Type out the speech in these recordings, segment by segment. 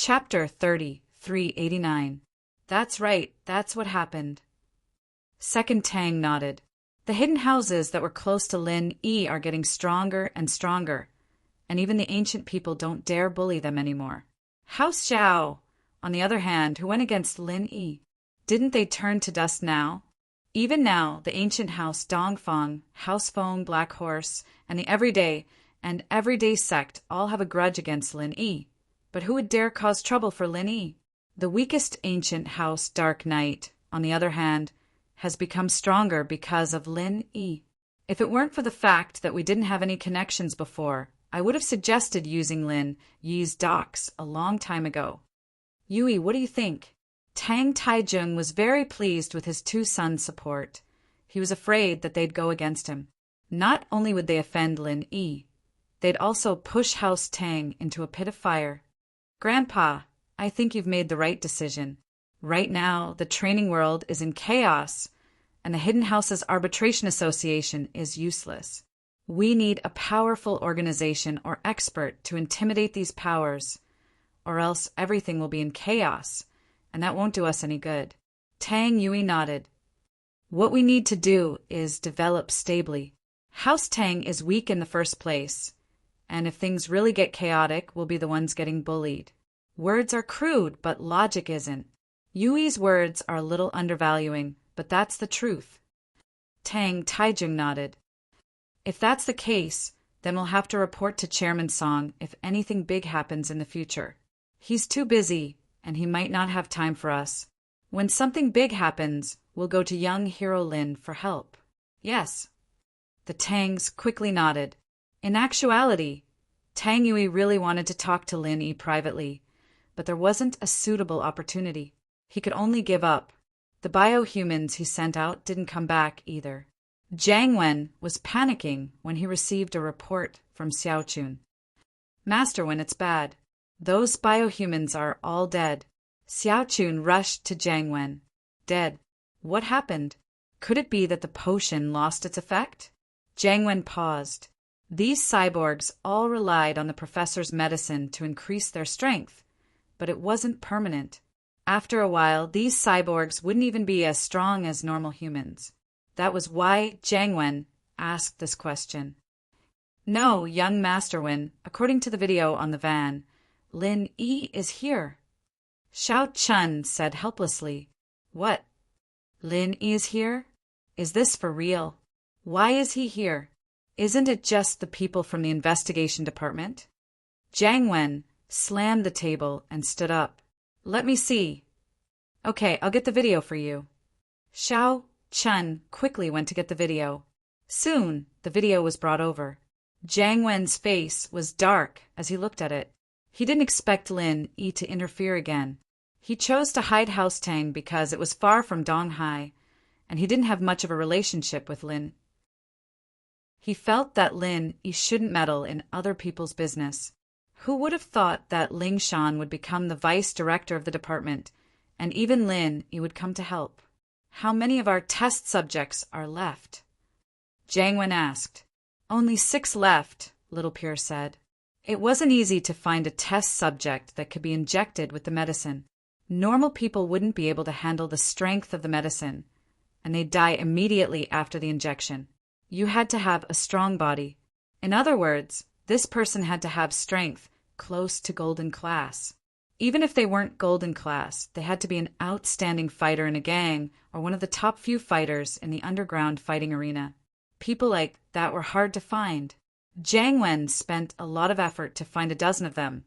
Chapter 30, 389. That's right, that's what happened. Second Tang nodded. The hidden houses that were close to Lin Yi are getting stronger and stronger, and even the ancient people don't dare bully them anymore. House Xiao, on the other hand, who went against Lin Yi, didn't they turn to dust now? Even now, the ancient house Dongfang, House Feng Black Horse, and the everyday sect all have a grudge against Lin Yi. But who would dare cause trouble for Lin Yi? The weakest ancient house Dark Knight, on the other hand, has become stronger because of Lin Yi. If it weren't for the fact that we didn't have any connections before, I would have suggested using Lin Yi's docks a long time ago. Yui, what do you think? Tang Taijung was very pleased with his two sons' support. He was afraid that they'd go against him. Not only would they offend Lin Yi, they'd also push House Tang into a pit of fire. Grandpa, I think you've made the right decision. Right now, the training world is in chaos, and the Hidden Houses Arbitration Association is useless. We need a powerful organization or expert to intimidate these powers, or else everything will be in chaos, and that won't do us any good. Tang Yui nodded. What we need to do is develop stably. House Tang is weak in the first place, and if things really get chaotic, we'll be the ones getting bullied. Words are crude, but logic isn't. Yui's words are a little undervaluing, but that's the truth. Tang Taijung nodded. If that's the case, then we'll have to report to Chairman Song if anything big happens in the future. He's too busy, and he might not have time for us. When something big happens, we'll go to young Hero Lin for help. Yes. The Tangs quickly nodded. In actuality, Tang Yui really wanted to talk to Lin Yi privately, but there wasn't a suitable opportunity. He could only give up. The biohumans he sent out didn't come back either. Jiang Wen was panicking when he received a report from Xiao Chun. Master Wen, it's bad. Those biohumans are all dead. Xiao Chun rushed to Jiang Wen. Dead. What happened? Could it be that the potion lost its effect? Jiang Wen paused. These cyborgs all relied on the professor's medicine to increase their strength, but it wasn't permanent. After a while, these cyborgs wouldn't even be as strong as normal humans. That was why Jiang Wen asked this question. No, young Master Wen, according to the video on the van, Lin Yi is here. Xiao Chun said helplessly. What? Lin Yi is here? Is this for real? Why is he here? Isn't it just the people from the investigation department? Jiang Wen slammed the table and stood up. Let me see. Okay, I'll get the video for you. Xiao Chun quickly went to get the video. Soon, the video was brought over. Jiang Wen's face was dark as he looked at it. He didn't expect Lin Yi to interfere again. He chose to hide House Tang because it was far from Donghai, and he didn't have much of a relationship with Lin. He felt that Lin Yi shouldn't meddle in other people's business. Who would have thought that Ling Shan would become the vice director of the department, and even Lin Yi would come to help? How many of our test subjects are left? Jiang Wen asked. Only 6 left, Little Pierre said. It wasn't easy to find a test subject that could be injected with the medicine. Normal people wouldn't be able to handle the strength of the medicine, and they'd die immediately after the injection. You had to have a strong body. In other words, this person had to have strength close to golden class. Even if they weren't golden class, they had to be an outstanding fighter in a gang or one of the top few fighters in the underground fighting arena. People like that were hard to find. Jiang Wen spent a lot of effort to find a dozen of them,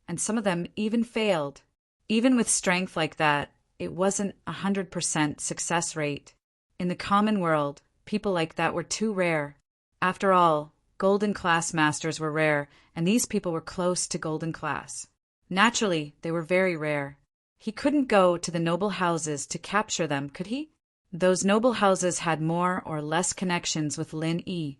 and some of them even failed. Even with strength like that, it wasn't 100% success rate. In the common world, people like that were too rare. After all, golden class masters were rare, and these people were close to golden class. Naturally, they were very rare. He couldn't go to the noble houses to capture them, could he? Those noble houses had more or less connections with Lin Yi,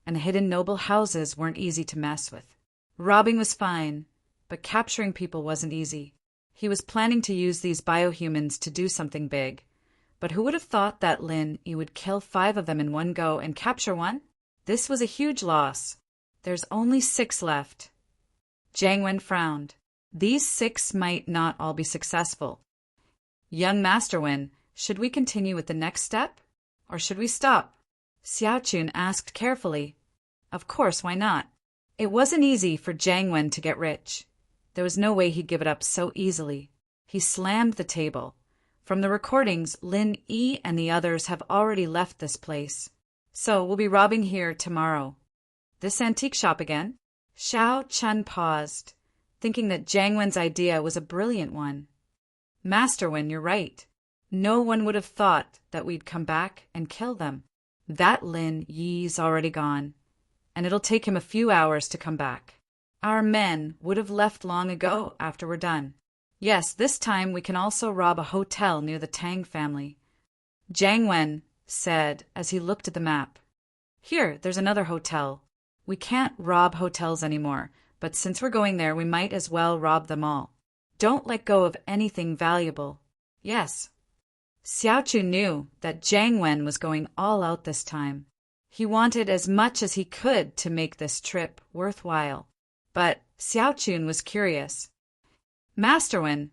and the hidden noble houses weren't easy to mess with. Robbing was fine, but capturing people wasn't easy. He was planning to use these biohumans to do something big, but who would have thought that Lin Yi would kill 5 of them in one go and capture one? This was a huge loss. There's only 6 left. Jiang Wen frowned. These 6 might not all be successful. Young Master Wen, should we continue with the next step? Or should we stop? Xiaochun asked carefully. Of course, why not? It wasn't easy for Jiang Wen to get rich. There was no way he'd give it up so easily. He slammed the table. From the recordings, Lin Yi and the others have already left this place. So we'll be robbing here tomorrow. This antique shop again? Xiao Chun paused, thinking that Jiang Wen's idea was a brilliant one. Master Wen, you're right. No one would have thought that we'd come back and kill them. That Lin Yi's already gone, and it'll take him a few hours to come back. Our men would have left long ago after we're done. Yes, this time we can also rob a hotel near the Tang family. Jiang Wen said as he looked at the map. Here, there's another hotel. We can't rob hotels anymore, but since we're going there, we might as well rob them all. Don't let go of anything valuable. Yes. Xiaochun knew that Jiang Wen was going all out this time. He wanted as much as he could to make this trip worthwhile. But Xiaochun was curious. Master Wen,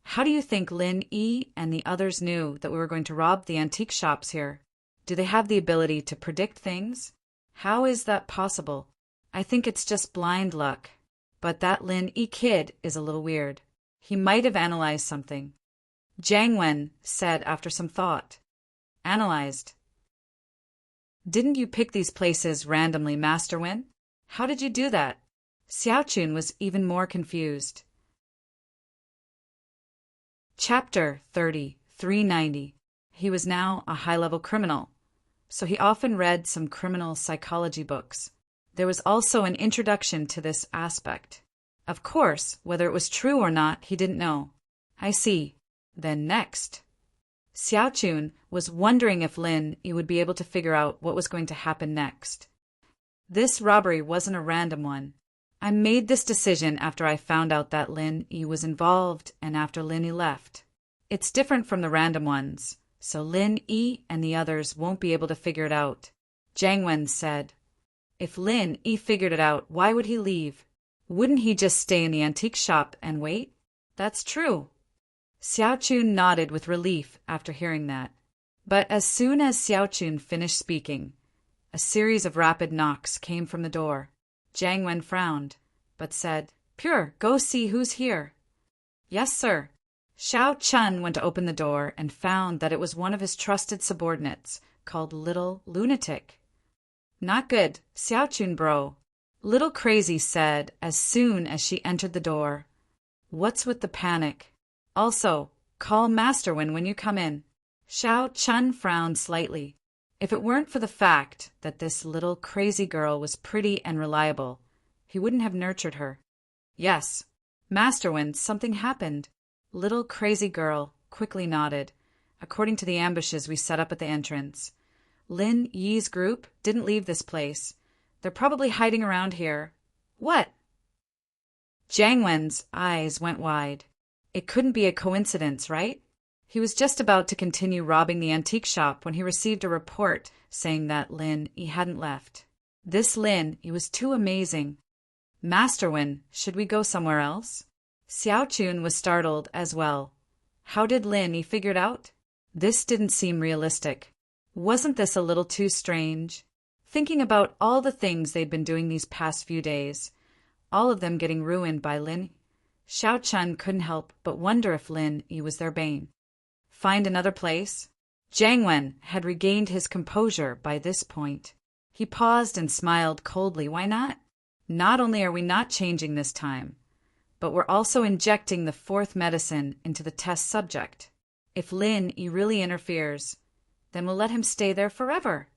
how do you think Lin Yi and the others knew that we were going to rob the antique shops here? Do they have the ability to predict things? How is that possible? I think it's just blind luck. But that Lin Yi kid is a little weird. He might have analyzed something. Jiang Wen said after some thought. Analyzed. Didn't you pick these places randomly, Master Wen? How did you do that? Xiaochun was even more confused. Chapter 30, 390. He was now a high-level criminal, so he often read some criminal psychology books. There was also an introduction to this aspect. Of course, whether it was true or not, he didn't know. I see. Then next. Xiaochun was wondering if Lin Yi would be able to figure out what was going to happen next. This robbery wasn't a random one. I made this decision after I found out that Lin Yi was involved and after Lin Yi left. It's different from the random ones, so Lin Yi and the others won't be able to figure it out. Jiang Wen said. If Lin Yi figured it out, why would he leave? Wouldn't he just stay in the antique shop and wait? That's true. Xiaochun nodded with relief after hearing that. But as soon as Xiaochun finished speaking, a series of rapid knocks came from the door. Jiang Wen frowned, but said, Pure, go see who's here. Yes, sir. Xiao Chun went to open the door and found that it was one of his trusted subordinates, called Little Lunatic. Not good, Xiaochun bro. Little Crazy said as soon as she entered the door. What's with the panic? Also, call Master Wen when you come in. Xiao Chun frowned slightly. If it weren't for the fact that this little crazy girl was pretty and reliable, he wouldn't have nurtured her. Yes, Master Wen, something happened. Little crazy girl quickly nodded, according to the ambushes we set up at the entrance. Lin Yi's group didn't leave this place. They're probably hiding around here. What? Jiang Wen's eyes went wide. It couldn't be a coincidence, right? He was just about to continue robbing the antique shop when he received a report saying that Lin Yi hadn't left. This Lin Yi was too amazing. Master Wen, should we go somewhere else? Xiaochun was startled as well. How did Lin Yi figure it out? This didn't seem realistic. Wasn't this a little too strange? Thinking about all the things they'd been doing these past few days, all of them getting ruined by Lin Yi, Xiaochun couldn't help but wonder if Lin Yi was their bane. Find another place? Jiang Wen had regained his composure by this point. He paused and smiled coldly. Why not? Not only are we not changing this time, but we're also injecting the 4th medicine into the test subject. If Lin Yi really interferes, then we'll let him stay there forever.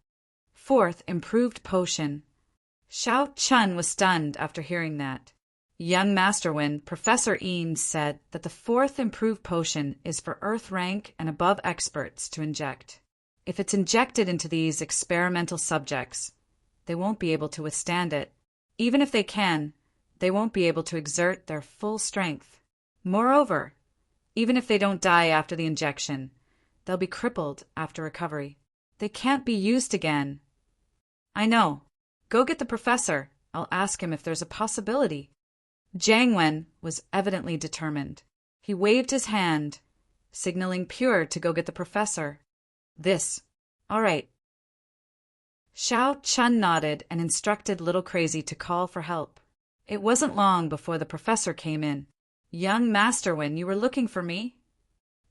4th improved potion. Xiao Chun was stunned after hearing that. Young Master Wen, Professor Eanes said that the 4th improved potion is for Earth rank and above experts to inject. If it's injected into these experimental subjects, they won't be able to withstand it. Even if they can, they won't be able to exert their full strength. Moreover, even if they don't die after the injection, they'll be crippled after recovery. They can't be used again. I know. Go get the professor. I'll ask him if there's a possibility. Jiang Wen was evidently determined. He waved his hand, signaling Pure to go get the professor. This. All right. Xiao Chun nodded and instructed Little Crazy to call for help. It wasn't long before the professor came in. Young Master Wen, you were looking for me?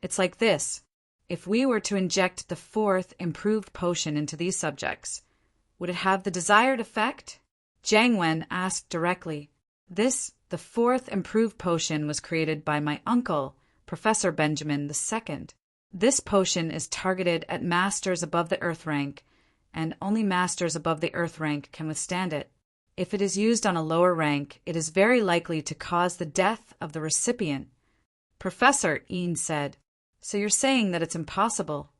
It's like this. If we were to inject the fourth improved potion into these subjects, would it have the desired effect? Jiang Wen asked directly. The fourth improved potion was created by my uncle, Professor Benjamin II. This potion is targeted at masters above the earth rank, and only masters above the earth rank can withstand it. If it is used on a lower rank, it is very likely to cause the death of the recipient. Professor Yin said, So you're saying that it's impossible?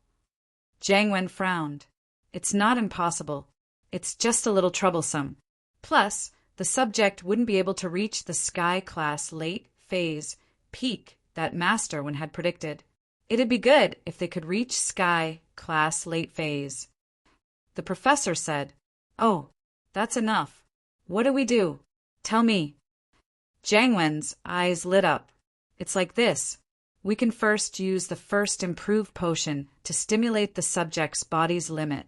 Jiang Wen frowned. It's not impossible. It's just a little troublesome. Plus, the subject wouldn't be able to reach the Sky class late phase peak that Master Wen had predicted. It'd be good if they could reach Sky class late phase. The professor said, Oh, that's enough. What do we do? Tell me. Jiang Wen's eyes lit up. It's like this. We can first use the first improved potion to stimulate the subject's body's limit,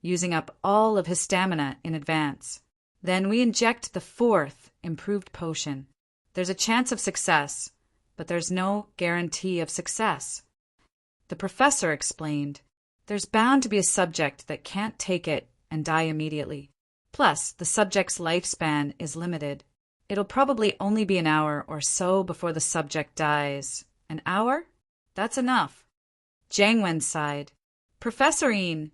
using up all of his stamina in advance. Then we inject the fourth improved potion. There's a chance of success, but there's no guarantee of success. The professor explained, There's bound to be a subject that can't take it and die immediately. Plus, the subject's lifespan is limited. It'll probably only be an hour or so before the subject dies. An hour? That's enough. Jiang Wen sighed. Professor Yin,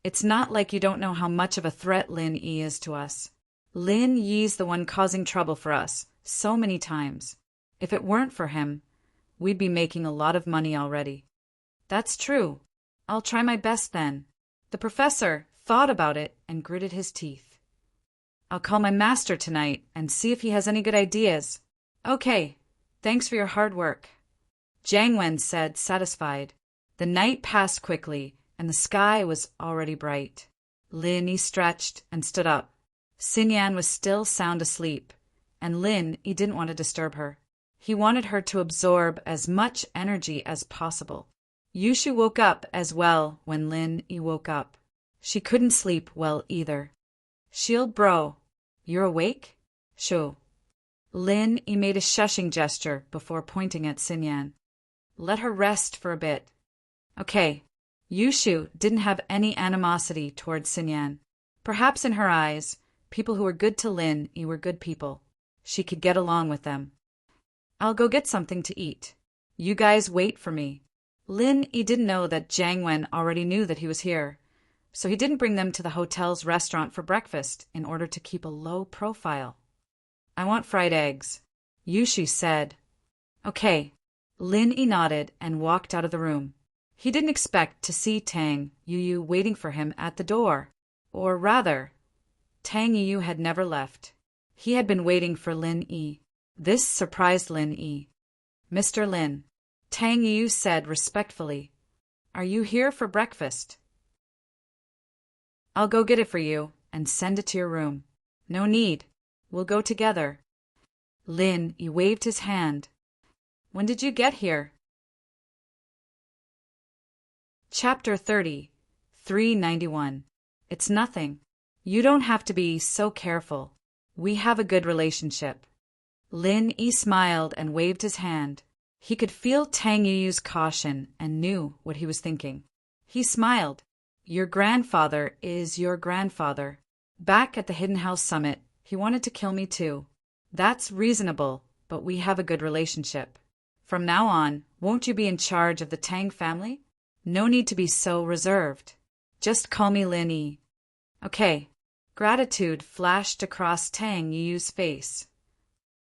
it's not like you don't know how much of a threat Lin Yi is to us. Lin Yi's the one causing trouble for us so many times. If it weren't for him, we'd be making a lot of money already. That's true. I'll try my best then. The professor thought about it and gritted his teeth. I'll call my master tonight and see if he has any good ideas. Okay, thanks for your hard work. Jiang Wen said, satisfied. The night passed quickly, and the sky was already bright. Lin Yi stretched and stood up. Xinyan was still sound asleep, and Lin Yi didn't want to disturb her. He wanted her to absorb as much energy as possible. Yushu woke up as well when Lin Yi woke up. She couldn't sleep well either. Shield bro, you're awake? Shoo. Lin Yi made a shushing gesture before pointing at Xinyan. Let her rest for a bit. Okay. Yushu didn't have any animosity toward Xinyan. Perhaps in her eyes, people who were good to Lin Yi were good people. She could get along with them. I'll go get something to eat. You guys wait for me. Lin Yi didn't know that Jiang Wen already knew that he was here, so he didn't bring them to the hotel's restaurant for breakfast in order to keep a low profile. I want fried eggs, Yushu said. Okay. Lin Yi nodded and walked out of the room. He didn't expect to see Tang Yuyu waiting for him at the door. Or rather, Tang Yuyu had never left. He had been waiting for Lin Yi. This surprised Lin Yi. Mr. Lin, Tang Yuyu said respectfully, Are you here for breakfast? I'll go get it for you and send it to your room. No need. We'll go together. Lin Yi waved his hand. When did you get here? Chapter 30, 391. It's nothing. You don't have to be so careful. We have a good relationship. Lin Yi smiled and waved his hand. He could feel Tang Yuyu's caution and knew what he was thinking. He smiled. Your grandfather is your grandfather. Back at the Hidden House Summit, he wanted to kill me too. That's reasonable, but we have a good relationship. From now on, won't you be in charge of the Tang family? No need to be so reserved. Just call me Lin Yi. Okay. Gratitude flashed across Tang Yuyu's face.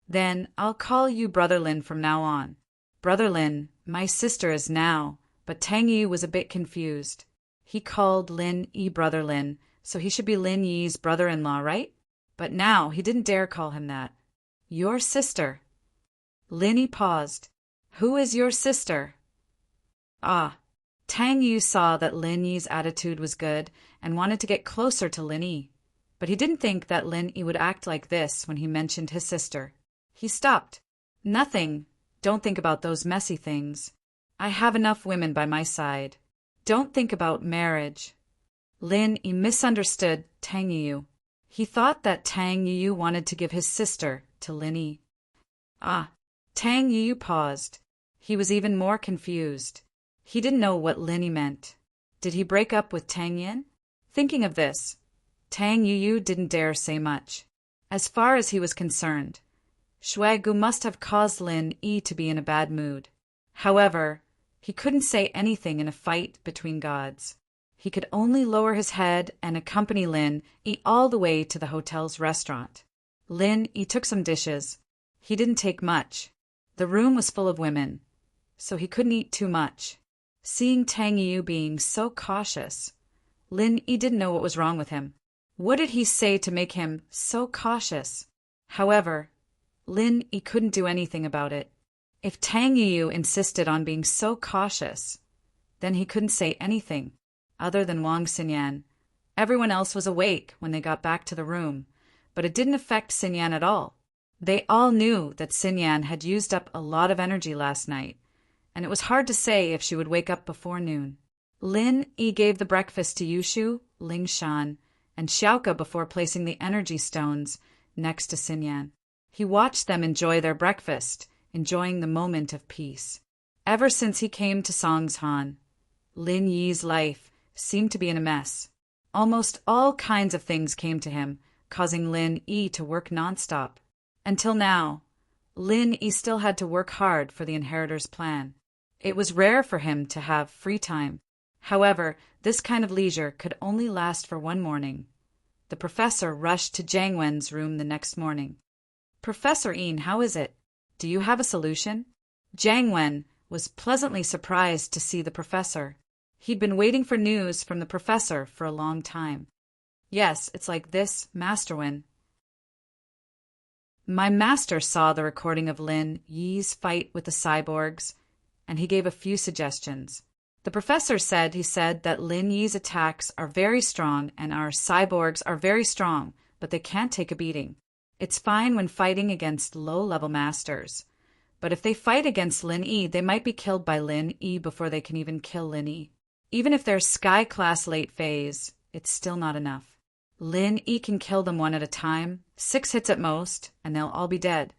Then I'll call you Brother Lin from now on. Brother Lin, my sister is now, but Tang Yuyu was a bit confused. He called Lin Yi Brother Lin, so he should be Lin Yi's brother-in-law, right? But now he didn't dare call him that. Your sister. Lin Yi paused. Who is your sister? Ah. Tang Yu saw that Lin Yi's attitude was good and wanted to get closer to Lin Yi, but he didn't think that Lin Yi would act like this when he mentioned his sister. He stopped. Nothing. Don't think about those messy things. I have enough women by my side. Don't think about marriage. Lin Yi misunderstood Tang Yu. He thought that Tang Yu wanted to give his sister to Lin Yi. Ah. Tang Yu paused. He was even more confused. He didn't know what Lin Yi meant. Did he break up with Tang Yin? Thinking of this, Tang Yu didn't dare say much. As far as he was concerned, Shui Gu must have caused Lin Yi to be in a bad mood. However, he couldn't say anything in a fight between gods. He could only lower his head and accompany Lin Yi all the way to the hotel's restaurant. Lin Yi took some dishes. He didn't take much. The room was full of women, so he couldn't eat too much. Seeing Tang Yu being so cautious, Lin Yi didn't know what was wrong with him. What did he say to make him so cautious? However, Lin Yi couldn't do anything about it. If Tang Yu insisted on being so cautious, then he couldn't say anything, other than Wang Xinyan. Everyone else was awake when they got back to the room, but it didn't affect Xinyan at all. They all knew that Xinyan had used up a lot of energy last night, and it was hard to say if she would wake up before noon. Lin Yi gave the breakfast to Yushu, Ling Shan, and Xiaoke before placing the energy stones next to Xinyan. He watched them enjoy their breakfast, enjoying the moment of peace. Ever since he came to Songshan, Lin Yi's life seemed to be in a mess. Almost all kinds of things came to him, causing Lin Yi to work nonstop. Until now, Lin Yi still had to work hard for the inheritor's plan. It was rare for him to have free time. However, this kind of leisure could only last for one morning. The professor rushed to Jiang Wen's room the next morning. "Professor Yin, how is it? Do you have a solution?" Jiang Wen was pleasantly surprised to see the professor. He'd been waiting for news from the professor for a long time. "Yes, it's like this, Master Wen. My master saw the recording of Lin Yi's fight with the cyborgs, and he gave a few suggestions. The professor said that Lin Yi's attacks are very strong and our cyborgs are very strong, but they can't take a beating. It's fine when fighting against low-level masters, but if they fight against Lin Yi, they might be killed by Lin Yi before they can even kill Lin Yi. Even if they're Sky-class late phase, it's still not enough. Lin Yi can kill them one at a time, 6 hits at most, and they'll all be dead."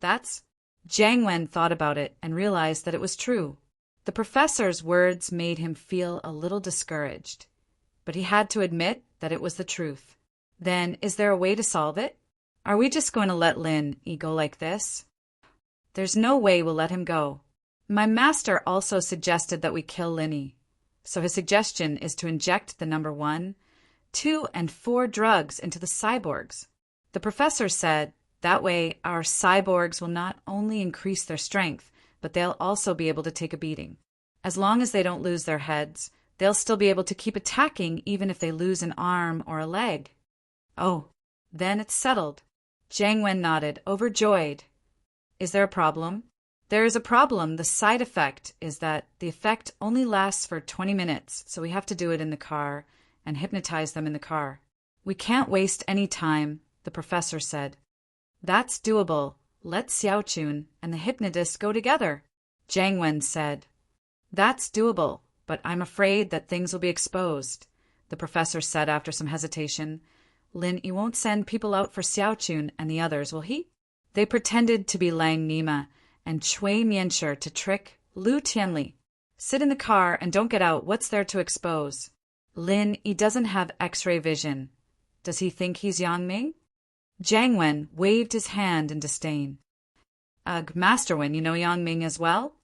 That's... Jiang Wen thought about it and realized that it was true. The professor's words made him feel a little discouraged, but he had to admit that it was the truth. Then, is there a way to solve it? Are we just going to let Lin Yi go like this? There's no way we'll let him go. My master also suggested that we kill Lin Yi. So his suggestion is to inject the number 1, 2, and 4 drugs into the cyborgs. The professor said, that way our cyborgs will not only increase their strength, but they'll also be able to take a beating. As long as they don't lose their heads, they'll still be able to keep attacking even if they lose an arm or a leg. Oh, then it's settled. Jiang Wen nodded, overjoyed. Is there a problem? There is a problem. The side effect is that the effect only lasts for 20 minutes, so we have to do it in the car and hypnotize them in the car. We can't waste any time, the professor said. That's doable. Let Xiaochun and the hypnotist go together, Jiang Wen said. That's doable, but I'm afraid that things will be exposed, the professor said after some hesitation. Lin Yi won't send people out for Xiaochun and the others, will he? They pretended to be Lang Nima and Cui Mianshi to trick Lu Tianli. Sit in the car and don't get out. What's there to expose? Lin Yi doesn't have X-ray vision. Does he think he's Yang Ming? Jiang Wen waved his hand in disdain. Ugh, Master Wen, you know Yang Ming as well?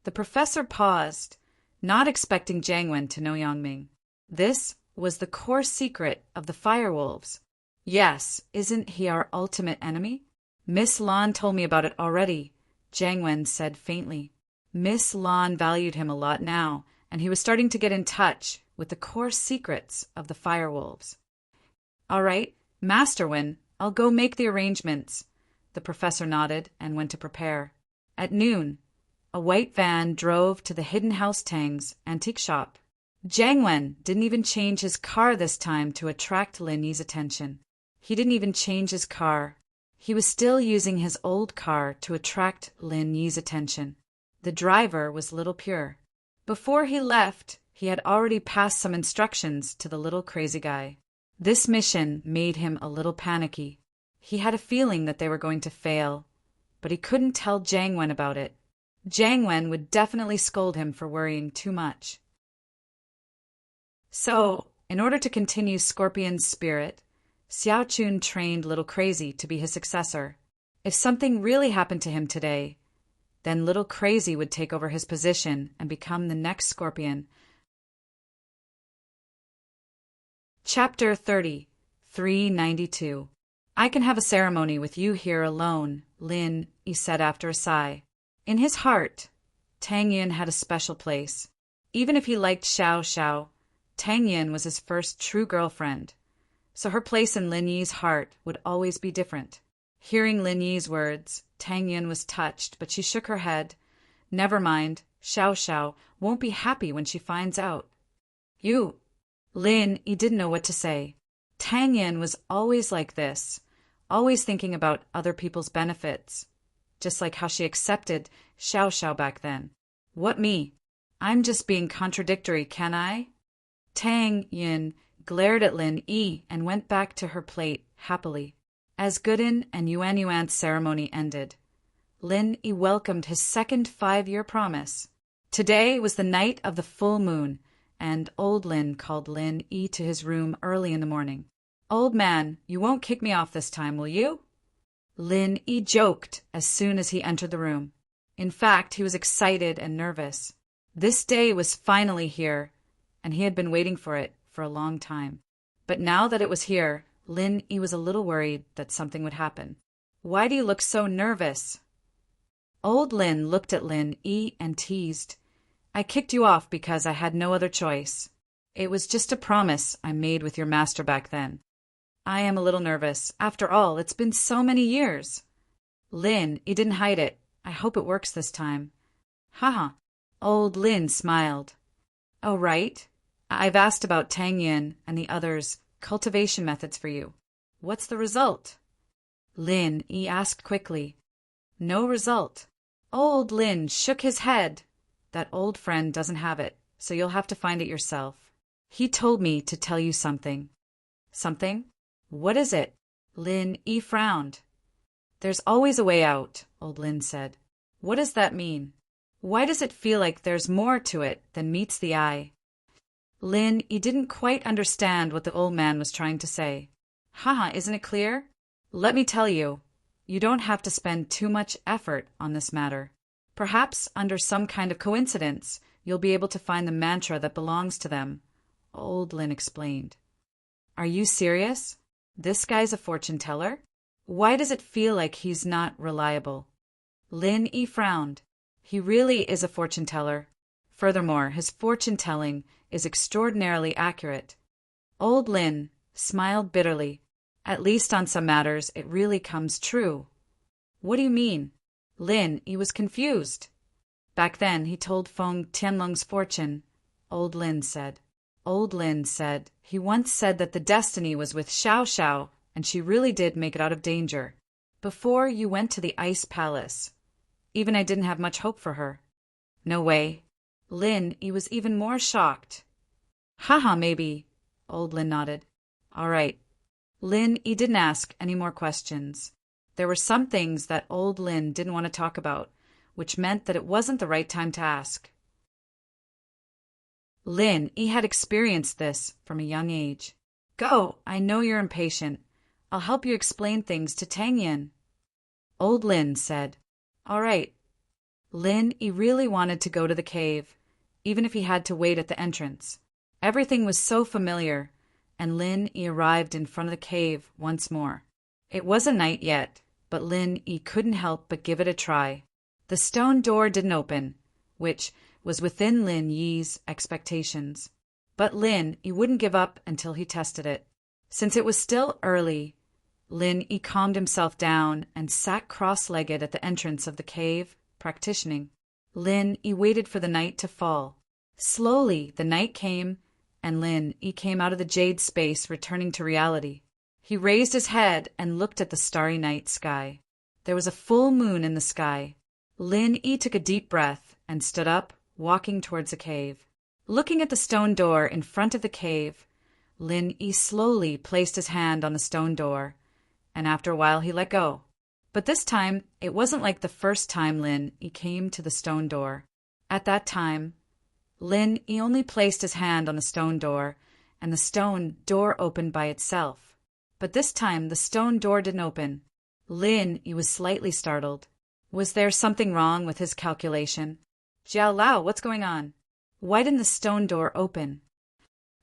The professor paused, not expecting Jiang Wen to know Yang Ming. This was the core secret of the Firewolves. Yes, isn't he our ultimate enemy? Miss Lan told me about it already, Jiang Wen said faintly. Miss Lan valued him a lot now, and he was starting to get in touch with the core secrets of the Firewolves. All right, Master Wen, I'll go make the arrangements. The professor nodded and went to prepare. At noon, a white van drove to the Hidden House Tang's antique shop. Jiang Wen didn't even change his car this time to attract Lin Yi's attention. He didn't even change his car. He was still using his old car to attract Lin Yi's attention. The driver was Little Pure. Before he left, he had already passed some instructions to the little crazy guy. This mission made him a little panicky. He had a feeling that they were going to fail, but he couldn't tell Jiang Wen about it. Jiang Wen would definitely scold him for worrying too much. So, in order to continue Scorpion's spirit, Xiao Chun trained Little Crazy to be his successor. If something really happened to him today, then Little Crazy would take over his position and become the next Scorpion. Chapter 30, 392. I can have a ceremony with you here alone, Lin, he said after a sigh. In his heart, Tang Yin had a special place. Even if he liked Xiao Xiao, Tang Yin was his first true girlfriend, so her place in Lin Yi's heart would always be different. Hearing Lin Yi's words, Tang Yin was touched, but she shook her head. Never mind, Xiao Xiao won't be happy when she finds out. You. Lin Yi didn't know what to say. Tang Yin was always like this, always thinking about other people's benefits, just like how she accepted Xiao Xiao back then. What me? I'm just being contradictory, can I? Tang Yin glared at Lin Yi and went back to her plate happily. As Gooden and Yuan Yuan's ceremony ended, Lin Yi welcomed his second 5-year promise. Today was the night of the full moon, and old Lin called Lin Yi to his room early in the morning. Old man, you won't kick me off this time, will you? Lin Yi joked as soon as he entered the room. In fact, he was excited and nervous. This day was finally here, and he had been waiting for it for a long time. But now that it was here, Lin Yi was a little worried that something would happen. Why do you look so nervous? Old Lin looked at Lin Yi and teased. I kicked you off because I had no other choice. It was just a promise I made with your master back then. I am a little nervous. After all, it's been so many years. Lin, you didn't hide it. I hope it works this time. Haha. Old Lin smiled. Oh, right. I've asked about Tang Yin and the others' cultivation methods for you. What's the result? Lin Yi asked quickly. No result. Old Lin shook his head. That old friend doesn't have it, so you'll have to find it yourself. He told me to tell you something. Something? What is it? Lin Yi frowned. There's always a way out, old Lin said. What does that mean? Why does it feel like there's more to it than meets the eye? Lin Yi didn't quite understand what the old man was trying to say. Haha, isn't it clear? Let me tell you, you don't have to spend too much effort on this matter. Perhaps under some kind of coincidence, you'll be able to find the mantra that belongs to them, old Lin explained. Are you serious? This guy's a fortune teller? Why does it feel like he's not reliable? Lin Yi frowned. He really is a fortune teller. Furthermore, his fortune telling is extraordinarily accurate. Old Lin smiled bitterly. At least on some matters, it really comes true. What do you mean? Lin Yi was confused. Back then, he told Feng Tianlong's fortune, old Lin said. Old Lin said he once said that the destiny was with Xiao Xiao, and she really did make it out of danger. Before you went to the Ice Palace. Even I didn't have much hope for her. No way. Lin Yi was even more shocked. Haha, maybe. Old Lin nodded. All right. Lin Yi didn't ask any more questions. There were some things that old Lin didn't want to talk about, which meant that it wasn't the right time to ask. Lin Yi had experienced this from a young age. Go, I know you're impatient. I'll help you explain things to Tang Yin. Old Lin said. All right. Lin Yi really wanted to go to the cave, even if he had to wait at the entrance. Everything was so familiar, and Lin Yi arrived in front of the cave once more. It wasn't night yet, but Lin Yi couldn't help but give it a try. The stone door didn't open, which was within Lin Yi's expectations. But Lin Yi wouldn't give up until he tested it. Since it was still early, Lin Yi calmed himself down and sat cross-legged at the entrance of the cave, practicing. Lin Yi waited for the night to fall. Slowly, the night came, and Lin Yi came out of the jade space, returning to reality. He raised his head and looked at the starry night sky. There was a full moon in the sky. Lin Yi took a deep breath and stood up, walking towards a cave. Looking at the stone door in front of the cave, Lin Yi slowly placed his hand on the stone door, and after a while he let go. But this time, it wasn't like the first time Lin Yi came to the stone door. At that time, Lin Yi only placed his hand on the stone door, and the stone door opened by itself. But this time, the stone door didn't open. Lin Yi was slightly startled. Was there something wrong with his calculation? Jiao Lao, what's going on? Why didn't the stone door open?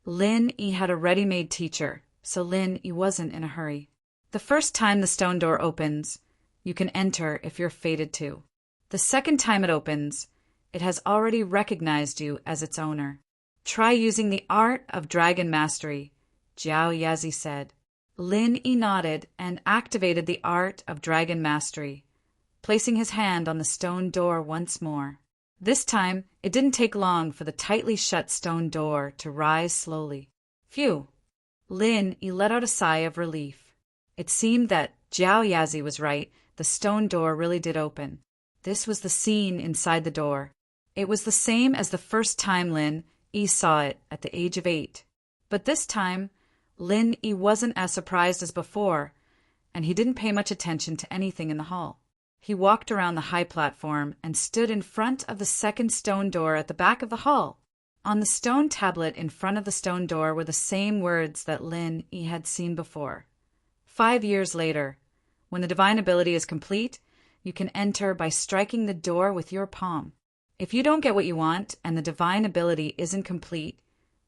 Lin Yi had a ready-made teacher, so Lin Yi wasn't in a hurry. The first time the stone door opens, you can enter if you're fated to. The second time it opens, it has already recognized you as its owner. Try using the art of dragon mastery, Jiao Yazi said. Lin Yi nodded and activated the art of dragon mastery, placing his hand on the stone door once more. This time, it didn't take long for the tightly shut stone door to rise slowly. Phew! Lin Yi let out a sigh of relief. It seemed that Jiao Yazi was right. The stone door really did open. This was the scene inside the door. It was the same as the first time Lin Yi saw it at the age of 8. But this time, Lin Yi wasn't as surprised as before, and he didn't pay much attention to anything in the hall. He walked around the high platform and stood in front of the second stone door at the back of the hall. On the stone tablet in front of the stone door were the same words that Lin Yi had seen before. 5 years later, when the divine ability is complete, you can enter by striking the door with your palm. If you don't get what you want and the divine ability isn't complete,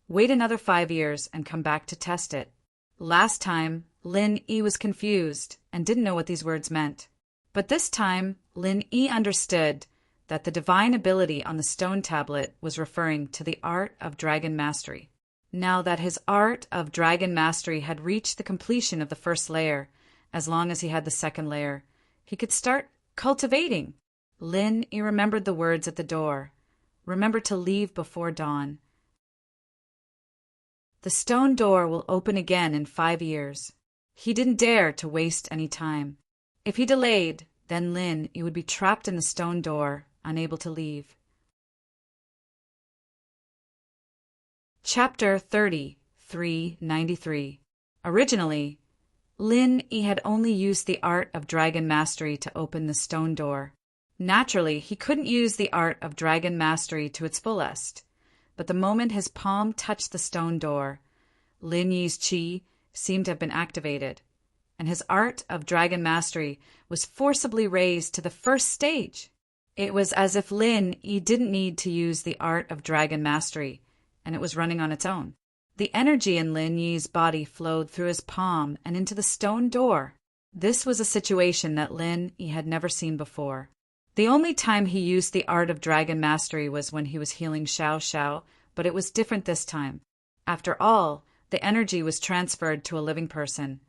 wait another 5 years and come back to test it. Last time, Lin Yi was confused and didn't know what these words meant. But this time, Lin Yi understood that the divine ability on the stone tablet was referring to the art of dragon mastery. Now that his art of dragon mastery had reached the completion of the first layer, as long as he had the second layer, he could start cultivating. Lin Yi remembered the words at the door. Remember to leave before dawn. The stone door will open again in 5 years. He didn't dare to waste any time. If he delayed, then Lin Yi would be trapped in the stone door, unable to leave. Chapter 30, 393. Originally, Lin Yi had only used the art of dragon mastery to open the stone door. Naturally, he couldn't use the art of dragon mastery to its fullest. But the moment his palm touched the stone door, Lin Yi's qi seemed to have been activated, and his art of dragon mastery was forcibly raised to the first stage. It was as if Lin Yi didn't need to use the art of dragon mastery, and it was running on its own. The energy in Lin Yi's body flowed through his palm and into the stone door. This was a situation that Lin Yi had never seen before. The only time he used the art of dragon mastery was when he was healing Xiao Xiao, but it was different this time. After all, the energy was transferred to a living person,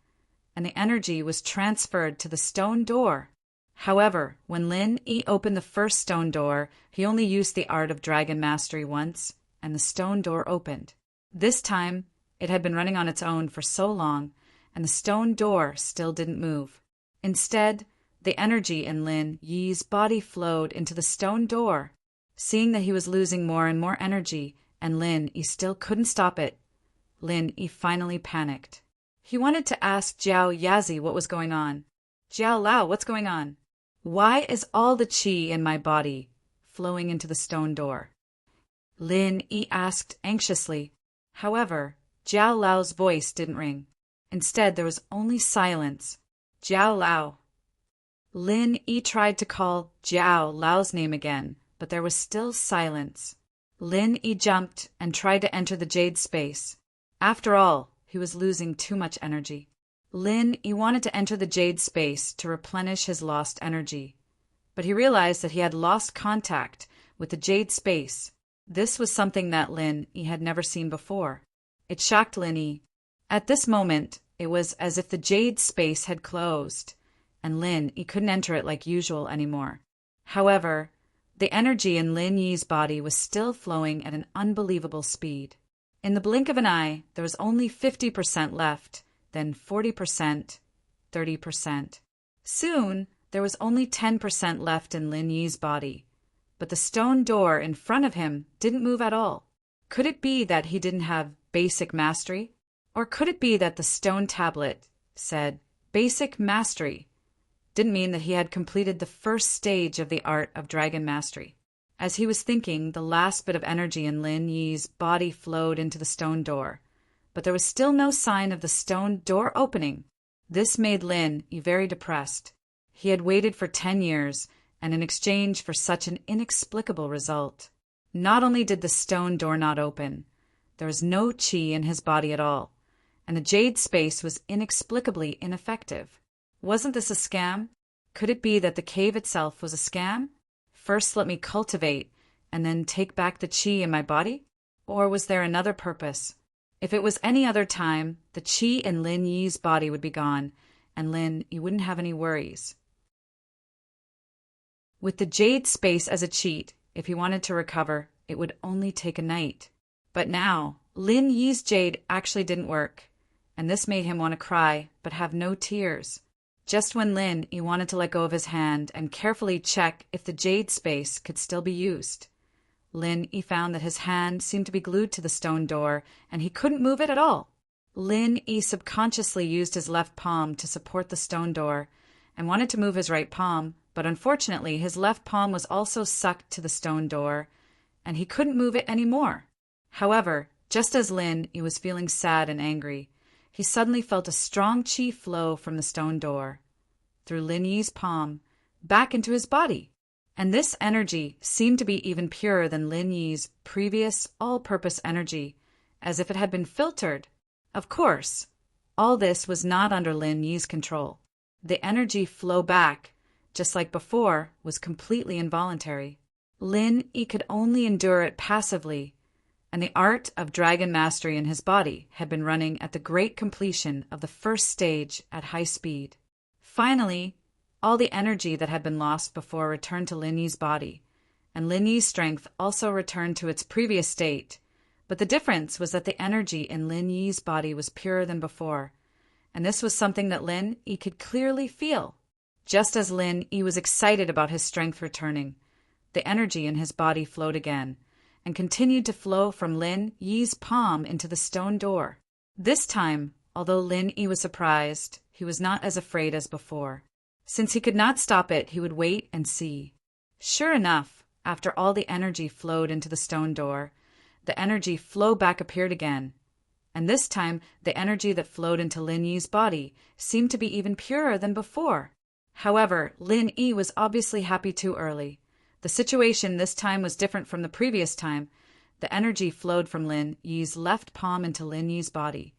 and the energy was transferred to the stone door. However, when Lin Yi opened the first stone door, he only used the art of dragon mastery once, and the stone door opened. This time, it had been running on its own for so long, and the stone door still didn't move. Instead, the energy in Lin Yi's body flowed into the stone door. Seeing that he was losing more and more energy, and Lin Yi still couldn't stop it, Lin Yi finally panicked. He wanted to ask Jiao Yazi what was going on. Jiao Lao, what's going on? Why is all the qi in my body flowing into the stone door? Lin Yi asked anxiously. However, Jiao Lao's voice didn't ring. Instead, there was only silence. Jiao Lao. Lin Yi tried to call Jiao Lao's name again, but there was still silence. Lin Yi jumped and tried to enter the jade space. After all, he was losing too much energy. Lin Yi wanted to enter the jade space to replenish his lost energy, but he realized that he had lost contact with the jade space. This was something that Lin Yi had never seen before. It shocked Lin Yi. At this moment, it was as if the jade space had closed, and Lin Yi couldn't enter it like usual anymore. However, the energy in Lin Yi's body was still flowing at an unbelievable speed. In the blink of an eye, there was only 50% left. then 40%, 30%. Soon, there was only 10% left in Lin Yi's body, but the stone door in front of him didn't move at all. Could it be that he didn't have basic mastery? Or could it be that the stone tablet said basic mastery didn't mean that he had completed the first stage of the art of dragon mastery? As he was thinking, the last bit of energy in Lin Yi's body flowed into the stone door, but there was still no sign of the stone door opening. This made Lin Yi very depressed. He had waited for 10 years, and in exchange for such an inexplicable result. Not only did the stone door not open, there was no qi in his body at all, and the jade space was inexplicably ineffective. Wasn't this a scam? Could it be that the cave itself was a scam? First let me cultivate, and then take back the qi in my body? Or was there another purpose? If it was any other time, the qi in Lin Yi's body would be gone, and Lin Yi wouldn't have any worries. With the jade space as a cheat, if he wanted to recover, it would only take a night. But now, Lin Yi's jade actually didn't work, and this made him want to cry, but have no tears. Just when Lin Yi wanted to let go of his hand and carefully check if the jade space could still be used, Lin Yi found that his hand seemed to be glued to the stone door, and he couldn't move it at all. Lin Yi subconsciously used his left palm to support the stone door, and wanted to move his right palm, but unfortunately his left palm was also sucked to the stone door, and he couldn't move it anymore. However, just as Lin Yi was feeling sad and angry, he suddenly felt a strong qi flow from the stone door, through Lin Yi's palm, back into his body. And this energy seemed to be even purer than Lin Yi's previous all-purpose energy, as if it had been filtered. Of course, all this was not under Lin Yi's control. The energy flow back, just like before, was completely involuntary. Lin Yi could only endure it passively, and the art of dragon mastery in his body had been running at the great completion of the first stage at high speed. Finally, all the energy that had been lost before returned to Lin Yi's body, and Lin Yi's strength also returned to its previous state, but the difference was that the energy in Lin Yi's body was purer than before, and this was something that Lin Yi could clearly feel. Just as Lin Yi was excited about his strength returning, the energy in his body flowed again, and continued to flow from Lin Yi's palm into the stone door. This time, although Lin Yi was surprised, he was not as afraid as before. Since he could not stop it, he would wait and see. Sure enough, after all the energy flowed into the stone door, the energy flow back appeared again, and this time the energy that flowed into Lin Yi's body seemed to be even purer than before. However, Lin Yi was obviously happy too early. The situation this time was different from the previous time. The energy flowed from Lin Yi's left palm into Lin Yi's body,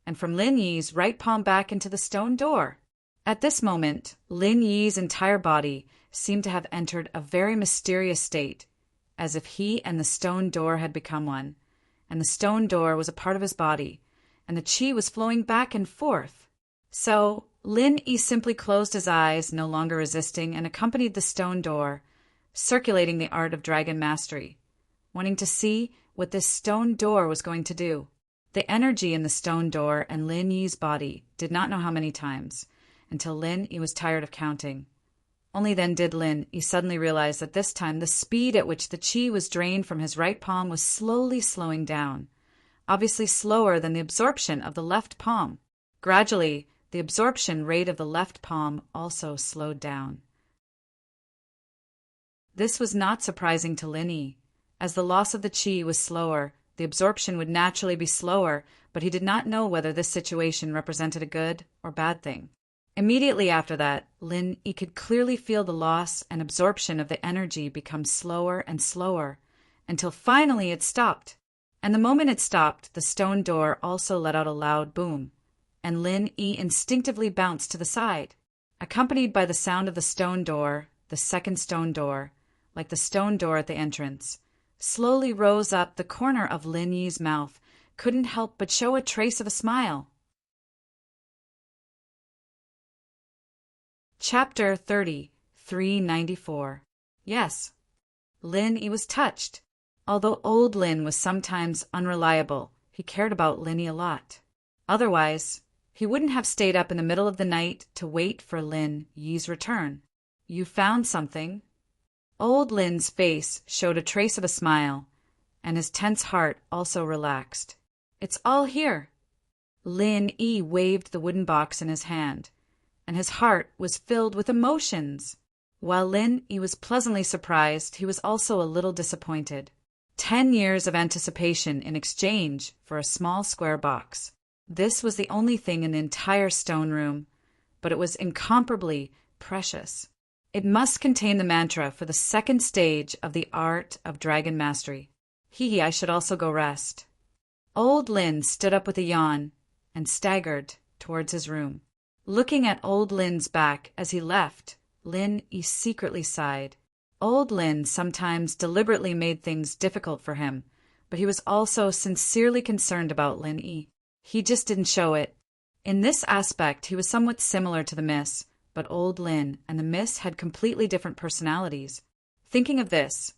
and from Lin Yi's right palm back into the stone door. At this moment, Lin Yi's entire body seemed to have entered a very mysterious state, as if he and the stone door had become one, and the stone door was a part of his body, and the qi was flowing back and forth. So, Lin Yi simply closed his eyes, no longer resisting, and accompanied the stone door, circulating the art of dragon mastery, wanting to see what this stone door was going to do. The energy in the stone door and Lin Yi's body did not know how many times, until Lin Yi was tired of counting. Only then did Lin Yi suddenly realize that this time the speed at which the qi was drained from his right palm was slowly slowing down, obviously slower than the absorption of the left palm. Gradually, the absorption rate of the left palm also slowed down. This was not surprising to Lin Yi. As the loss of the qi was slower, the absorption would naturally be slower, but he did not know whether this situation represented a good or bad thing. Immediately after that, Lin Yi could clearly feel the loss and absorption of the energy become slower and slower, until finally it stopped. And the moment it stopped, the stone door also let out a loud boom, and Lin Yi instinctively bounced to the side. Accompanied by the sound of the stone door, the second stone door, like the stone door at the entrance, slowly rose up. The corner of Lin Yi's mouth couldn't help but show a trace of a smile. Chapter 30, 394. Yes, Lin Yi was touched. Although old Lin was sometimes unreliable, he cared about Lin Yi a lot. Otherwise, He wouldn't have stayed up in the middle of the night to wait for Lin Yi's return. You found something? Old Lin's face showed a trace of a smile, and his tense heart also relaxed. It's all here. Lin Yi waved the wooden box in his hand, and his heart was filled with emotions. While Lin Yi was pleasantly surprised, he was also a little disappointed. 10 years of anticipation in exchange for a small square box. This was the only thing in the entire stone room, but it was incomparably precious. It must contain the mantra for the second stage of the art of dragon mastery. I should also go rest. Old Lin stood up with a yawn and staggered towards his room. Looking at Old Lin's back as he left, Lin Yi secretly sighed. Old Lin sometimes deliberately made things difficult for him, but he was also sincerely concerned about Lin Yi. He just didn't show it. In this aspect, he was somewhat similar to the Miss, but Old Lin and the Miss had completely different personalities. Thinking of this,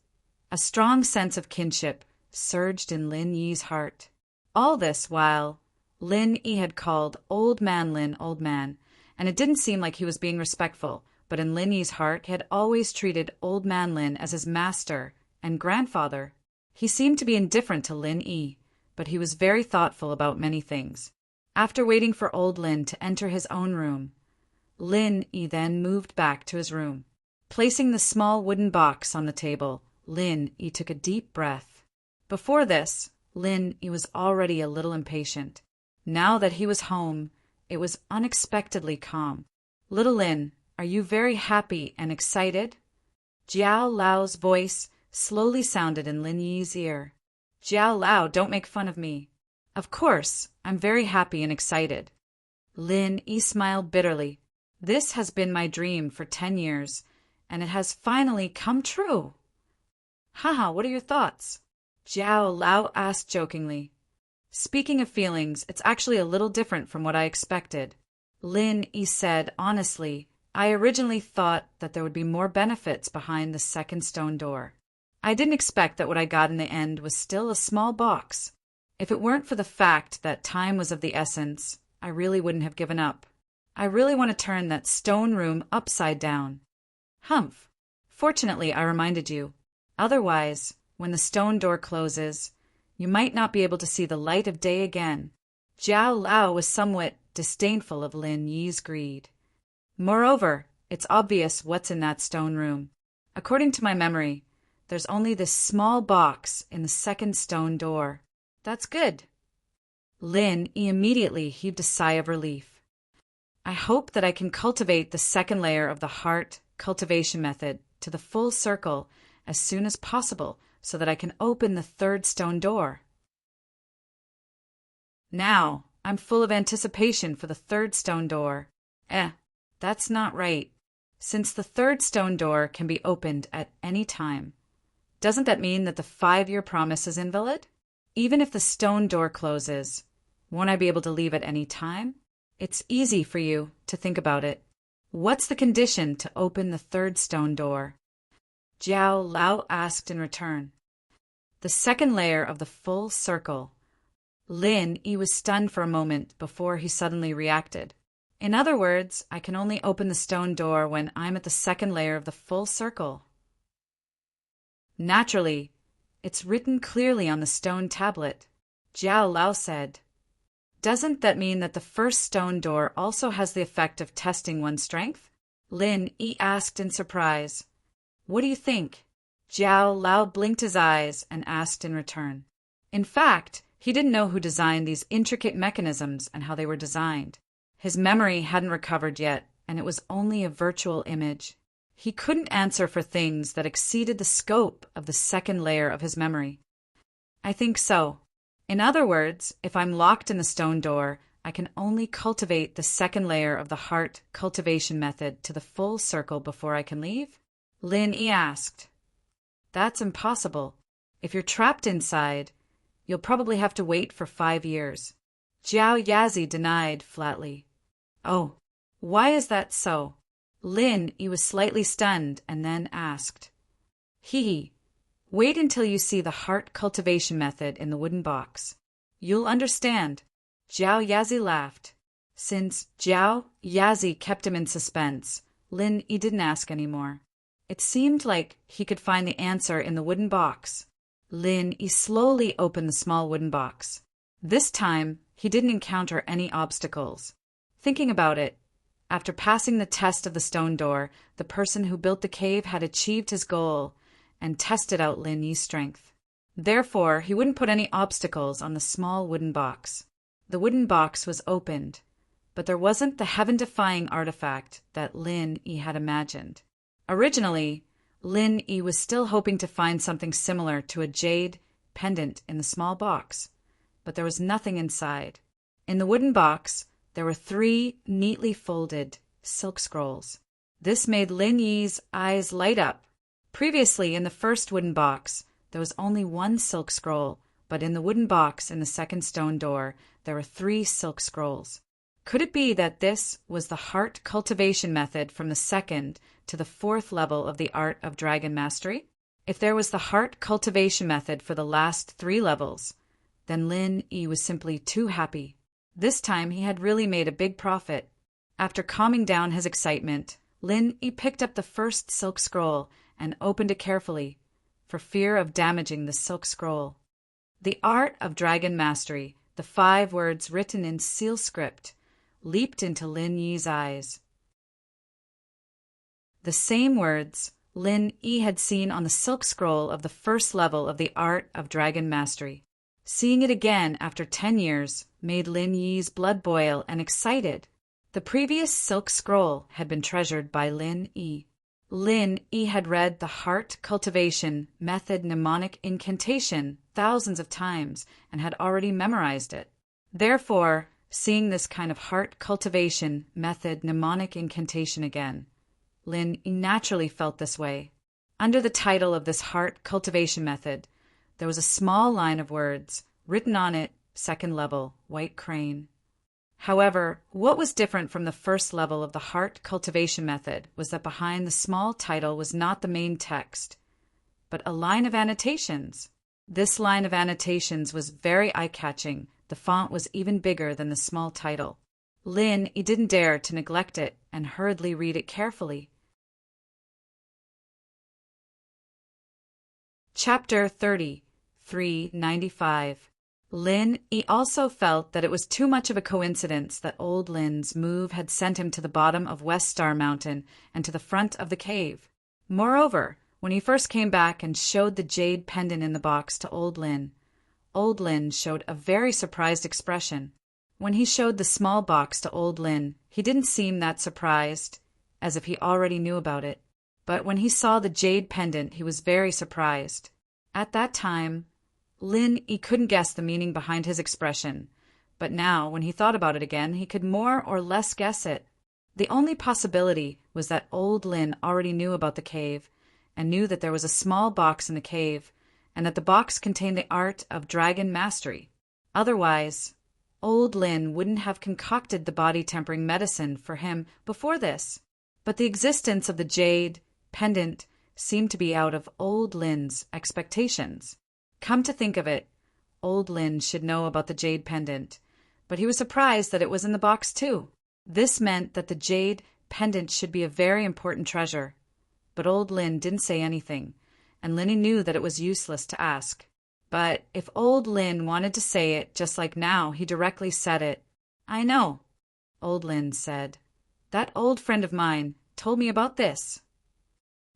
a strong sense of kinship surged in Lin Yi's heart. All this while Lin Yi had called Old Man Lin Old Man, and it didn't seem like he was being respectful, but in Lin Yi's heart he had always treated Old Man Lin as his master and grandfather. He seemed to be indifferent to Lin Yi, but he was very thoughtful about many things. After waiting for Old Lin to enter his own room, Lin Yi then moved back to his room. Placing the small wooden box on the table, Lin Yi took a deep breath. Before this, Lin Yi was already a little impatient. Now that he was home, it was unexpectedly calm. Little Lin, are you very happy and excited? Jiao Lao's voice slowly sounded in Lin Yi's ear. Jiao Lao, don't make fun of me. Of course, I'm very happy and excited. Lin Yi smiled bitterly. This has been my dream for 10 years, and it has finally come true. Haha, what are your thoughts? Jiao Lao asked jokingly. Speaking of feelings, it's actually a little different from what I expected. Lin Yi said honestly, I originally thought that there would be more benefits behind the second stone door. I didn't expect that what I got in the end was still a small box. If it weren't for the fact that time was of the essence, I really wouldn't have given up. I really want to turn that stone room upside down. Humph. Fortunately, I reminded you. Otherwise, when the stone door closes, you might not be able to see the light of day again. Jiao Lao was somewhat disdainful of Lin Yi's greed. Moreover, it's obvious what's in that stone room. According to my memory, there's only this small box in the second stone door. That's good. Lin Yi immediately heaved a sigh of relief. I hope that I can cultivate the second layer of the heart cultivation method to the full circle as soon as possible so that I can open the third stone door. Now, I'm full of anticipation for the third stone door. That's not right. Since the third stone door can be opened at any time, doesn't that mean that the 5-year promise is invalid? Even if the stone door closes, won't I be able to leave at any time? It's easy for you to think about it. What's the condition to open the third stone door? Jiao Lao asked in return. The second layer of the full circle. Lin Yi was stunned for a moment before he suddenly reacted. In other words, I can only open the stone door when I'm at the second layer of the full circle. Naturally, it's written clearly on the stone tablet. Jiao Lao said. Doesn't that mean that the first stone door also has the effect of testing one's strength? Lin Yi asked in surprise. What do you think? Jiao Lao blinked his eyes and asked in return. In fact, he didn't know who designed these intricate mechanisms and how they were designed. His memory hadn't recovered yet, and it was only a virtual image. He couldn't answer for things that exceeded the scope of the second layer of his memory. I think so. In other words, if I'm locked in the stone door, I can only cultivate the second layer of the heart cultivation method to the full circle before I can leave? Lin Yi asked. That's impossible. If you're trapped inside, you'll probably have to wait for 5 years. Jiao Yazi denied flatly. Oh, why is that so? Lin Yi was slightly stunned and then asked. Wait until you see the heart cultivation method in the wooden box. You'll understand. Jiao Yazi laughed. Since Jiao Yazi kept him in suspense, Lin Yi didn't ask anymore. It seemed like he could find the answer in the wooden box. Lin Yi slowly opened the small wooden box. This time, he didn't encounter any obstacles. Thinking about it, after passing the test of the stone door, the person who built the cave had achieved his goal and tested out Lin Yi's strength. Therefore, he wouldn't put any obstacles on the small wooden box. The wooden box was opened, but there wasn't the heaven-defying artifact that Lin Yi had imagined. Originally, Lin Yi was still hoping to find something similar to a jade pendant in the small box, but there was nothing inside. In the wooden box, there were 3 neatly folded silk scrolls. This made Lin Yi's eyes light up. Previously, in the first wooden box, there was only 1 silk scroll, but in the wooden box in the second stone door, there were 3 silk scrolls. Could it be that this was the heart cultivation method from the 2nd to the 4th level of the art of dragon mastery? If there was the heart cultivation method for the last 3 levels, then Lin Yi was simply too happy. This time he had really made a big profit. After calming down his excitement, Lin Yi picked up the first silk scroll and opened it carefully, for fear of damaging the silk scroll. The art of dragon mastery, the 5 words written in seal script, leaped into Lin Yi's eyes. The same words Lin Yi had seen on the silk scroll of the first level of the art of dragon mastery. Seeing it again after 10 years made Lin Yi's blood boil and excited. The previous silk scroll had been treasured by Lin Yi. Lin Yi had read the heart cultivation method mnemonic incantation thousands of times and had already memorized it. Therefore, seeing this kind of heart cultivation method mnemonic incantation again, Lin Yi naturally felt this way. Under the title of this heart cultivation method, there was a small line of words written on it, 2nd level, white crane. However, what was different from the first level of the heart cultivation method was that behind the small title was not the main text, but a line of annotations. This line of annotations was very eye-catching. The font was even bigger than the small title. Lin Yi didn't dare to neglect it and hurriedly read it carefully. Chapter 30, 395. Lin Yi also felt that it was too much of a coincidence that old Lin's move had sent him to the bottom of West Star Mountain and to the front of the cave. Moreover, when he first came back and showed the jade pendant in the box to old Lin showed a very surprised expression. When he showed the small box to old Lin, he didn't seem that surprised, as if he already knew about it. But when he saw the jade pendant, he was very surprised. At that time, Lin Yi couldn't guess the meaning behind his expression, but now, when he thought about it again, he could more or less guess it. The only possibility was that old Lin already knew about the cave, and knew that there was a small box in the cave, and that the box contained the art of dragon mastery. Otherwise, old Lin wouldn't have concocted the body-tempering medicine for him before this. But the existence of the jade pendant seemed to be out of old Lin's expectations. Come to think of it, old Lin should know about the jade pendant, but he was surprised that it was in the box too. This meant that the jade pendant should be a very important treasure. But old Lin didn't say anything, and Linny knew that it was useless to ask. But if old Lin wanted to say it just like now, he directly said it. "I know," old Lin said. "That old friend of mine told me about this."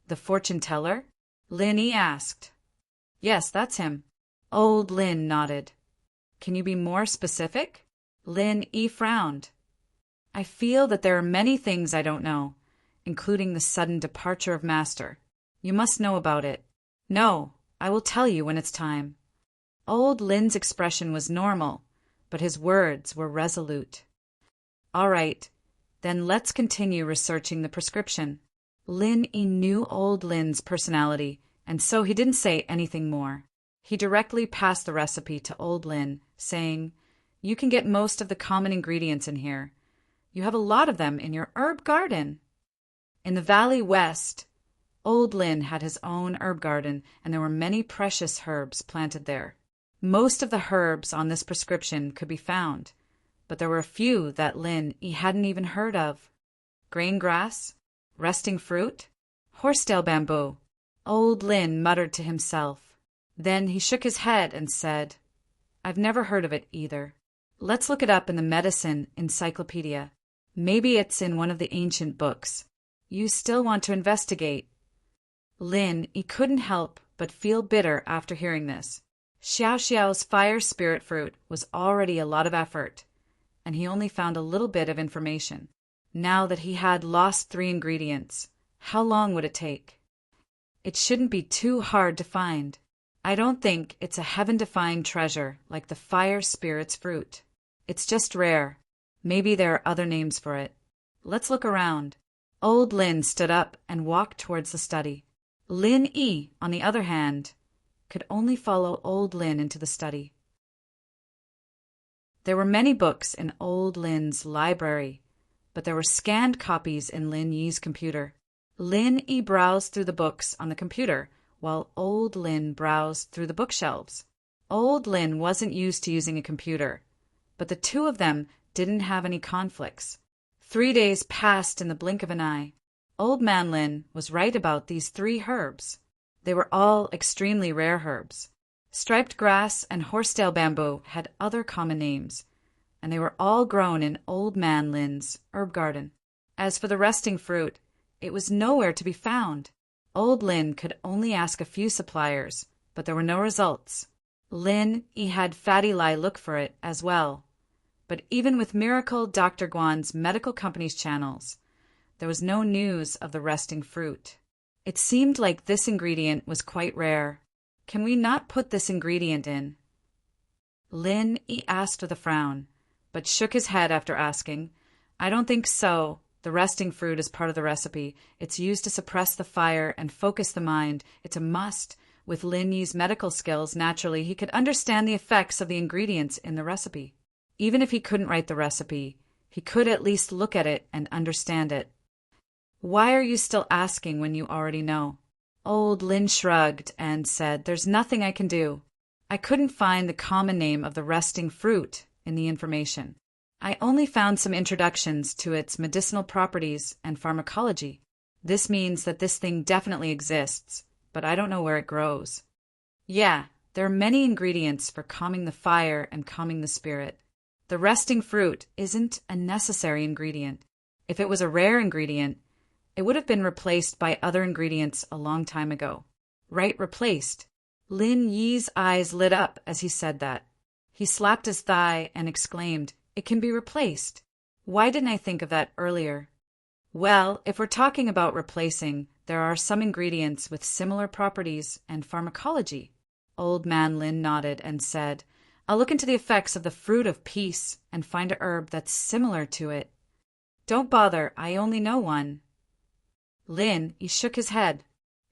"The fortune teller?" Linny asked. "Yes, that's him." Old Lin nodded. "Can you be more specific?" Lin Yi frowned. "I feel that there are many things I don't know, including the sudden departure of Master. You must know about it." "No, I will tell you when it's time." Old Lin's expression was normal, but his words were resolute. "All right, then let's continue researching the prescription." Lin Yi knew old Lin's personality, and so he didn't say anything more. He directly passed the recipe to old Lin, saying, "You can get most of the common ingredients in here. You have a lot of them in your herb garden." In the valley west, old Lin had his own herb garden, and there were many precious herbs planted there. Most of the herbs on this prescription could be found, but there were a few that Lin he hadn't even heard of. Grain grass, resting fruit, horsetail bamboo. Old Lin muttered to himself. Then he shook his head and said, I've never heard of it either. Let's look it up in the medicine encyclopedia. Maybe it's in one of the ancient books. You still want to investigate? Lin he couldn't help but feel bitter after hearing this. Xiao Xiao's fire spirit fruit was already a lot of effort, and he only found a little bit of information. Now that he had lost 3 ingredients, how long would it take? It shouldn't be too hard to find. I don't think it's a heaven-defying treasure like the fire spirit's fruit. It's just rare. Maybe there are other names for it. Let's look around. Old Lin stood up and walked towards the study. Lin Yi, on the other hand, could only follow Old Lin into the study. There were many books in Old Lin's library, but there were scanned copies in Lin Yi's computer. Lin Yi browsed through the books on the computer, while Old Lin browsed through the bookshelves. Old Lin wasn't used to using a computer, but the two of them didn't have any conflicts. 3 days passed in the blink of an eye. Old Man Lin was right about these 3 herbs. They were all extremely rare herbs. Striped grass and horsetail bamboo had other common names, and they were all grown in Old Man Lin's herb garden. As for the resting fruit, it was nowhere to be found. Old Lin could only ask a few suppliers, but there were no results. Lin he had Fatty Lai look for it as well. But even with Miracle Dr. Guan's medical company's channels, there was no news of the resting fruit. It seemed like this ingredient was quite rare. Can we not put this ingredient in? Lin he asked with a frown, but shook his head after asking, I don't think so. The resting fruit is part of the recipe. It's used to suppress the fire and focus the mind. It's a must. With Lin Yi's medical skills, naturally, he could understand the effects of the ingredients in the recipe. Even if he couldn't write the recipe, he could at least look at it and understand it. Why are you still asking when you already know? Old Lin shrugged and said, There's nothing I can do. I couldn't find the common name of the resting fruit in the information. I only found some introductions to its medicinal properties and pharmacology. This means that this thing definitely exists, but I don't know where it grows. Yeah, there are many ingredients for calming the fire and calming the spirit. The resting fruit isn't a necessary ingredient. If it was a rare ingredient, it would have been replaced by other ingredients a long time ago. Right, replaced. Lin Yi's eyes lit up as he said that. He slapped his thigh and exclaimed, It can be replaced. Why didn't I think of that earlier? Well, if we're talking about replacing, there are some ingredients with similar properties and pharmacology. Old Man Lin nodded and said, I'll look into the effects of the fruit of peace and find a herb that's similar to it. Don't bother, I only know one. Lin, he shook his head.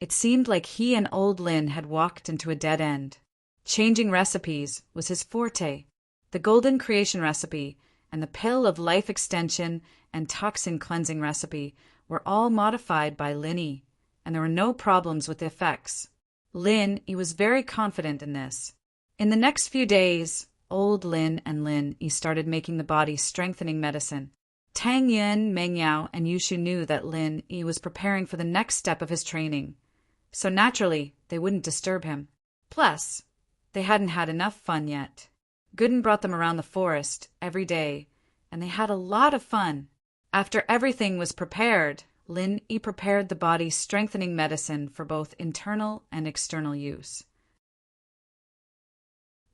It seemed like he and Old Lin had walked into a dead end. Changing recipes was his forte. The Golden Creation recipe and the Pill of Life Extension and Toxin Cleansing recipe were all modified by Lin Yi, and there were no problems with the effects. Lin, he was very confident in this. In the next few days, Old Lin and Lin Yi started making the body strengthening medicine. Tang Yin, Meng Yao, and Yushu knew that Lin Yi was preparing for the next step of his training, so naturally they wouldn't disturb him. Plus, they hadn't had enough fun yet. Gooden brought them around the forest every day, and they had a lot of fun. After everything was prepared, Lin Yi prepared the body strengthening medicine for both internal and external use.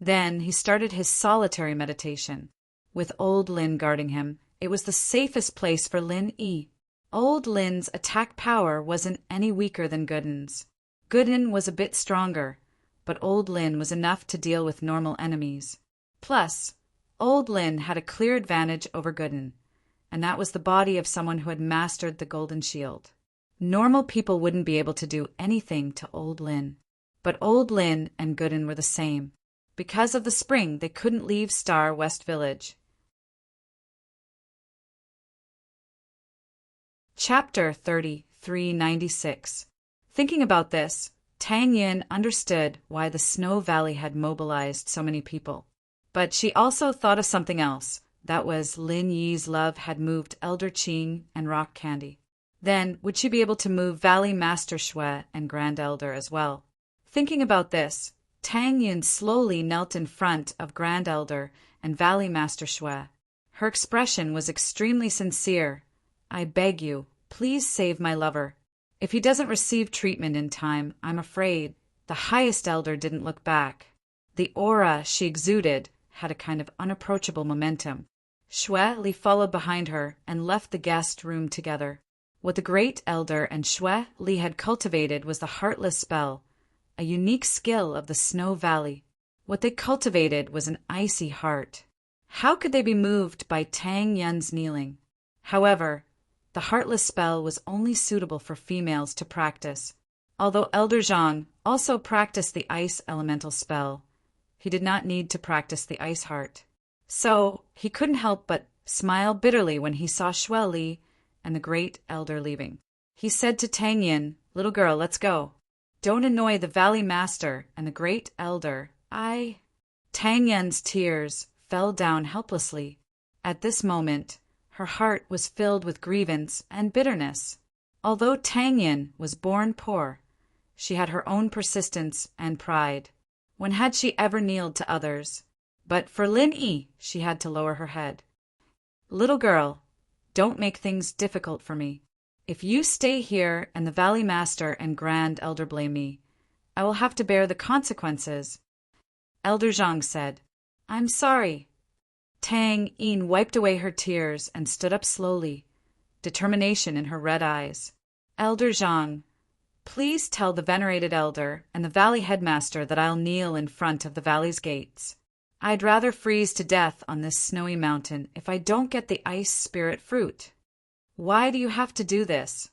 Then he started his solitary meditation. With Old Lin guarding him, it was the safest place for Lin Yi. Old Lin's attack power wasn't any weaker than Gooden's. Gooden was a bit stronger, but Old Lin was enough to deal with normal enemies. Plus, Old Lin had a clear advantage over Gooden, and that was the body of someone who had mastered the Golden Shield. Normal people wouldn't be able to do anything to Old Lin, but Old Lin and Gooden were the same. Because of the spring, they couldn't leave Star West Village. Chapter 3396. Thinking about this, Tang Yin understood why the Snow Valley had mobilized so many people. But she also thought of something else, That was Lin Yi's love had moved Elder Qing and Rock Candy. Then, would she be able to move Valley Master Shui and Grand Elder as well? Thinking about this, Tang Yin slowly knelt in front of Grand Elder and Valley Master Shui. Her expression was extremely sincere. I beg you, please save my lover. If he doesn't receive treatment in time, I'm afraid. The highest elder didn't look back. The aura she exuded had a kind of unapproachable momentum. Shui Li followed behind her and left the guest room together. What the great elder and Shui Li had cultivated was the Heartless spell, a unique skill of the Snow Valley. What they cultivated was an icy heart. How could they be moved by Tang Yun's kneeling? However, the Heartless spell was only suitable for females to practice. Although Elder Zhang also practiced the ice elemental spell, he did not need to practice the ice heart. So he couldn't help but smile bitterly when he saw Shui Li and the great elder leaving. He said to Tang Yin, "Little girl, let's go. Don't annoy the Valley Master and the great elder. Tang Yin's tears fell down helplessly. At this moment, her heart was filled with grievance and bitterness. Although Tang Yin was born poor, she had her own persistence and pride. When had she ever kneeled to others? But for Lin Yi, she had to lower her head. Little girl, don't make things difficult for me. If you stay here and the Valley Master and Grand Elder blame me, I will have to bear the consequences." Elder Zhang said, "I'm sorry." Tang Yin wiped away her tears and stood up slowly, determination in her red eyes. "Elder Zhang, please tell the venerated elder and the valley headmaster that I'll kneel in front of the valley's gates. I'd rather freeze to death on this snowy mountain if I don't get the ice spirit fruit. Why do you have to do this?"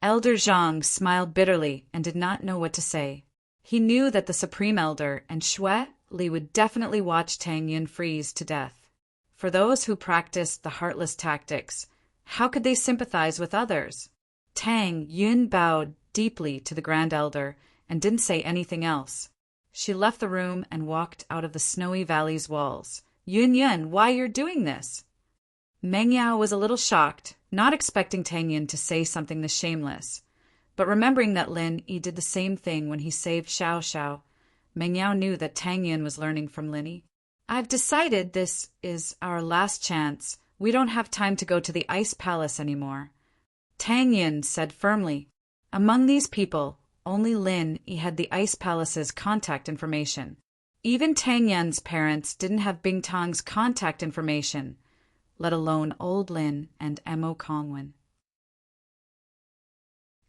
Elder Zhang smiled bitterly and did not know what to say. He knew that the Supreme Elder and Shui Li would definitely watch Tang Yin freeze to death. For those who practiced the heartless tactics, how could they sympathize with others? Tang Yin bowed deeply to the Grand Elder and didn't say anything else. She left the room and walked out of the snowy valley's walls. "Yun, why you're doing this?" Meng Yao was a little shocked, not expecting Tang Yin to say something this shameless. But remembering that Lin Yi did the same thing when he saved Xiao Xiao, Meng Yao knew that Tang Yin was learning from Lin Yi. "I've decided this is our last chance. We don't have time to go to the Ice Palace anymore," Tang Yin said firmly. Among these people, only Lin Yi had the Ice Palace's contact information. Even Tang Yin's parents didn't have Bingtang's contact information, let alone old Lin and Mo Kongwen.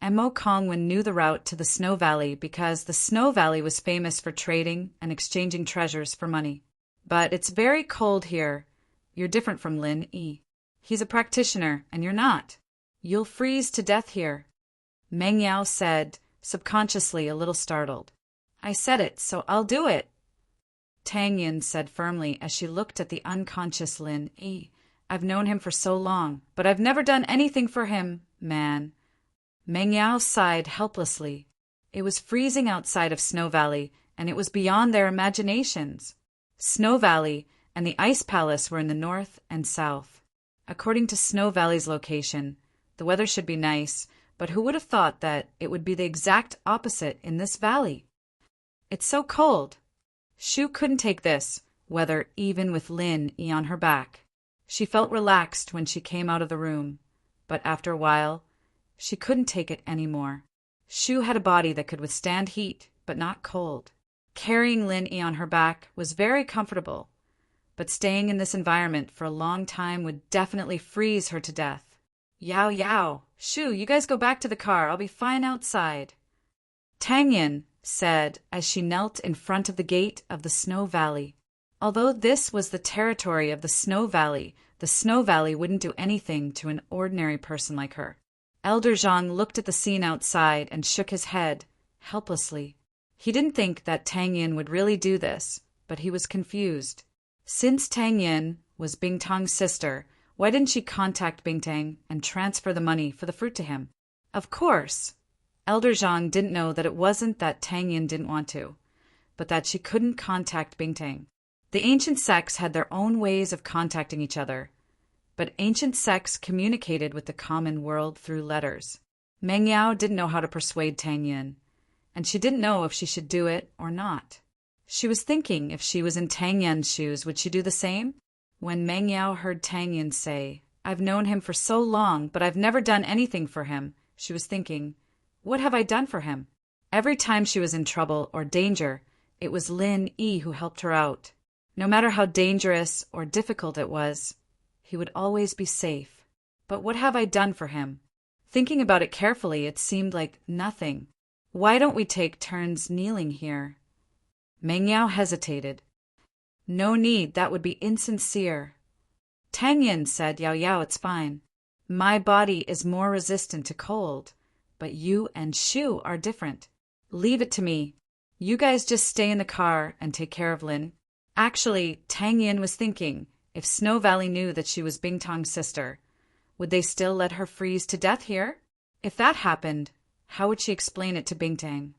Mo Kongwen knew the route to the Snow Valley because the Snow Valley was famous for trading and exchanging treasures for money. "But it's very cold here. You're different from Lin Yi. He's a practitioner, and you're not. You'll freeze to death here," Meng Yao said, subconsciously a little startled. "I said it, so I'll do it," Tang Yin said firmly as she looked at the unconscious Lin Yi. "I've known him for so long, but I've never done anything for him, man." Meng Yao sighed helplessly. It was freezing outside of Snow Valley, and it was beyond their imaginations. Snow Valley and the Ice Palace were in the north and south. According to Snow Valley's location, the weather should be nice, but who would have thought that it would be the exact opposite in this valley? "It's so cold." Shu couldn't take this weather even with Lin Yi on her back. She felt relaxed when she came out of the room, but after a while, she couldn't take it any more. Shu had a body that could withstand heat, but not cold. Carrying Lin Yi on her back was very comfortable, but staying in this environment for a long time would definitely freeze her to death. Yao, Shu, you guys go back to the car. I'll be fine outside," Tang Yin said as she knelt in front of the gate of the Snow Valley. Although this was the territory of the Snow Valley wouldn't do anything to an ordinary person like her. Elder Zhang looked at the scene outside and shook his head, helplessly. He didn't think that Tang Yin would really do this, but he was confused. Since Tang Yin was Bingtang's sister, why didn't she contact Bingtang and transfer the money for the fruit to him? Of course, Elder Zhang didn't know that it wasn't that Tang Yin didn't want to, but that she couldn't contact Bingtang. The ancient sects had their own ways of contacting each other, but ancient sects communicated with the common world through letters. Meng Yao didn't know how to persuade Tang Yin, and she didn't know if she should do it or not. She was thinking if she was in Tang Yin's shoes, would she do the same? When Meng Yao heard Tang Yin say, "I've known him for so long, but I've never done anything for him," she was thinking, what have I done for him? Every time she was in trouble or danger, it was Lin Yi who helped her out. No matter how dangerous or difficult it was, he would always be safe. But what have I done for him? Thinking about it carefully, it seemed like nothing. Why don't we take turns kneeling here? Meng Yao hesitated. No need, that would be insincere. Tang Yin said, Yao Yao, it's fine. My body is more resistant to cold, but you and Shu are different. Leave it to me. You guys just stay in the car and take care of Lin. Actually, Tang Yin was thinking, if Snow Valley knew that she was Bingtong's sister, would they still let her freeze to death here? If that happened, how would she explain it to Bingtang?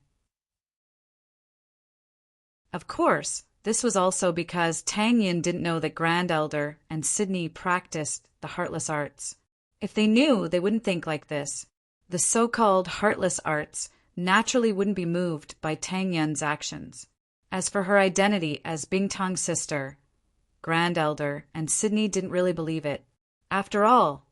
Of course, this was also because Tang Yin didn't know that Grand Elder and Sydney practiced the heartless arts. If they knew, they wouldn't think like this. The so-called heartless arts naturally wouldn't be moved by Tang Yin's actions. As for her identity as Bingtong's sister, Grand Elder and Sydney didn't really believe it. After all,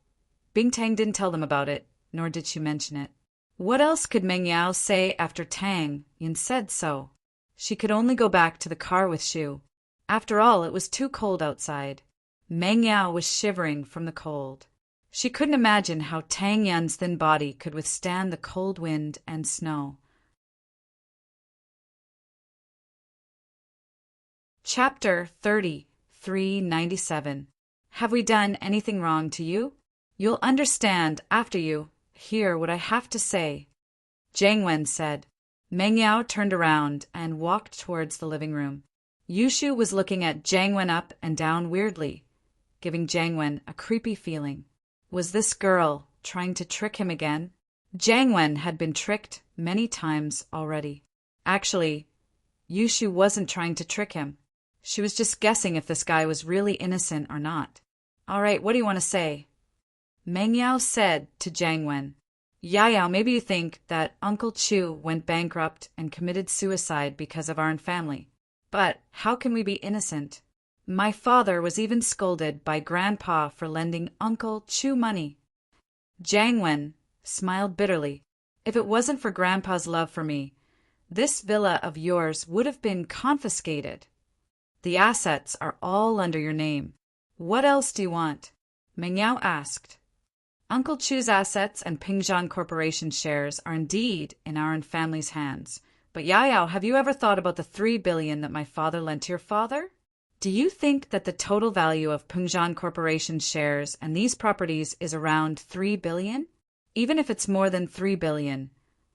Bingtang didn't tell them about it, nor did she mention it. What else could Meng Yao say after Tang Yin said so? She could only go back to the car with Shu. After all, it was too cold outside. Meng Yao was shivering from the cold. She couldn't imagine how Tang Yin's thin body could withstand the cold wind and snow. Chapter 3397. Have we done anything wrong to you? You'll understand after you hear what I have to say, Jiang Wen said. Meng Yao turned around and walked towards the living room. Yushu was looking at Jiang Wen up and down weirdly, giving Jiang Wen a creepy feeling. Was this girl trying to trick him again? Jiang Wen had been tricked many times already. Actually, Yushu wasn't trying to trick him. She was just guessing if this guy was really innocent or not. All right, what do you want to say? Meng Yao said to Jiang Wen, Yao, maybe you think that Uncle Chu went bankrupt and committed suicide because of our family. But how can we be innocent? My father was even scolded by Grandpa for lending Uncle Chu money. Jiang Wen smiled bitterly. If it wasn't for Grandpa's love for me, this villa of yours would have been confiscated. The assets are all under your name. What else do you want? Meng Yao asked. Uncle Chu's assets and Pingzhan Corporation shares are indeed in our family's hands. But Yao, have you ever thought about the 3 billion that my father lent to your father? Do you think that the total value of Pingzhan Corporation shares and these properties is around 3 billion? Even if it's more than 3 billion,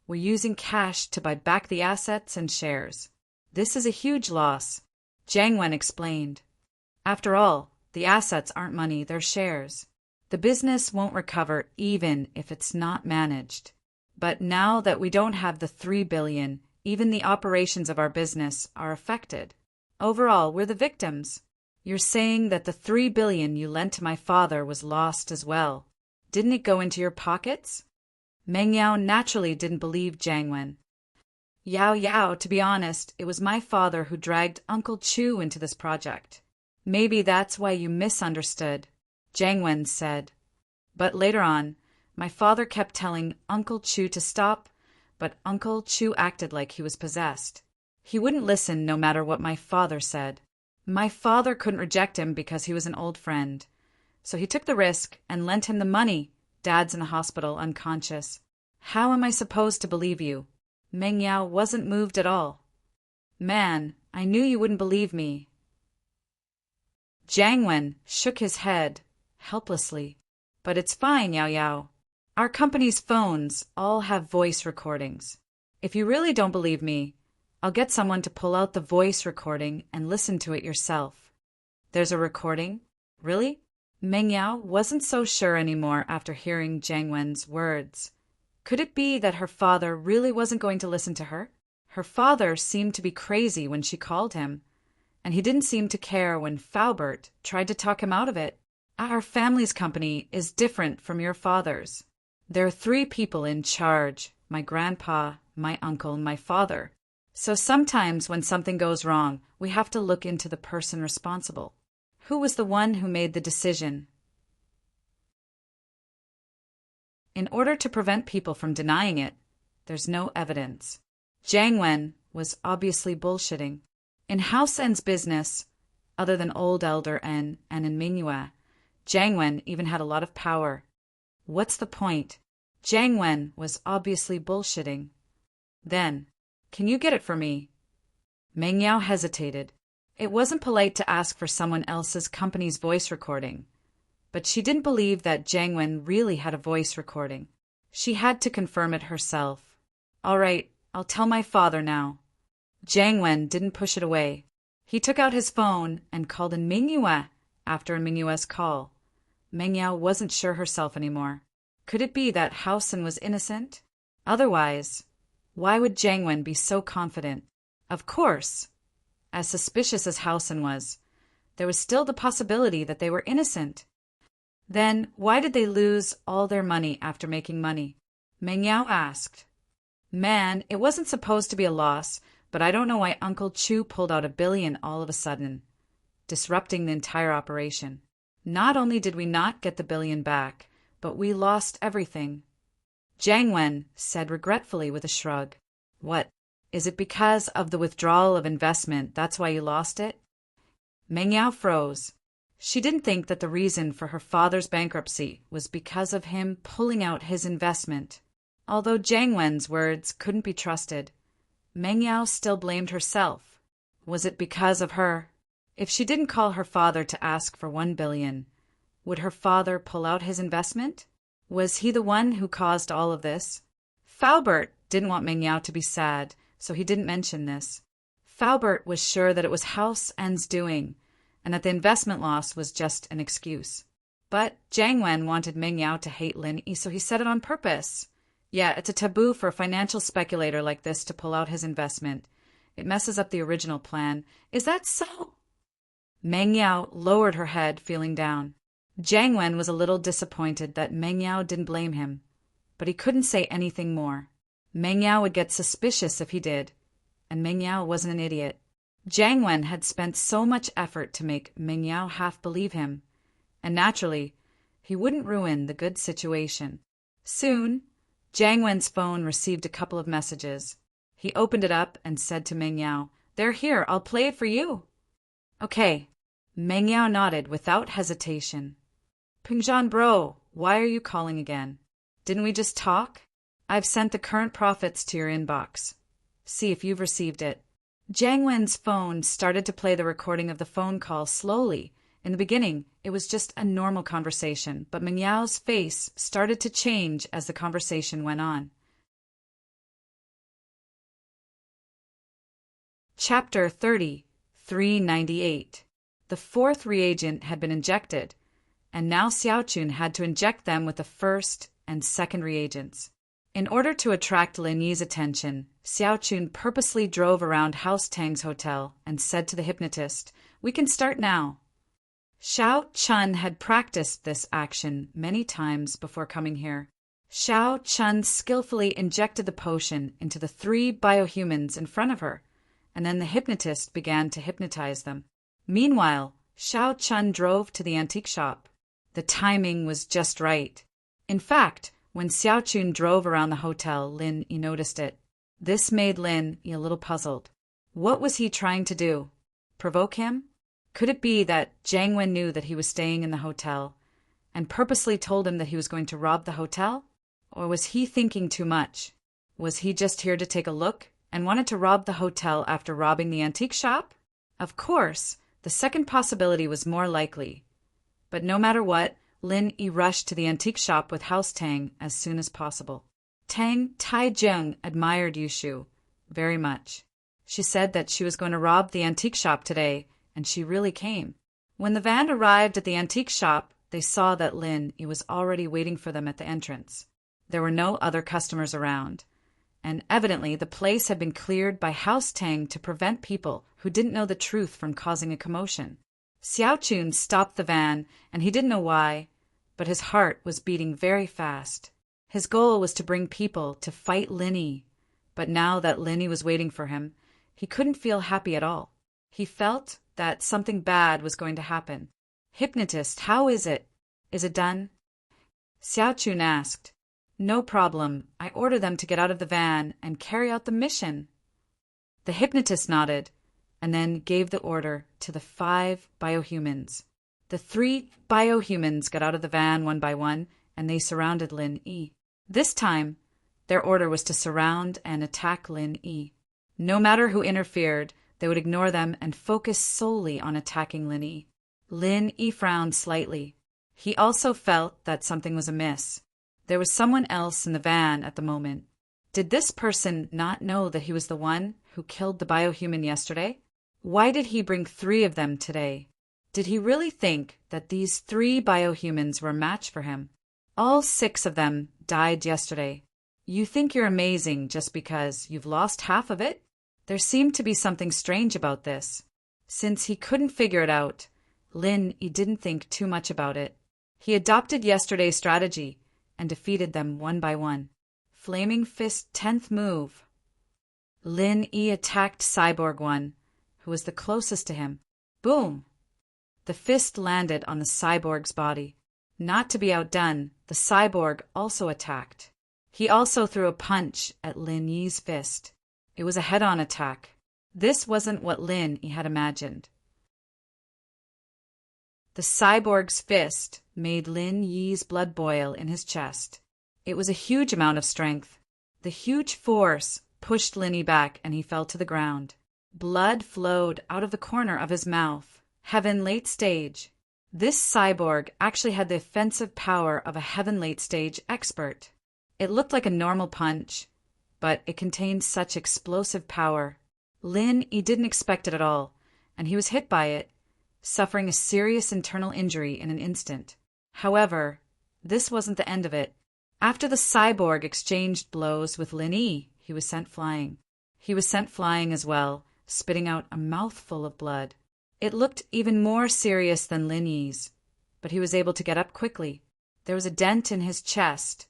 we're using cash to buy back the assets and shares. This is a huge loss, Jiang Wen explained. After all, the assets aren't money, they're shares. The business won't recover even if it's not managed. But now that we don't have the 3 billion, even the operations of our business are affected. Overall, we're the victims. You're saying that the 3 billion you lent to my father was lost as well. Didn't it go into your pockets? Meng Yao naturally didn't believe Jiang Wen. Yao, to be honest, it was my father who dragged Uncle Chu into this project. Maybe that's why you misunderstood, Jiang Wen said. But later on, my father kept telling Uncle Chu to stop, but Uncle Chu acted like he was possessed. He wouldn't listen no matter what my father said. My father couldn't reject him because he was an old friend. So he took the risk and lent him the money. Dad's in the hospital, unconscious. How am I supposed to believe you? Meng Yao wasn't moved at all. Man, I knew you wouldn't believe me. Jiang Wen shook his head helplessly. But it's fine, Yao. Our company's phones all have voice recordings. If you really don't believe me, I'll get someone to pull out the voice recording and listen to it yourself. There's a recording? Really? Meng Yao wasn't so sure anymore after hearing Jiang Wen's words. Could it be that her father really wasn't going to listen to her? Her father seemed to be crazy when she called him, and he didn't seem to care when Faubert tried to talk him out of it. Our family's company is different from your father's. There are 3 people in charge: my grandpa, my uncle, and my father. So sometimes when something goes wrong, we have to look into the person responsible. Who was the one who made the decision? In order to prevent people from denying it, there's no evidence. Jiang Wen was obviously bullshitting. In House N's business, other than Old Elder N and in Mingyue, Jiang Wen even had a lot of power. What's the point? Jiang Wen was obviously bullshitting. Then, can you get it for me? Meng Yao hesitated. It wasn't polite to ask for someone else's company's voice recording, but she didn't believe that Jiang Wen really had a voice recording. She had to confirm it herself. All right, I'll tell my father now. Jiang Wen didn't push it away. He took out his phone and called in Mingyue after Mingyue's call. Meng Yao wasn't sure herself anymore. Could it be that Housen was innocent? Otherwise, why would Jiang Wen be so confident? Of course, as suspicious as Housen was, there was still the possibility that they were innocent. Then why did they lose all their money after making money? Meng Yao asked. Man, it wasn't supposed to be a loss, but I don't know why Uncle Chu pulled out $1 billion all of a sudden, disrupting the entire operation. Not only did we not get the $1 billion back, but we lost everything. Jiang Wen said regretfully with a shrug. What? Is it because of the withdrawal of investment that's why you lost it? Meng Yao froze. She didn't think that the reason for her father's bankruptcy was because of him pulling out his investment. Although Jiang Wen's words couldn't be trusted, Meng Yao still blamed herself. Was it because of her? If she didn't call her father to ask for $1 billion, would her father pull out his investment? Was he the one who caused all of this? Faubert didn't want Meng Yao to be sad, so he didn't mention this. Faubert was sure that it was House N's doing, and that the investment loss was just an excuse. But Jiang Wen wanted Meng Yao to hate Lin Yi, so he said it on purpose. Yeah, it's a taboo for a financial speculator like this to pull out his investment. It messes up the original plan. Is that so? Meng Yao lowered her head, feeling down. Jiang Wen was a little disappointed that Meng Yao didn't blame him, but he couldn't say anything more. Meng Yao would get suspicious if he did, and Meng Yao wasn't an idiot. Jiang Wen had spent so much effort to make Meng Yao half believe him, and naturally, he wouldn't ruin the good situation. Soon, Jiang Wen's phone received a couple of messages. He opened it up and said to Meng Yao, "They're here, I'll play it for you." Okay. Meng Yao nodded without hesitation. Pingzhan bro, why are you calling again? Didn't we just talk? I've sent the current profits to your inbox. See if you've received it. Jiang Wen's phone started to play the recording of the phone call slowly. In the beginning, it was just a normal conversation, but Meng Yao's face started to change as the conversation went on. Chapter 30, 398. The 4th reagent had been injected, and now Xiaochun had to inject them with the 1st and 2nd reagents. In order to attract Lin Yi's attention, Xiaochun purposely drove around House Tang's hotel and said to the hypnotist, "We can start now." Xiao Chun had practiced this action many times before coming here. Xiao Chun skillfully injected the potion into the 3 biohumans in front of her, and then the hypnotist began to hypnotize them. Meanwhile, Xiao Chun drove to the antique shop. The timing was just right. In fact, when Xiao Chun drove around the hotel, Lin Yi noticed it. This made Lin Yi a little puzzled. What was he trying to do? Provoke him? Could it be that Jiang Wen knew that he was staying in the hotel and purposely told him that he was going to rob the hotel? Or was he thinking too much? Was he just here to take a look and wanted to rob the hotel after robbing the antique shop? Of course, the second possibility was more likely. But no matter what, Lin Yi rushed to the antique shop with House Tang as soon as possible. Tang Taizheng admired Yushu very much. She said that she was going to rob the antique shop today, and she really came. When the van arrived at the antique shop, they saw that Lin Yi was already waiting for them at the entrance. There were no other customers around, and evidently the place had been cleared by House Tang to prevent people who didn't know the truth from causing a commotion. Xiao Chun stopped the van, and he didn't know why, but his heart was beating very fast. His goal was to bring people to fight Lin Yi, but now that Lin Yi was waiting for him, he couldn't feel happy at all. He felt that something bad was going to happen. "Hypnotist, how is it? Is it done?" Xiao Chun asked. "No problem. I order them to get out of the van and carry out the mission." The hypnotist nodded, and then gave the order to the 5 biohumans. The 3 biohumans got out of the van one by one, and they surrounded Lin Yi. This time, their order was to surround and attack Lin Yi. No matter who interfered, they would ignore them and focus solely on attacking Lin Yi. Lin Yi frowned slightly. He also felt that something was amiss. There was someone else in the van at the moment. Did this person not know that he was the one who killed the biohuman yesterday? Why did he bring 3 of them today? Did he really think that these 3 biohumans were a match for him? All 6 of them died yesterday. You think you're amazing just because you've lost half of it? There seemed to be something strange about this. Since he couldn't figure it out, Lin Yi didn't think too much about it. He adopted yesterday's strategy and defeated them one by one. Flaming Fist 10th move. Lin Yi attacked Cyborg 1, who was the closest to him. Boom! The fist landed on the cyborg's body. Not to be outdone, the cyborg also attacked. He also threw a punch at Lin Yi's fist. It was a head-on attack. This wasn't what Lin Yi had imagined. The cyborg's fist made Lin Yi's blood boil in his chest. It was a huge amount of strength. The huge force pushed Lin Yi back and he fell to the ground. Blood flowed out of the corner of his mouth. Heaven late stage. This cyborg actually had the offensive power of a heaven late stage expert. It looked like a normal punch, but it contained such explosive power. Lin Yi didn't expect it at all, and he was hit by it, suffering a serious internal injury in an instant. However, this wasn't the end of it. After the cyborg exchanged blows with Lin Yi, he was sent flying. He was sent flying as well, spitting out a mouthful of blood. It looked even more serious than Lin Yi's, but he was able to get up quickly. There was a dent in his chest,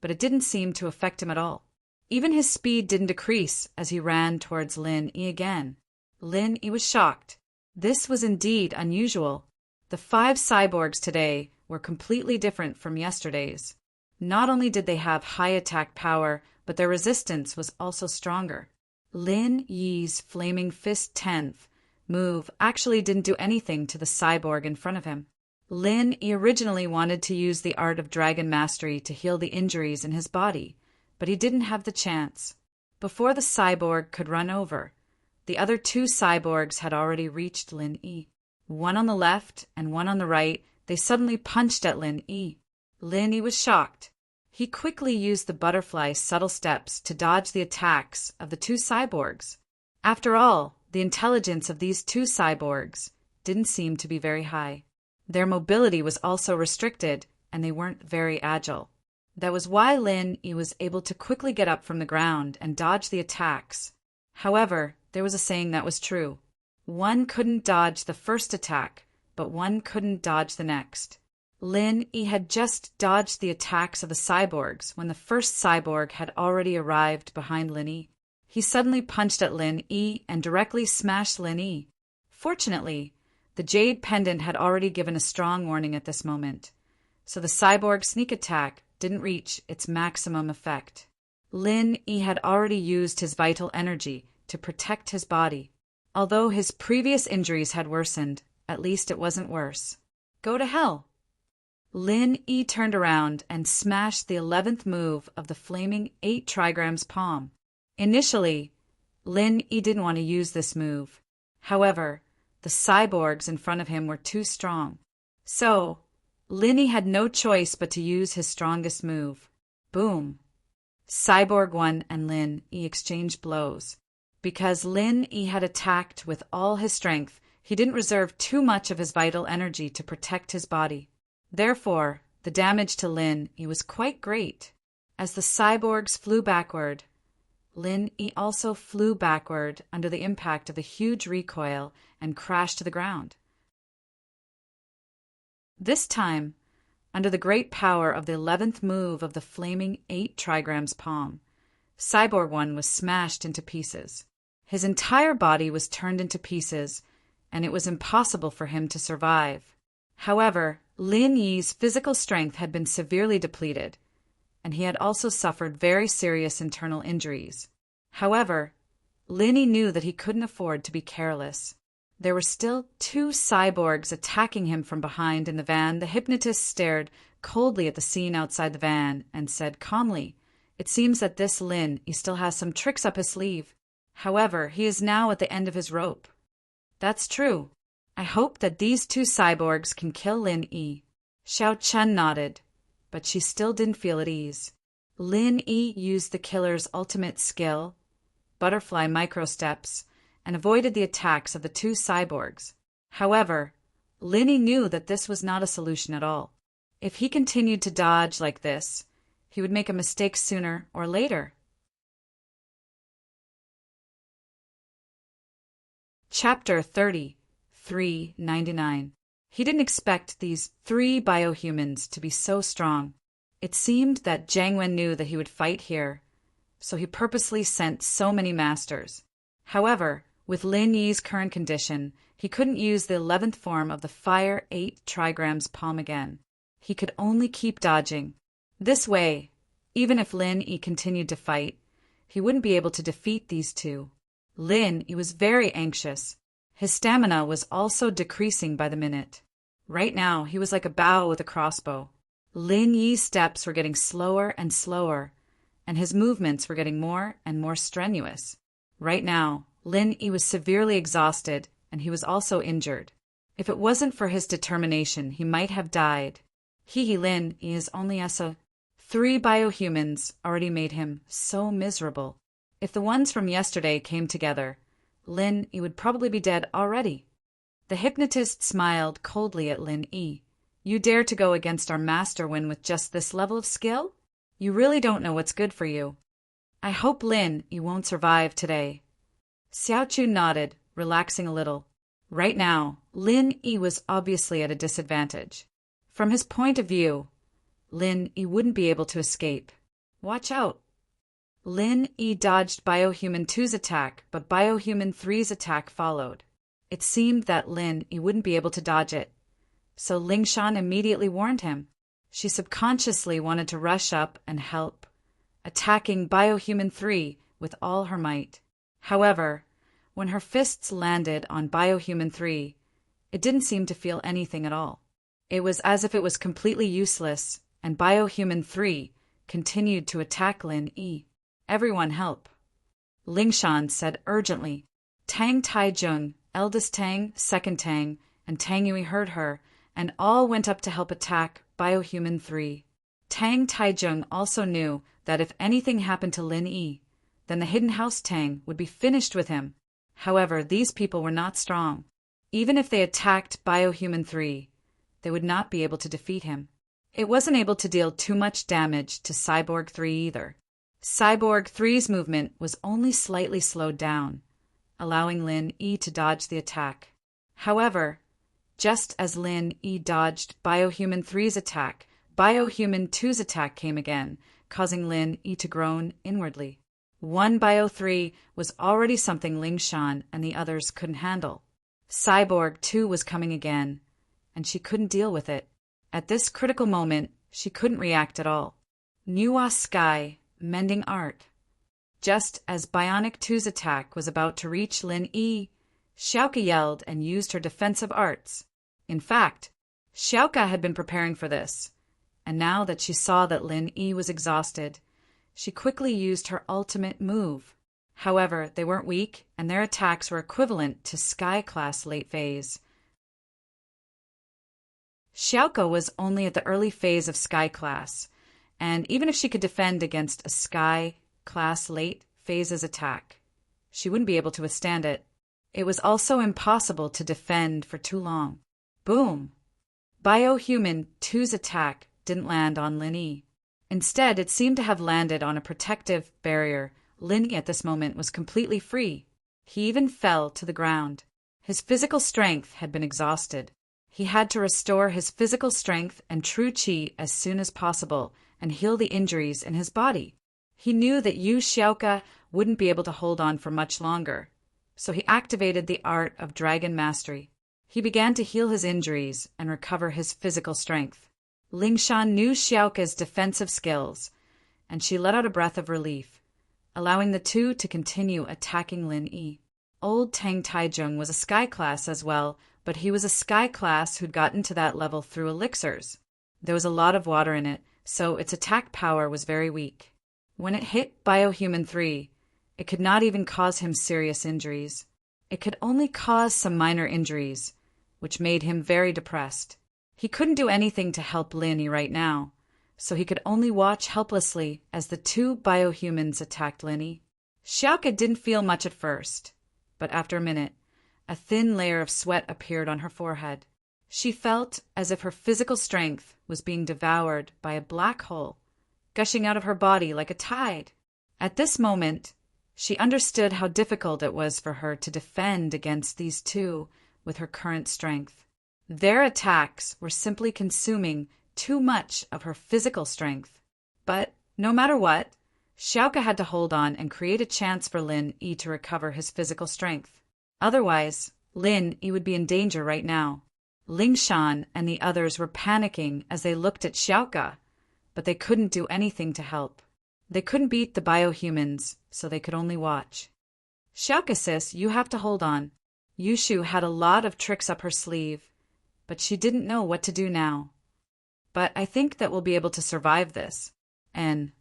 but it didn't seem to affect him at all. Even his speed didn't decrease as he ran towards Lin Yi again. Lin Yi was shocked. This was indeed unusual. The 5 cyborgs today were completely different from yesterday's. Not only did they have high attack power, but their resistance was also stronger. Lin Yi's Flaming Fist 10th move actually didn't do anything to the cyborg in front of him. Lin Yi originally wanted to use the art of dragon mastery to heal the injuries in his body, but he didn't have the chance. Before the cyborg could run over, the other 2 cyborgs had already reached Lin Yi. One on the left and one on the right, they suddenly punched at Lin Yi. Lin Yi was shocked. He quickly used the butterfly subtle steps to dodge the attacks of the 2 cyborgs. After all, the intelligence of these 2 cyborgs didn't seem to be very high. Their mobility was also restricted, and they weren't very agile. That was why Lin Yi was able to quickly get up from the ground and dodge the attacks. However, there was a saying that was true. One couldn't dodge the first attack, but one couldn't dodge the next. Lin Yi had just dodged the attacks of the cyborgs when the first cyborg had already arrived behind Lin Yi. He suddenly punched at Lin Yi and directly smashed Lin Yi. Fortunately, the jade pendant had already given a strong warning at this moment, so the cyborg sneak attack didn't reach its maximum effect. Lin Yi had already used his vital energy to protect his body. Although his previous injuries had worsened, at least it wasn't worse. Go to hell! Lin Yi turned around and smashed the 11th move of the flaming 8 trigrams palm. Initially, Lin Yi didn't want to use this move. However, the cyborgs in front of him were too strong. So, Lin Yi had no choice but to use his strongest move. Boom! Cyborg 1 and Lin Yi exchanged blows. Because Lin Yi had attacked with all his strength, he didn't reserve too much of his vital energy to protect his body. Therefore, the damage to Lin Yi was quite great. As the cyborgs flew backward, Lin Yi also flew backward under the impact of the huge recoil and crashed to the ground. This time, under the great power of the 11th move of the flaming 8 trigrams palm, Cyborg 1 was smashed into pieces. His entire body was turned into pieces, and it was impossible for him to survive. However, Lin Yi's physical strength had been severely depleted, and he had also suffered very serious internal injuries. However, Lin Yi knew that he couldn't afford to be careless. There were still 2 cyborgs attacking him from behind in the van. The hypnotist stared coldly at the scene outside the van and said calmly, "It seems that this Lin Yi still has some tricks up his sleeve. However, he is now at the end of his rope." "That's true. I hope that these 2 cyborgs can kill Lin Yi." Xiao Chen nodded, but she still didn't feel at ease. Lin Yi used the killer's ultimate skill, butterfly microsteps, and avoided the attacks of the 2 cyborgs. However, Lin Yi knew that this was not a solution at all. If he continued to dodge like this, he would make a mistake sooner or later. Chapter 30, 399. He didn't expect these 3 biohumans to be so strong. It seemed that Jiang Wen knew that he would fight here, so he purposely sent so many masters. However, with Lin Yi's current condition, he couldn't use the 11th form of the Fire 8 trigrams palm again. He could only keep dodging. This way, even if Lin Yi continued to fight, he wouldn't be able to defeat these 2. Lin Yi was very anxious. His stamina was also decreasing by the minute. Right now, he was like a bow with a crossbow. Lin Yi's steps were getting slower and slower, and his movements were getting more and more strenuous. Right now, Lin Yi was severely exhausted, and he was also injured. If it wasn't for his determination, he might have died. Lin Yi is only a 3 biohumans already made him so miserable. If the ones from yesterday came together, Lin Yi would probably be dead already. The hypnotist smiled coldly at Lin Yi. "You dare to go against our Master Wen with just this level of skill? You really don't know what's good for you. I hope Lin Yi won't survive today." Xiao Chu nodded, relaxing a little. Right now, Lin Yi was obviously at a disadvantage. From his point of view, Lin Yi wouldn't be able to escape. Watch out! Lin Yi dodged Biohuman 2's attack, but Biohuman 3's attack followed. It seemed that Lin Yi wouldn't be able to dodge it, so Lingshan immediately warned him. She subconsciously wanted to rush up and help, attacking Biohuman 3 with all her might. However, when her fists landed on Biohuman 3, it didn't seem to feel anything at all. It was as if it was completely useless, and Biohuman 3 continued to attack Lin Yi. "Everyone help," Lingshan said urgently. Tang Taizheng, eldest Tang, second Tang, and Tang Yui heard her, and all went up to help attack Biohuman 3. Tang Taizheng also knew that if anything happened to Lin Yi, then the Hidden House Tang would be finished with him. However, these people were not strong. Even if they attacked Biohuman 3, they would not be able to defeat him. It wasn't able to deal too much damage to Cyborg 3 either. Cyborg 3's movement was only slightly slowed down, allowing Lin Yi to dodge the attack. However, just as Lin Yi dodged Biohuman 3's attack, Biohuman 2's attack came again, causing Lin Yi to groan inwardly. 1 Bio 3 was already something Lingshan and the others couldn't handle. Cyborg 2 was coming again, and she couldn't deal with it. At this critical moment, she couldn't react at all. Nuwa Sky, Mending Art. Just as Bionic 2's attack was about to reach Lin Yi, Xiaoka yelled and used her defensive arts. In fact, Xiaoka had been preparing for this, and now that she saw that Lin Yi was exhausted, she quickly used her ultimate move. However, they weren't weak, and their attacks were equivalent to Sky Class late phase. Xiaoka was only at the early phase of Sky Class, and even if she could defend against a Sky Class late phase's attack, she wouldn't be able to withstand it. It was also impossible to defend for too long. Boom! Biohuman 2's attack didn't land on Lin Yi. Instead, it seemed to have landed on a protective barrier Lin at this moment was completely free. He even fell to the ground. His physical strength had been exhausted. He had to restore his physical strength and true qi as soon as possible and heal the injuries in his body. He knew that Yu Xiaoke wouldn't be able to hold on for much longer, so he activated the art of dragon mastery. He began to heal his injuries and recover his physical strength. Ling Shan knew Xiaoke's defensive skills, and she let out a breath of relief, allowing the two to continue attacking Lin Yi. Old Tang Taizhong was a sky class as well, but he was a sky class who'd gotten to that level through elixirs. There was a lot of water in it, so its attack power was very weak. When it hit Biohuman 3, it could not even cause him serious injuries. It could only cause some minor injuries, which made him very depressed. He couldn't do anything to help Lin Yi right now, so he could only watch helplessly as the two biohumans attacked Lin Yi. Xiaoke didn't feel much at first, but after a minute, a thin layer of sweat appeared on her forehead. She felt as if her physical strength was being devoured by a black hole, gushing out of her body like a tide. At this moment, she understood how difficult it was for her to defend against these two with her current strength. Their attacks were simply consuming too much of her physical strength. But no matter what, Xiaoke had to hold on and create a chance for Lin Yi to recover his physical strength. Otherwise, Lin Yi would be in danger right now. Ling Shan and the others were panicking as they looked at Xiaoke, but they couldn't do anything to help. They couldn't beat the biohumans, so they could only watch. Xiaoke sis, you have to hold on. Yushu had a lot of tricks up her sleeve, but she didn't know what to do now. But I think that we'll be able to survive this. And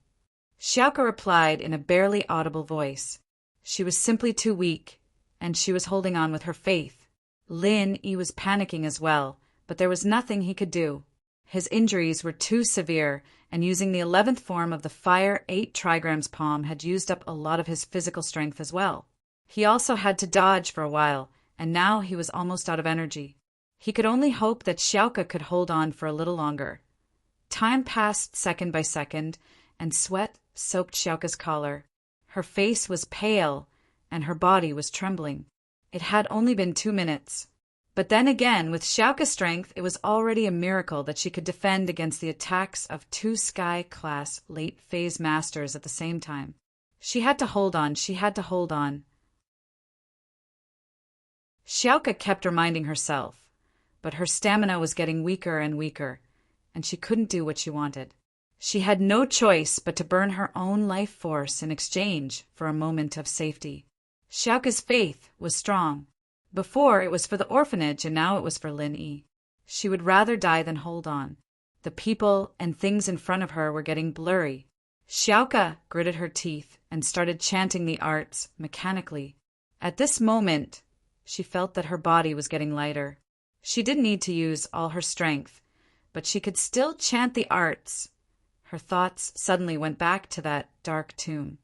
Xiaoke replied in a barely audible voice. She was simply too weak, and she was holding on with her faith. Lin Yi was panicking as well, but there was nothing he could do. His injuries were too severe, and using the 11th form of the Fire 8 trigrams palm had used up a lot of his physical strength as well. He also had to dodge for a while, and now he was almost out of energy. He could only hope that Xiaoke could hold on for a little longer. Time passed second by second, and sweat soaked Xiaoke's collar. Her face was pale, and her body was trembling. It had only been 2 minutes. But then again, with Xiaoke's strength, it was already a miracle that she could defend against the attacks of two Sky-class late-phase masters at the same time. She had to hold on, she had to hold on. Xiaoke kept reminding herself, but her stamina was getting weaker and weaker, and she couldn't do what she wanted. She had no choice but to burn her own life force in exchange for a moment of safety. Xiaoke's faith was strong. Before, it was for the orphanage, and now it was for Lin Yi. She would rather die than hold on. The people and things in front of her were getting blurry. Xiaoke gritted her teeth and started chanting the arts mechanically. At this moment, she felt that her body was getting lighter. She didn't need to use all her strength, but she could still chant the arts. Her thoughts suddenly went back to that dark tomb,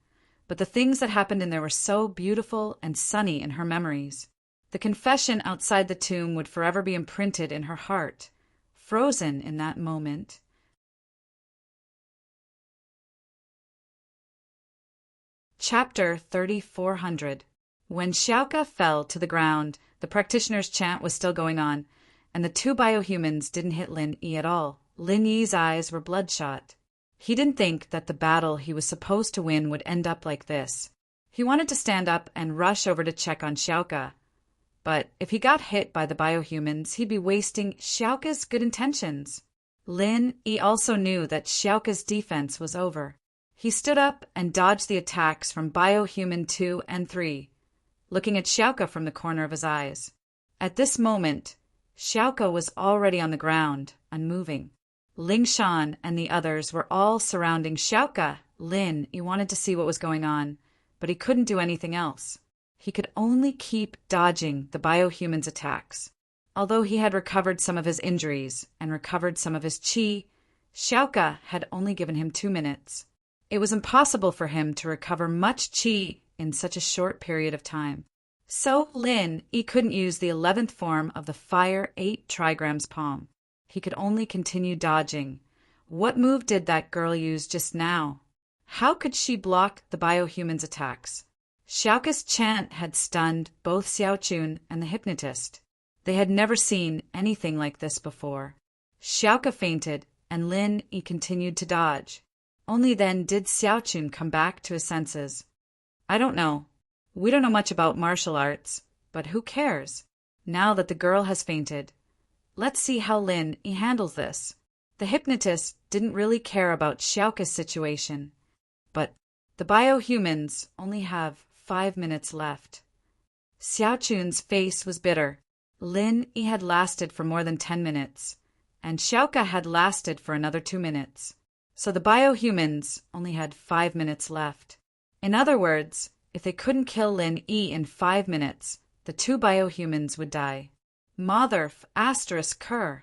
but the things that happened in there were so beautiful and sunny in her memories. The confession outside the tomb would forever be imprinted in her heart, frozen in that moment. Chapter 3400. When Xiaoke fell to the ground, the practitioner's chant was still going on, and the two biohumans didn't hit Lin Yi at all. Lin Yi's eyes were bloodshot. He didn't think that the battle he was supposed to win would end up like this. He wanted to stand up and rush over to check on Xiaoke, but if he got hit by the biohumans, he'd be wasting Xiaoke's good intentions. Lin Yi also knew that Xiaoke's defense was over. He stood up and dodged the attacks from Biohuman 2 and 3, looking at Xiaoke from the corner of his eyes. At this moment, Xiaoke was already on the ground, unmoving. Ling Shan and the others were all surrounding Xiaoke. Lin Yi wanted to see what was going on, but he couldn't do anything else. He could only keep dodging the biohuman's attacks. Although he had recovered some of his injuries and recovered some of his qi, Xiaoke had only given him 2 minutes. It was impossible for him to recover much qi in such a short period of time. So Lin Yi couldn't use the 11th form of the Fire 8 trigrams palm. He could only continue dodging. What move did that girl use just now? How could she block the biohuman's attacks? Xiaoka's chant had stunned both Xiaochun and the hypnotist. They had never seen anything like this before. Xiaoka fainted, and Lin Yi continued to dodge. Only then did Xiaochun come back to his senses. I don't know. We don't know much about martial arts, but who cares? Now that the girl has fainted, let's see how Lin Yi handles this. The hypnotist didn't really care about Xiaoka's situation, but the biohumans only have 5 minutes left. Xiaochun's face was bitter. Lin Yi had lasted for more than 10 minutes, and Xiaoka had lasted for another 2 minutes. So the biohumans only had 5 minutes left. In other words, if they couldn't kill Lin Yi in 5 minutes, the 2 biohumans would die. Motherf asterisk cur.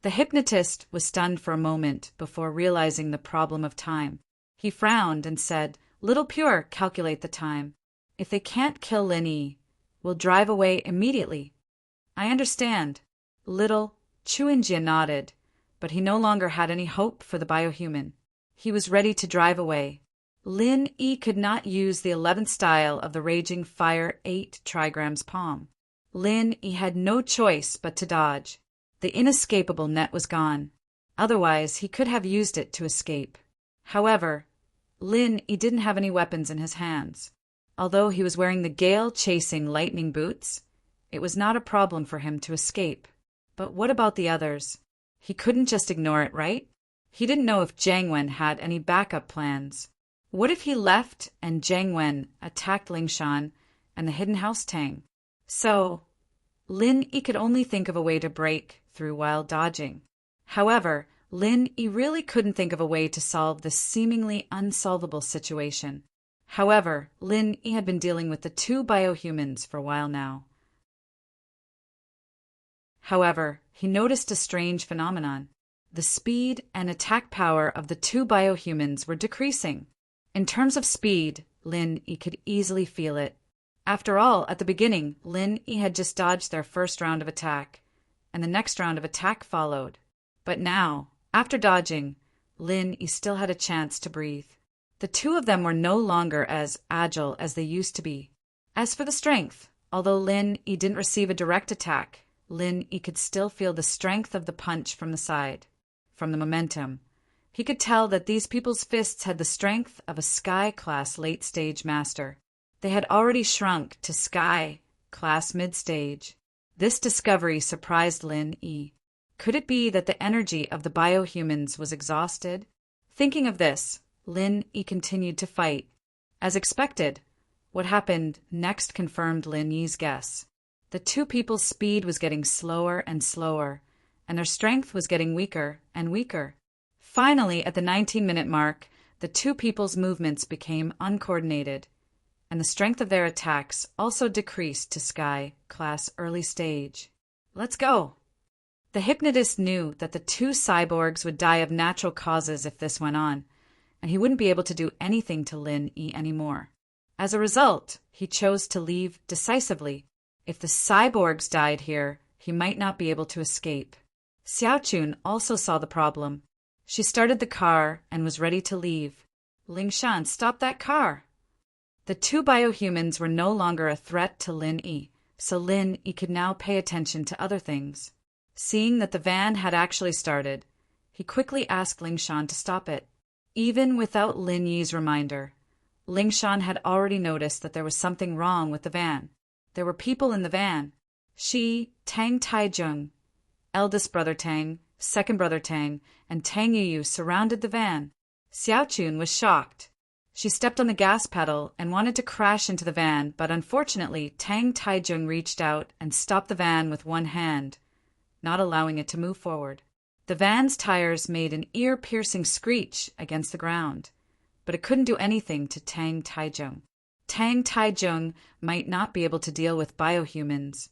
The hypnotist was stunned for a moment before realizing the problem of time. He frowned and said, Little Pure, calculate the time. If they can't kill Lin Yi, we'll drive away immediately. I understand. Little Chuinjia nodded, but he no longer had any hope for the biohuman. He was ready to drive away. Lin Yi could not use the 11th style of the Raging Fire 8 trigrams palm. Lin Yi had no choice but to dodge. The inescapable net was gone. Otherwise, he could have used it to escape. However, Lin Yi didn't have any weapons in his hands. Although he was wearing the gale-chasing lightning boots, it was not a problem for him to escape. But what about the others? He couldn't just ignore it, right? He didn't know if Jiang Wen had any backup plans. What if he left and Jiang Wen attacked Lingshan and the hidden house Tang? So, Lin Yi could only think of a way to break through while dodging. However, Lin Yi really couldn't think of a way to solve this seemingly unsolvable situation. However, Lin Yi had been dealing with the 2 biohumans for a while now. However, he noticed a strange phenomenon. The speed and attack power of the 2 biohumans were decreasing. In terms of speed, Lin Yi could easily feel it. After all, at the beginning, Lin Yi had just dodged their first round of attack, and the next round of attack followed. But now, after dodging, Lin Yi still had a chance to breathe. The 2 of them were no longer as agile as they used to be. As for the strength, although Lin Yi didn't receive a direct attack, Lin Yi could still feel the strength of the punch from the side, from the momentum. He could tell that these people's fists had the strength of a Sky-class late-stage master. They had already shrunk to Sky-class mid-stage. This discovery surprised Lin Yi. Could it be that the energy of the biohumans was exhausted? Thinking of this, Lin Yi continued to fight. As expected, what happened next confirmed Lin Yi's guess. The 2 people's speed was getting slower and slower, and their strength was getting weaker and weaker. Finally, at the 19-minute mark, the 2 people's movements became uncoordinated, and the strength of their attacks also decreased to Sky-class early stage. Let's go! The hypnotist knew that the 2 cyborgs would die of natural causes if this went on, and he wouldn't be able to do anything to Lin Yi anymore. As a result, he chose to leave decisively. If the cyborgs died here, he might not be able to escape. Xiaochun also saw the problem. She started the car and was ready to leave. Lingshan, stop that car! The 2 biohumans were no longer a threat to Lin Yi, so Lin Yi could now pay attention to other things. Seeing that the van had actually started, he quickly asked Lingshan to stop it. Even without Lin Yi's reminder, Lingshan had already noticed that there was something wrong with the van. There were people in the van. She, Tang Taizheng, eldest brother Tang, second brother Tang, and Tang Yuyu surrounded the van. Xiaochun was shocked. She stepped on the gas pedal and wanted to crash into the van, but unfortunately Tang Taizheng reached out and stopped the van with one hand, not allowing it to move forward. The van's tires made an ear-piercing screech against the ground, but it couldn't do anything to Tang Taizheng. Tang Taizheng might not be able to deal with biohumans,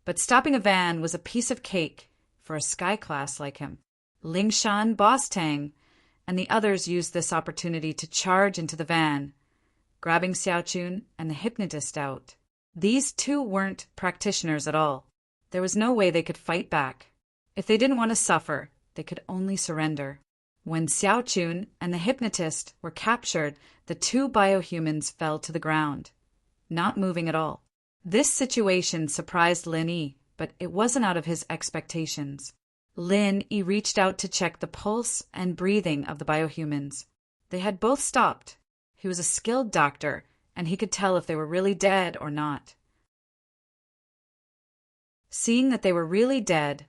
but stopping a van was a piece of cake for a Sky class like him. Lingshan, Boss Tang, and the others used this opportunity to charge into the van, grabbing Xiaochun and the hypnotist out. These 2 weren't practitioners at all. There was no way they could fight back. If they didn't want to suffer, they could only surrender. When Xiao Chun and the hypnotist were captured, the two biohumans fell to the ground, not moving at all. This situation surprised Lin Yi, but it wasn't out of his expectations. Lin Yi reached out to check the pulse and breathing of the biohumans. They had both stopped. He was a skilled doctor, and he could tell if they were really dead or not. Seeing that they were really dead,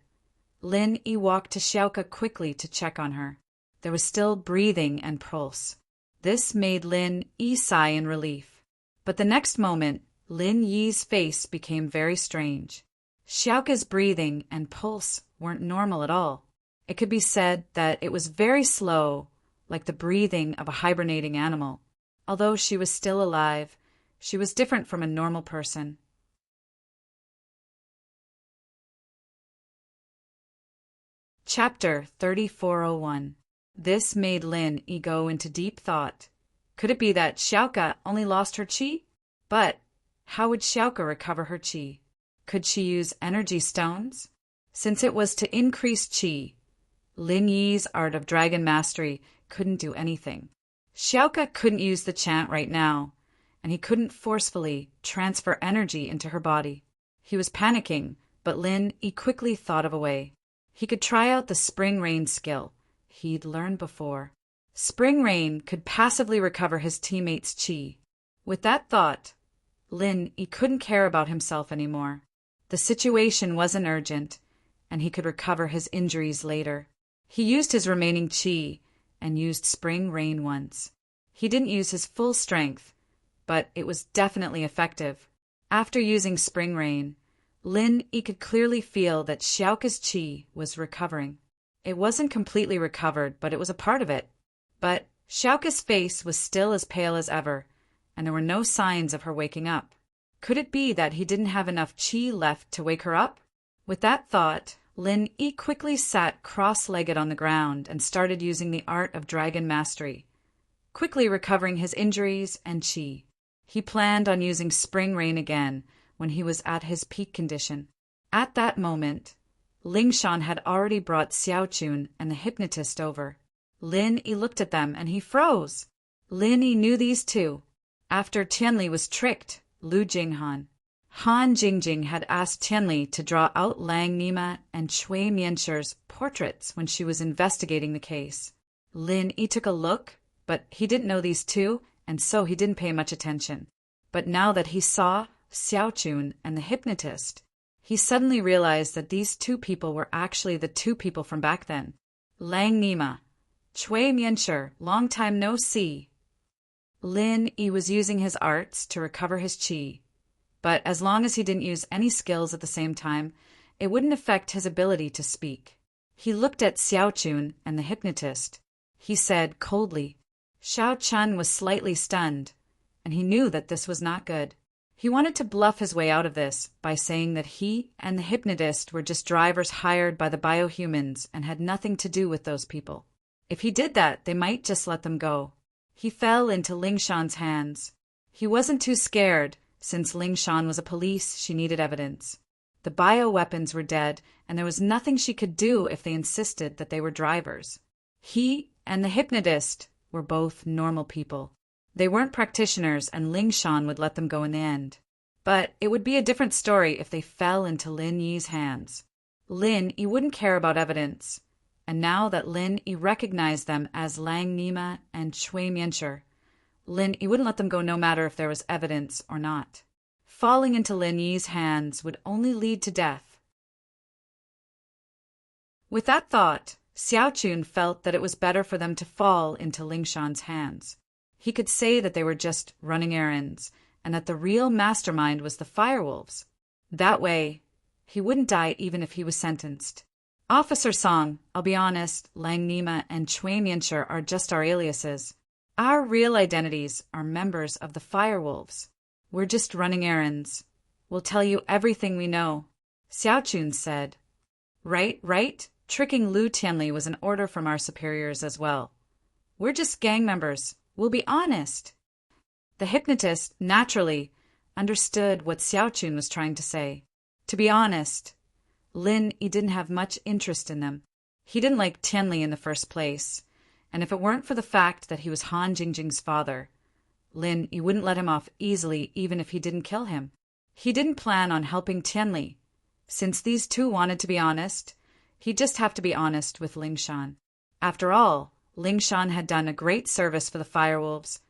Lin Yi walked to Xiaoka quickly to check on her. There was still breathing and pulse. This made Lin Yi sigh in relief. But the next moment, Lin Yi's face became very strange. Xiaoka's breathing and pulse weren't normal at all. It could be said that it was very slow, like the breathing of a hibernating animal. Although she was still alive, she was different from a normal person. Chapter 3401. This made Lin Yi go into deep thought. Could it be that Xiaoka only lost her qi? But how would Xiaoka recover her qi? Could she use energy stones? Since it was to increase qi, Lin Yi's art of dragon mastery couldn't do anything. Xiaoka couldn't use the chant right now, and he couldn't forcefully transfer energy into her body. He was panicking, but Lin Yi quickly thought of a way. He could try out the spring rain skill he'd learned before. Spring rain could passively recover his teammates' qi. With that thought, Lin Yi couldn't care about himself anymore. The situation wasn't urgent, and he could recover his injuries later. He used his remaining qi and used spring rain once. He didn't use his full strength, but it was definitely effective. After using spring rain, Lin Yi could clearly feel that Xiaoka's qi was recovering. It wasn't completely recovered, but it was a part of it. But Xiaoka's face was still as pale as ever, and there were no signs of her waking up. Could it be that he didn't have enough qi left to wake her up? With that thought, Lin Yi quickly sat cross-legged on the ground and started using the art of dragon mastery, quickly recovering his injuries and qi. He planned on using spring rain again when he was at his peak condition. At that moment, Lingshan had already brought Xiao Chun and the hypnotist over. Lin Yi looked at them and he froze. Lin Yi knew these two. After Tianli was tricked, Lu Jinghan, Han Jingjing had asked Tianli to draw out Lang Nima and Cui Mianshir's portraits when she was investigating the case. Lin Yi took a look, but he didn't know these two, and so he didn't pay much attention. But now that he saw Xiao Chun and the hypnotist, he suddenly realized that these two people were actually the two people from back then. Lang Nima, Cui Mianshir, long time no see. Lin Yi was using his arts to recover his qi, but as long as he didn't use any skills at the same time, it wouldn't affect his ability to speak. He looked at Xiao Chun and the hypnotist. He said coldly. Xiao Chun was slightly stunned, and he knew that this was not good. He wanted to bluff his way out of this by saying that he and the hypnotist were just drivers hired by the biohumans and had nothing to do with those people. If he did that, they might just let them go. He fell into Lingshan's hands. He wasn't too scared, since Lingshan was a police, she needed evidence. The bioweapons were dead, and there was nothing she could do if they insisted that they were drivers. He and the hypnotist were both normal people. They weren't practitioners, and Lingshan would let them go in the end. But it would be a different story if they fell into Lin Yi's hands. Lin Yi wouldn't care about evidence, and now that Lin Yi recognized them as Lang Nima and Cui Mianshir, Lin Yi wouldn't let them go no matter if there was evidence or not. Falling into Lin Yi's hands would only lead to death. With that thought, Xiao Chun felt that it was better for them to fall into Lingshan's hands. He could say that they were just running errands, and that the real mastermind was the firewolves. That way, he wouldn't die even if he was sentenced. Officer Song, I'll be honest, Lang Nima and Cui Mianshir are just our aliases. Our real identities are members of the firewolves. We're just running errands. We'll tell you everything we know, Xiao Chun said. Right. Tricking Lu Tianli was an order from our superiors as well. We're just gang members. We'll be honest. The hypnotist, naturally, understood what Xiao Chun was trying to say. To be honest, Lin Yi didn't have much interest in them. He didn't like Tianli in the first place, And if it weren't for the fact that he was Han Jingjing's father, Lin Yi wouldn't let him off easily even if he didn't kill him. He didn't plan on helping Tianli. Since these two wanted to be honest, he'd just have to be honest with Ling Shan. After all, Ling Shan had done a great service for the firewolves,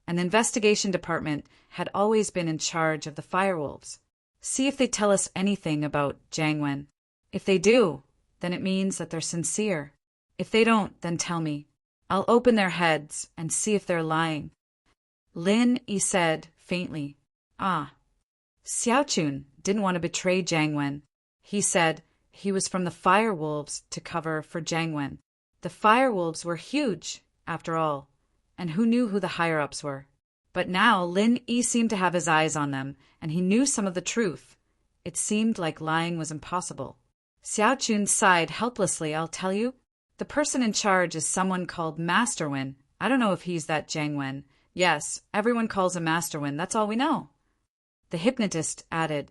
and the investigation department had always been in charge of the firewolves. See if they tell us anything about Jiang Wen. If they do, then it means that they're sincere. If they don't, then tell me. I'll open their heads and see if they're lying. Lin Yi said faintly. Xiaochun didn't want to betray Jiang Wen. He said he was from the firewolves to cover for Jiang Wen. The firewolves were huge, after all, and who knew who the higher-ups were? But now Lin Yi seemed to have his eyes on them, and he knew some of the truth. It seemed like lying was impossible. Xiaochun sighed helplessly. I'll tell you. The person in charge is someone called Master Wen. I don't know if he's that Jiang Wen. Yes, everyone calls him Master Wen. That's all we know. The hypnotist added,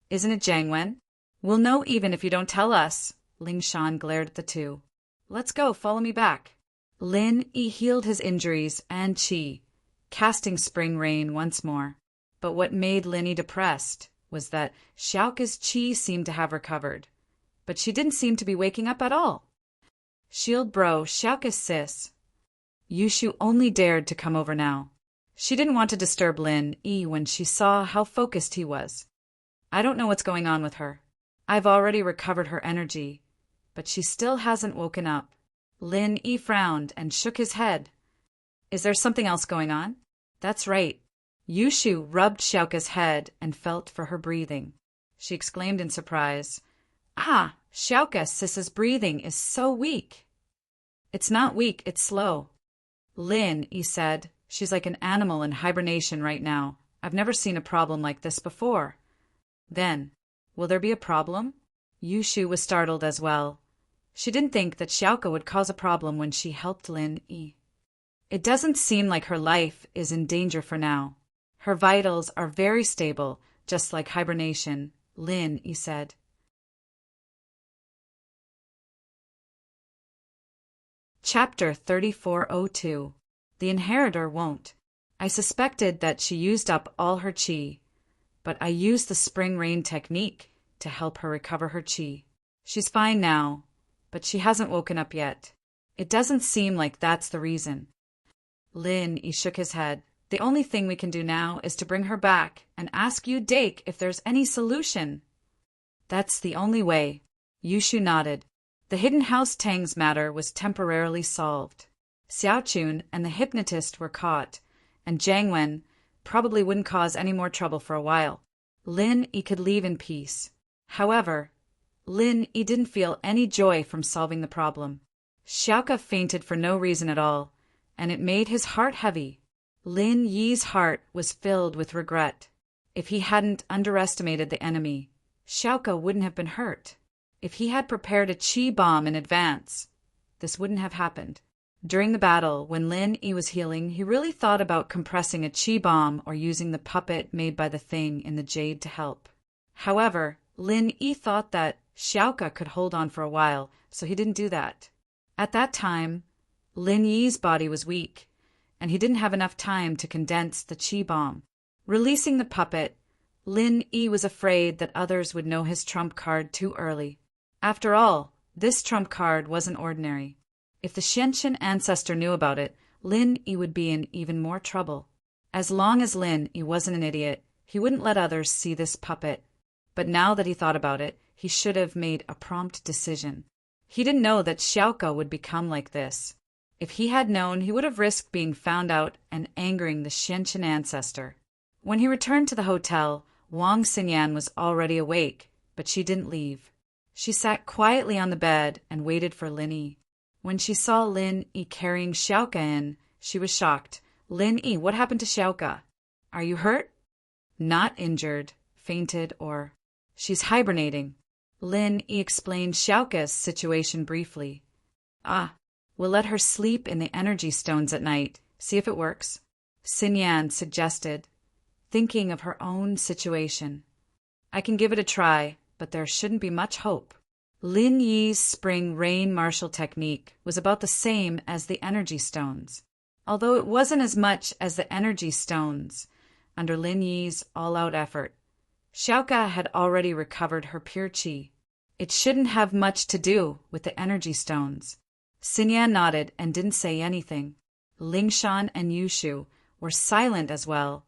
Isn't it Jiang Wen? We'll know even if you don't tell us. Ling Shan glared at the two. Let's go, follow me back. Lin Yi healed his injuries and qi, casting spring rain once more. But what made Lin Yi depressed was that Xiaoka's qi seemed to have recovered, but she didn't seem to be waking up at all. Shield bro, Xiaoka's sis. Yushu only dared to come over now. She didn't want to disturb Lin Yi when she saw how focused he was. I don't know what's going on with her. I've already recovered her energy, but she still hasn't woken up. Lin Yi frowned and shook his head. Is there something else going on? That's right. Yushu rubbed Xiaoka's head and felt for her breathing. She exclaimed in surprise. Xiaoka, sis's breathing is so weak. It's not weak, it's slow. Lin Yi said, she's like an animal in hibernation right now. I've never seen a problem like this before. Then, will there be a problem? Yushu was startled as well. She didn't think that Xiaoka would cause a problem when she helped Lin Yi. It doesn't seem like her life is in danger for now. Her vitals are very stable, just like hibernation, Lin Yi said. Chapter 3402. The Inheritor Won't. I suspected that she used up all her qi, but I used the spring rain technique to help her recover her qi. She's fine now, but she hasn't woken up yet. It doesn't seem like that's the reason. Lin Yi shook his head. The only thing we can do now is to bring her back and ask you, Dake, if there's any solution. That's the only way. Yushu nodded. The Hidden House Tang's matter was temporarily solved. Xiaochun and the hypnotist were caught, and Jiang Wen probably wouldn't cause any more trouble for a while. Lin Yi could leave in peace. However, Lin Yi didn't feel any joy from solving the problem. Xiaoka fainted for no reason at all, and it made his heart heavy. Lin Yi's heart was filled with regret. If he hadn't underestimated the enemy, Xiaoka wouldn't have been hurt. If he had prepared a qi bomb in advance, this wouldn't have happened. During the battle, when Lin Yi was healing, he really thought about compressing a qi bomb or using the puppet made by the thing in the jade to help. However, Lin Yi thought that Xiaoka could hold on for a while, so he didn't do that. At that time, Lin Yi's body was weak, and he didn't have enough time to condense the qi bomb. Releasing the puppet, Lin Yi was afraid that others would know his trump card too early. After all, this trump card wasn't ordinary. If the Xianqian ancestor knew about it, Lin Yi would be in even more trouble. As long as Lin Yi wasn't an idiot, he wouldn't let others see this puppet. But now that he thought about it, he should have made a prompt decision. He didn't know that Xiaoka would become like this. If he had known, he would have risked being found out and angering the Xianqian ancestor. When he returned to the hotel, Wang Xinyan was already awake, but she didn't leave. She sat quietly on the bed and waited for Lin Yi. When she saw Lin Yi carrying Xiaoka in, she was shocked. Lin Yi, what happened to Xiaoka? Are you hurt? Not injured, fainted, or... She's hibernating. Lin Yi explained Xiaoka's situation briefly. We'll let her sleep in the energy stones at night, see if it works. Xinyan suggested, thinking of her own situation. I can give it a try, but there shouldn't be much hope. Lin Yi's spring rain martial technique was about the same as the energy stones, although it wasn't as much as the energy stones. Under Lin Yi's all-out effort, Xiaoka had already recovered her pure qi. It shouldn't have much to do with the energy stones. Xinyan nodded and didn't say anything. Lingshan and Yushu were silent as well,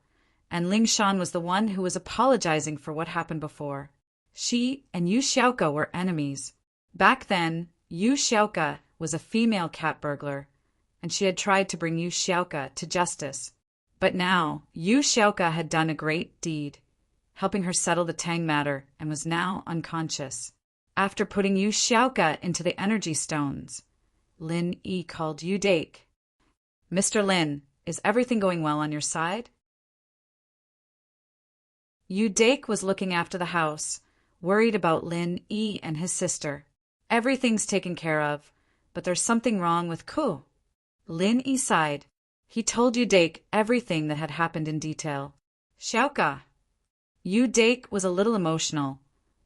and Lingshan was the one who was apologizing for what happened before. She and Yu Xiaoka were enemies. Back then, Yu Xiaoka was a female cat burglar, and she had tried to bring Yu Xiaoka to justice. But now, Yu Xiaoka had done a great deed, helping her settle the Tang matter, and was now unconscious. After putting Yu Xiaoka into the energy stones, Lin Yi called Yu Dake. "Mr. Lin, is everything going well on your side?" Yu Dake was looking after the house, worried about Lin Yi and his sister. "Everything's taken care of, but there's something wrong with Ku." Lin Yi sighed. He told Yu Dake everything that had happened in detail. "Xiaoka." Yu Dake was a little emotional,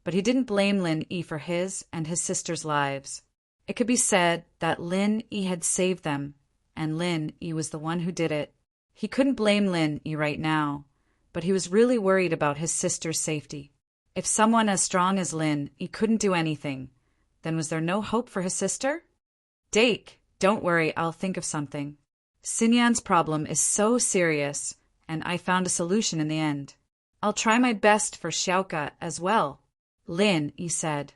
but he didn't blame Lin Yi for his and his sister's lives. It could be said that Lin Yi had saved them, and Lin Yi was the one who did it. He couldn't blame Lin Yi right now, but he was really worried about his sister's safety. If someone as strong as Lin Yi couldn't do anything, then was there no hope for his sister? "Dake, don't worry, I'll think of something. Xinyan's problem is so serious, and I found a solution in the end. I'll try my best for Xiaoka as well." Lin Yi said.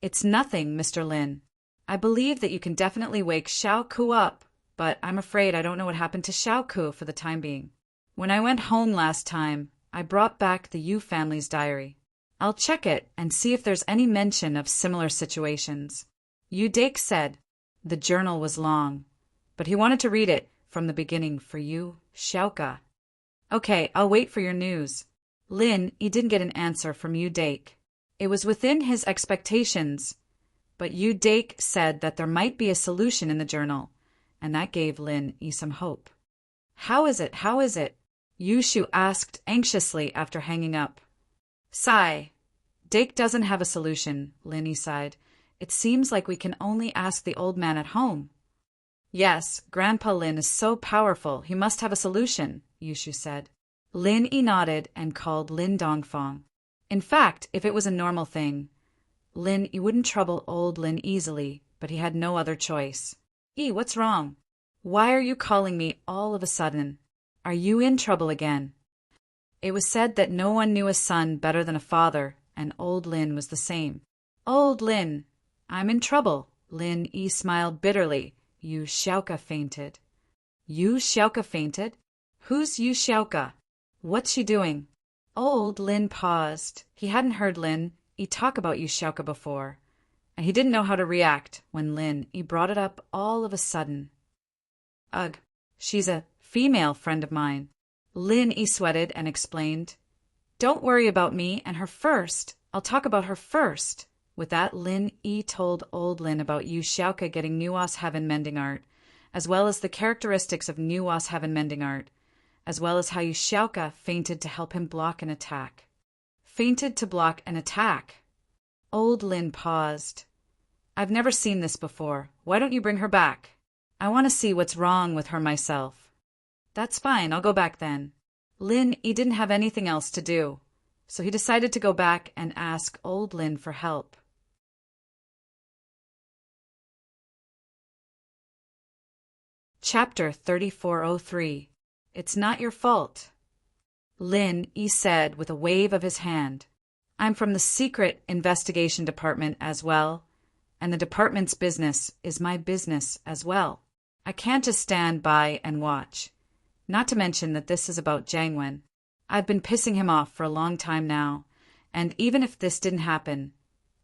"It's nothing, Mr. Lin. I believe that you can definitely wake Xiaoku up, but I'm afraid I don't know what happened to Xiaoku for the time being. When I went home last time, I brought back the Yu family's diary. I'll check it and see if there's any mention of similar situations." Yu Dake said. The journal was long, but he wanted to read it from the beginning for Yu Xiaoka. "Okay, I'll wait for your news." Lin Yi didn't get an answer from Yu Dake. It was within his expectations, but Yu Dake said that there might be a solution in the journal, and that gave Lin Yi some hope. How is it? How is it?" Yushu asked anxiously after hanging up. "Sigh. Dake doesn't have a solution," Lin Yi sighed. "It seems like we can only ask the old man at home." "Yes, Grandpa Lin is so powerful, he must have a solution," Yushu said. Lin Yi nodded and called Lin Dongfang. In fact, if it was a normal thing, Lin Yi wouldn't trouble old Lin easily, but he had no other choice. "Yi, what's wrong? Why are you calling me all of a sudden? Are you in trouble again?" It was said that no one knew a son better than a father, and old Lin was the same. "Old Lin, I'm in trouble." Lin Yi smiled bitterly. Yu Xiaoka fainted. "Yu Xiaoka fainted? Who's Yu Xiaoka? What's she doing?" Old Lin paused. He hadn't heard Lin Yi talk about Yu Xiaoka before, and he didn't know how to react when Lin Yi brought it up all of a sudden. "Ugh, she's a female friend of mine." Lin Yi sweated and explained. "Don't worry about me and her first. I'll talk about her first." With that, Lin Yi told old Lin about Yu Xiaoka getting Nuos Heaven mending art, as well as the characteristics of Nuos Heaven mending art, as well as how Yu Xiaoka fainted to help him block an attack. Fainted to block an attack. Old Lin paused. "I've never seen this before. Why don't you bring her back? I want to see what's wrong with her myself." "That's fine, I'll go back then." Lin Yi didn't have anything else to do, so he decided to go back and ask old Lin for help. Chapter 3403. It's Not Your Fault. Lin Yi said with a wave of his hand. "I'm from the Secret Investigation Department as well, and the department's business is my business as well. I can't just stand by and watch. Not to mention that this is about Jiangwen. I've been pissing him off for a long time now, and even if this didn't happen,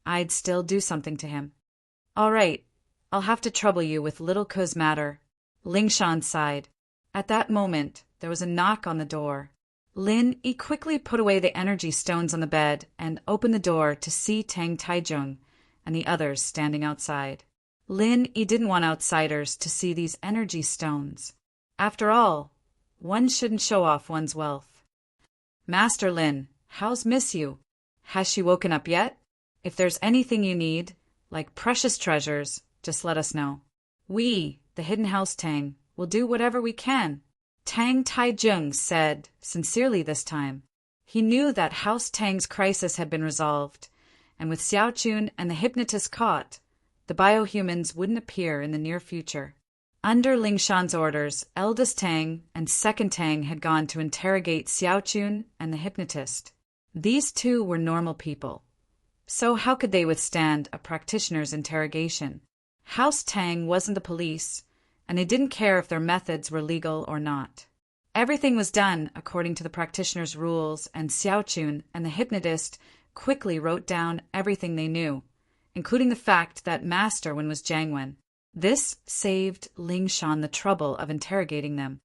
I'd still do something to him. All right, I'll have to trouble you with little Ku's matter." Lingshan sighed. At that moment, there was a knock on the door. Lin Yi quickly put away the energy stones on the bed and opened the door to see Tang Taizhong and the others standing outside. Lin Yi didn't want outsiders to see these energy stones. After all, one shouldn't show off one's wealth. "Master Lin, how's Miss Yu? Has she woken up yet? If there's anything you need, like precious treasures, just let us know. We, the Hidden House Tang, will do whatever we can. Tang Taijung said, sincerely this time. He knew that House Tang's crisis had been resolved, and with Xiaochun and the hypnotist caught, the biohumans wouldn't appear in the near future. Under Lingshan's orders, eldest Tang and second Tang had gone to interrogate Xiaochun and the hypnotist. These two were normal people. So how could they withstand a practitioner's interrogation? House Tang wasn't the police, and they didn't care if their methods were legal or not. Everything was done according to the practitioner's rules, and Xiaochun and the hypnotist quickly wrote down everything they knew, including the fact that Master Wen was Jiang Wen. This saved Lingshan the trouble of interrogating them.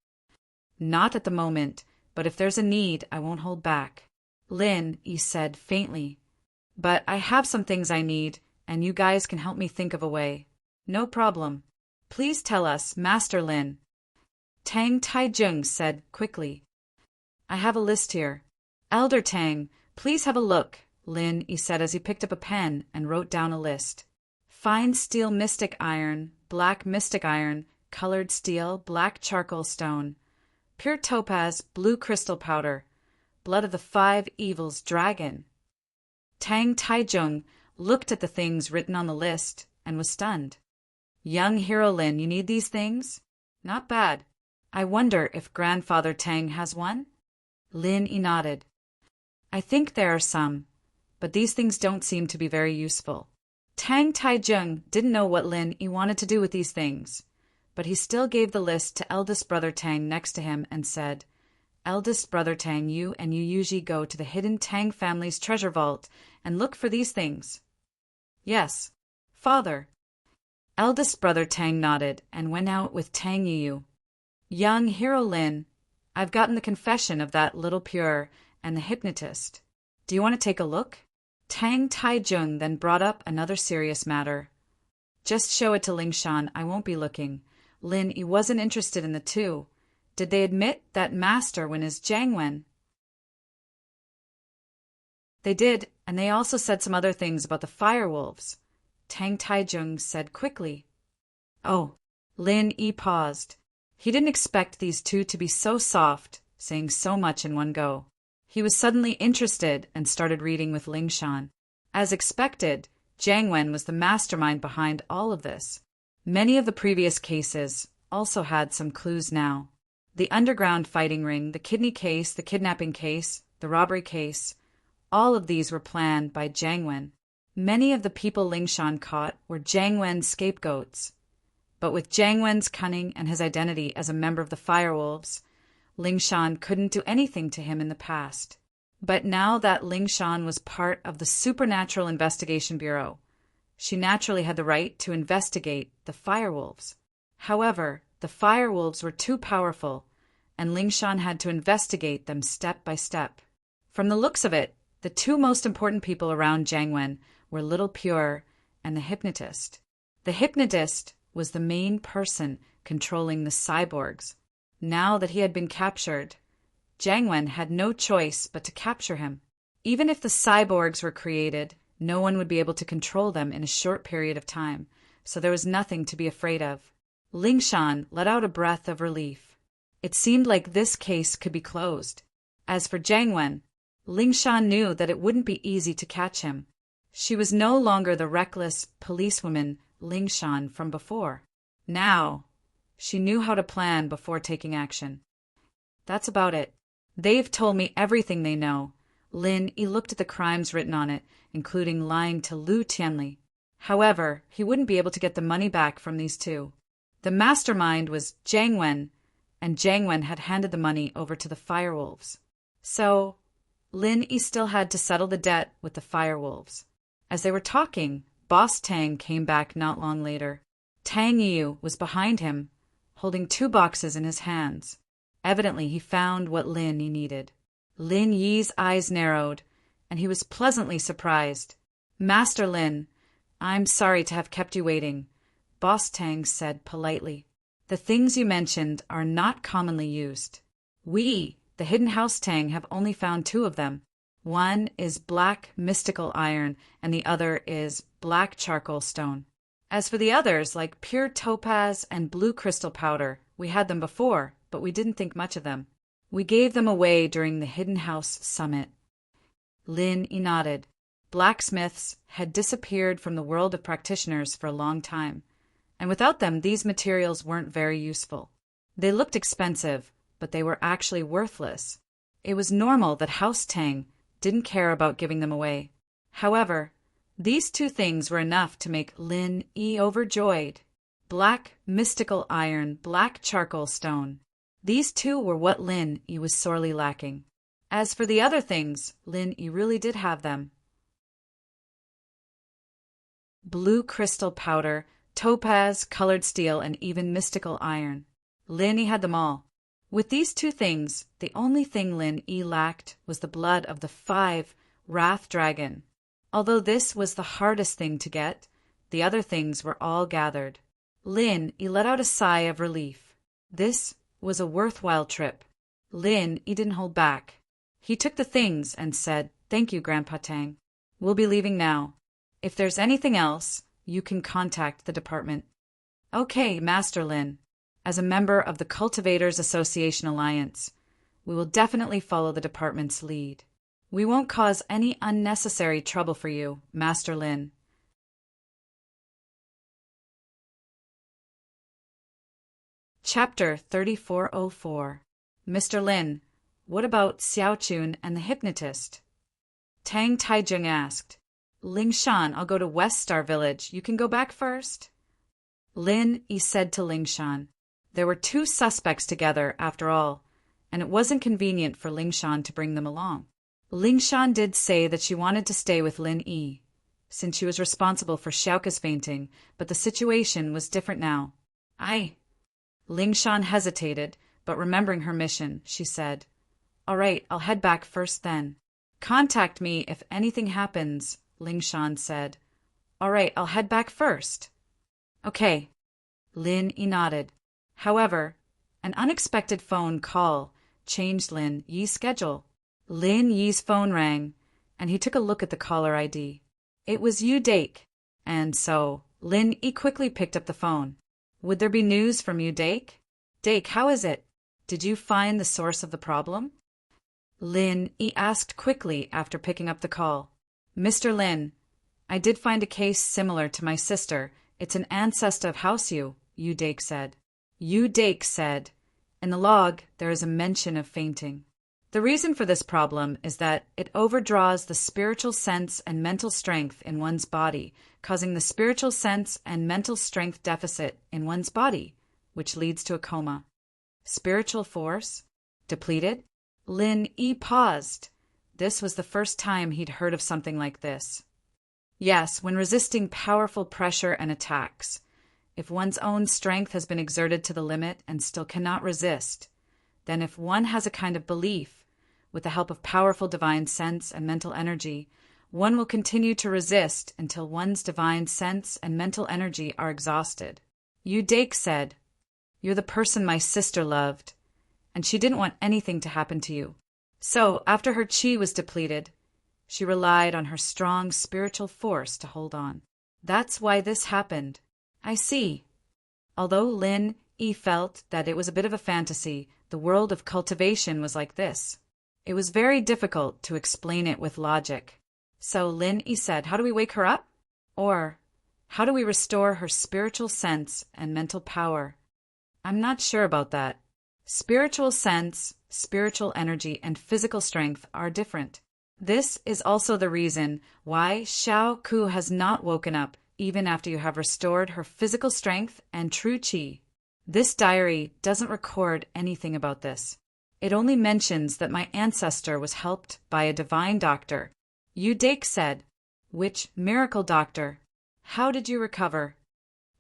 Not at the moment, but if there's a need, I won't hold back. Lin, he said faintly. But I have some things I need, and you guys can help me think of a way. No problem. Please tell us, Master Lin. Tang Taijung said quickly. I have a list here. Elder Tang, please have a look, Lin, he said as he picked up a pen and wrote down a list. Fine steel mystic iron, black mystic iron, colored steel, black charcoal stone, pure topaz, blue crystal powder, blood of the 5 evils dragon. Tang Taijung looked at the things written on the list and was stunned. Young Hero Lin, you need these things? Not bad. I wonder if Grandfather Tang has one? Lin nodded. I think there are some, but these things don't seem to be very useful. Tang Taijung didn't know what Lin wanted to do with these things, but he still gave the list to eldest brother Tang next to him and said, Eldest brother Tang, you and Yu Yuji go to the hidden Tang family's treasure vault and look for these things. Yes, father. Eldest brother Tang nodded and went out with Tang Yu. Young Hero Lin, I've gotten the confession of that little pure and the hypnotist. Do you want to take a look? Tang Taijung then brought up another serious matter. Just show it to Lingshan, I won't be looking. Lin, he wasn't interested in the two. Did they admit that Master Wen is Jiang Wen? They did, and they also said some other things about the firewolves. Tang Taijung said quickly. Oh, Lin paused. He didn't expect these two to be so soft, saying so much in one go. He was suddenly interested and started reading with Lingshan. As expected, Jiang Wen was the mastermind behind all of this. Many of the previous cases also had some clues now. The underground fighting ring, the kidney case, the kidnapping case, the robbery case, all of these were planned by Jiang Wen. Many of the people Lingshan caught were Jiang Wen's scapegoats. But with Jiang Wen's cunning and his identity as a member of the Firewolves, Lingshan couldn't do anything to him in the past. But now that Lingshan was part of the Supernatural Investigation Bureau, she naturally had the right to investigate the Firewolves. However, the Firewolves were too powerful, and Lingshan had to investigate them step by step. From the looks of it, the two most important people around Jiang Wen were Little Pure and the hypnotist. The hypnotist was the main person controlling the cyborgs. Now that he had been captured, Jiang Wen had no choice but to capture him. Even if the cyborgs were created, no one would be able to control them in a short period of time, so there was nothing to be afraid of. Lingshan let out a breath of relief. It seemed like this case could be closed. As for Jiang Wen, Lingshan knew that it wouldn't be easy to catch him. She was no longer the reckless policewoman Lingshan from before. Now, she knew how to plan before taking action. That's about it. They've told me everything they know. Lin looked at the crimes written on it, including lying to Lu Tianli. However, he wouldn't be able to get the money back from these two. The mastermind was Jiang Wen, and Jiang Wen had handed the money over to the Firewolves. So, Lin still had to settle the debt with the Firewolves. As they were talking, Boss Tang came back not long later. Tang Yu was behind him, holding 2 boxes in his hands. Evidently, he found what Lin needed. Lin Yi's eyes narrowed, and he was pleasantly surprised. Master Lin, I'm sorry to have kept you waiting, Boss Tang said politely. The things you mentioned are not commonly used. We, the Hidden House Tang, have only found 2 of them. One is black mystical iron, and the other is black charcoal stone. As for the others, like pure topaz and blue crystal powder, we had them before, but we didn't think much of them. We gave them away during the Hidden House Summit. Lin nodded. Blacksmiths had disappeared from the world of practitioners for a long time, and without them these materials weren't very useful. They looked expensive, but they were actually worthless. It was normal that House Tang didn't care about giving them away. However, these two things were enough to make Lin overjoyed. Black mystical iron, black charcoal stone. These two were what Lin was sorely lacking. As for the other things, Lin really did have them. Blue crystal powder, topaz, colored steel, and even mystical iron. Lin had them all. With these two things, the only thing Lin lacked was the blood of the 5 Wrath Dragon. Although this was the hardest thing to get, the other things were all gathered. Lin let out a sigh of relief. This was a worthwhile trip. Lin didn't hold back. He took the things and said, "Thank you, Grandpa Tang. We'll be leaving now. If there's anything else, you can contact the department." "Okay, Master Lin. As a member of the Cultivators Association Alliance, we will definitely follow the department's lead. We won't cause any unnecessary trouble for you, Master Lin." Chapter 3404. Mr. Lin, what about Xiaochun and the hypnotist? Tang Taijing asked. "Lingshan, I'll go to West Star Village. You can go back first." Lin said to Lingshan. There were 2 suspects together, after all, and it wasn't convenient for Lingshan to bring them along. Lingshan did say that she wanted to stay with Lin since she was responsible for Xiaoka's fainting, but the situation was different now. Lingshan hesitated, but remembering her mission, she said, "All right, I'll head back first then." "Contact me if anything happens," Lingshan said. "All right, I'll head back first." "Okay." Lin nodded. However, an unexpected phone call changed Lin Yi's schedule. Lin Yi's phone rang, and he took a look at the caller ID. It was Yu Dake, and so Lin quickly picked up the phone. Would there be news from Yu Dake? "Dake, how is it? Did you find the source of the problem?" Lin asked quickly after picking up the call. "Mr. Lin, I did find a case similar to my sister. It's an ancestor of House Yu Dake said. Yu Dake said, "In the log, there is a mention of fainting. The reason for this problem is that it overdraws the spiritual sense and mental strength in one's body, causing the spiritual sense and mental strength deficit in one's body, which leads to a coma." Spiritual force? Depleted? Lin paused. This was the first time he'd heard of something like this. Yes, when resisting powerful pressure and attacks. If one's own strength has been exerted to the limit and still cannot resist, then if one has a kind of belief, with the help of powerful divine sense and mental energy, one will continue to resist until one's divine sense and mental energy are exhausted. Yu Dake said, "You're the person my sister loved, and she didn't want anything to happen to you. So, after her chi was depleted, she relied on her strong spiritual force to hold on. That's why this happened." "I see." Although Lin felt that it was a bit of a fantasy, the world of cultivation was like this. It was very difficult to explain it with logic. So Lin said, "How do we wake her up?" Or, "How do we restore her spiritual sense and mental power?" "I'm not sure about that. Spiritual sense, spiritual energy, and physical strength are different. This is also the reason why Xiao Ku has not woken up even after you have restored her physical strength and true chi. This diary doesn't record anything about this. It only mentions that my ancestor was helped by a divine doctor." Yu Dake said, "Which miracle doctor? How did you recover?"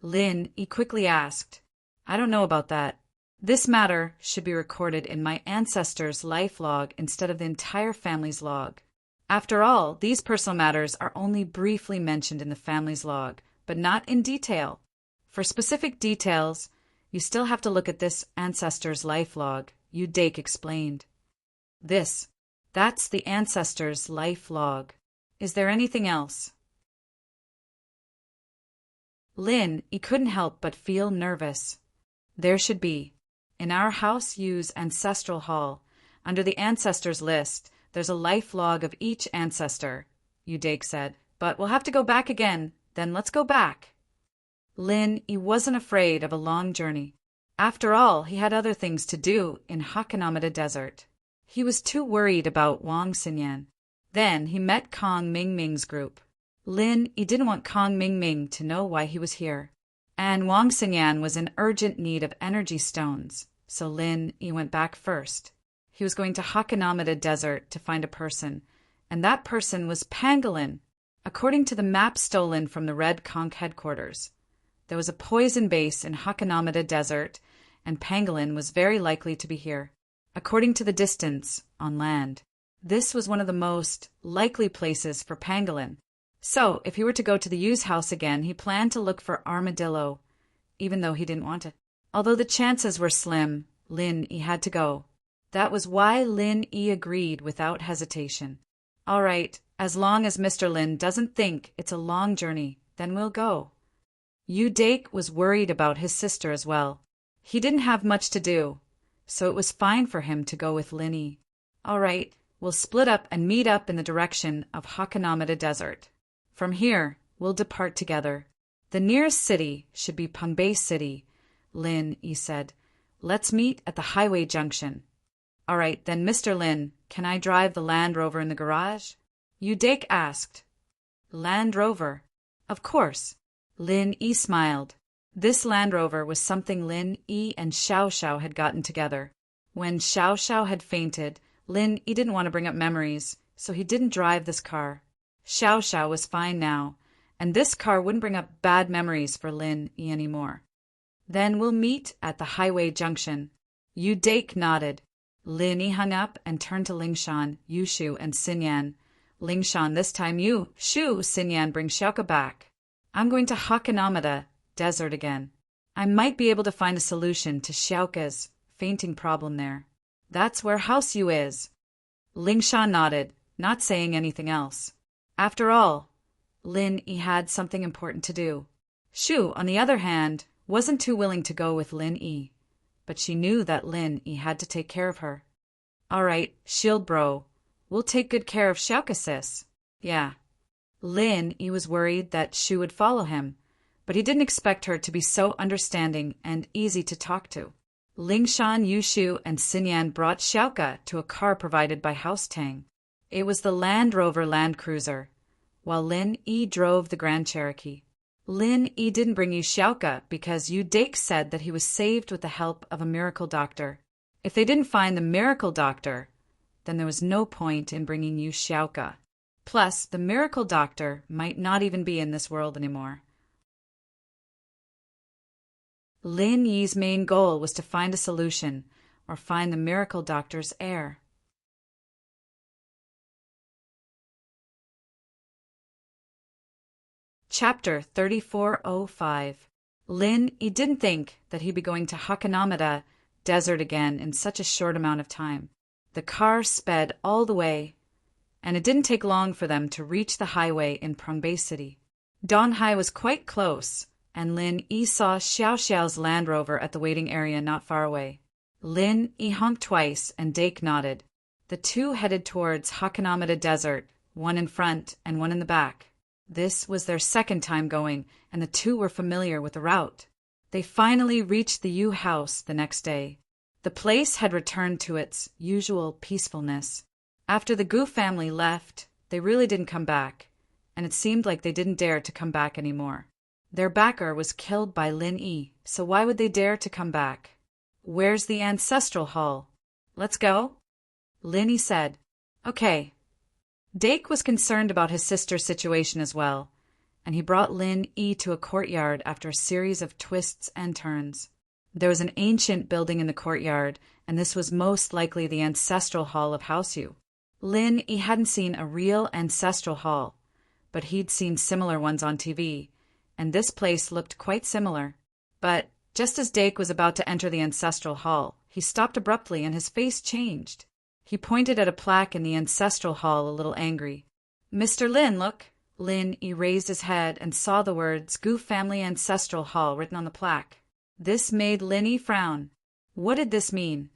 Lin quickly asked, "I don't know about that. This matter should be recorded in my ancestor's life log instead of the entire family's log. After all, these personal matters are only briefly mentioned in the family's log, but not in detail. For specific details, you still have to look at this ancestor's life log," Yu Dake explained. That's That's the ancestors' life log. Is there anything else? Lin, he couldn't help but feel nervous. There should be. In our house use ancestral hall, under the ancestors list, there's a life log of each ancestor, Udake said. But we'll have to go back again. Then let's go back. Lin, he wasn't afraid of a long journey. After all, he had other things to do in Hakanamada Desert. He was too worried about Wang Xinyan. Then he met Kong Mingming's group. Lin, he didn't want Kong Mingming to know why he was here. And Wang Xinyan was in urgent need of energy stones, so Lin, he went back first. He was going to Hakanamada Desert to find a person, and that person was Pangolin. According to the map stolen from the Red Conch headquarters, there was a poison base in Hakanamada Desert, and Pangolin was very likely to be here. According to the distance, on land, this was one of the most likely places for Pangolin. So, if he were to go to the Yu's house again, he planned to look for Armadillo, even though he didn't want it. Although the chances were slim, Lin he had to go. That was why Lin E agreed without hesitation. All right, as long as Mr. Lin doesn't think it's a long journey, then we'll go. Udake was worried about his sister as well. He didn't have much to do, so it was fine for him to go with Lin E. All right, we'll split up and meet up in the direction of Hakanamada Desert. From here, we'll depart together. The nearest city should be Pungbei City, Lin E said. Let's meet at the highway junction. All right, then, Mr. Lin, can I drive the Land Rover in the garage? Udake asked. Land Rover? Of course. Lin E smiled. This Land Rover was something Lin E and Xiao Xiao had gotten together. When Xiao Xiao had fainted, Lin E didn't want to bring up memories, so he didn't drive this car. Xiao Xiao was fine now, and this car wouldn't bring up bad memories for Lin E anymore. Then we'll meet at the highway junction. Udake nodded. Lin E hung up and turned to Lingshan, Yushu, and Xinyan. Lingshan, this time you, Shu, Xinyan, bring Xiaoka back. I'm going to Hakanamada Desert again. I might be able to find a solution to Xiaoka's fainting problem there. That's where House Yu is. Lingshan nodded, not saying anything else. After all, Lin E had something important to do. Shu, on the other hand, wasn't too willing to go with Lin E, but she knew that Lin E had to take care of her. All right, Shield Bro, we'll take good care of Xiaoka sis. Yeah. Lin E was worried that Shu would follow him, but he didn't expect her to be so understanding and easy to talk to. Lingshan, Yushu, and Xinyan brought Xiaoka to a car provided by House Tang. It was the Land Rover Land Cruiser, while Lin E drove the Grand Cherokee. Lin E didn't bring you Xiaoka because Udake said that he was saved with the help of a miracle doctor. If they didn't find the miracle doctor, then there was no point in bringing you Xiaoka. Plus, the miracle doctor might not even be in this world anymore. Lin Yi's main goal was to find a solution, or find the miracle doctor's heir. Chapter 3405. Lin Yi didn't think that he'd be going to Hakanamada Desert again in such a short amount of time. The car sped all the way, and it didn't take long for them to reach the highway in Pungbei City. Donghai was quite close, and Lin Yi saw Xiao Xiao's Land Rover at the waiting area not far away. Lin Yi honked twice, and Dake nodded. The two headed towards Hakanamada Desert, one in front and one in the back. This was their second time going, and the two were familiar with the route. They finally reached the Yu house the next day. The place had returned to its usual peacefulness. After the Gu family left, they really didn't come back, and it seemed like they didn't dare to come back anymore. Their backer was killed by Lin Yi, so why would they dare to come back? Where's the ancestral hall? Let's go? Lin Yi said. Okay. Dake was concerned about his sister's situation as well, and he brought Lin Yi to a courtyard after a series of twists and turns. There was an ancient building in the courtyard, and this was most likely the ancestral hall of House Yu. Lin Yi hadn't seen a real ancestral hall, but he'd seen similar ones on TV, and this place looked quite similar. But just as Dake was about to enter the ancestral hall, he stopped abruptly and his face changed. He pointed at a plaque in the ancestral hall, a little angry. Mr. Lin, look. Lin raised his head and saw the words Gu Family Ancestral Hall written on the plaque. This made Lin frown. What did this mean?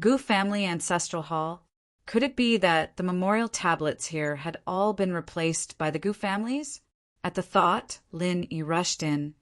Gu Family Ancestral Hall? Could it be that the memorial tablets here had all been replaced by the Gu families? At the thought, Lin rushed in,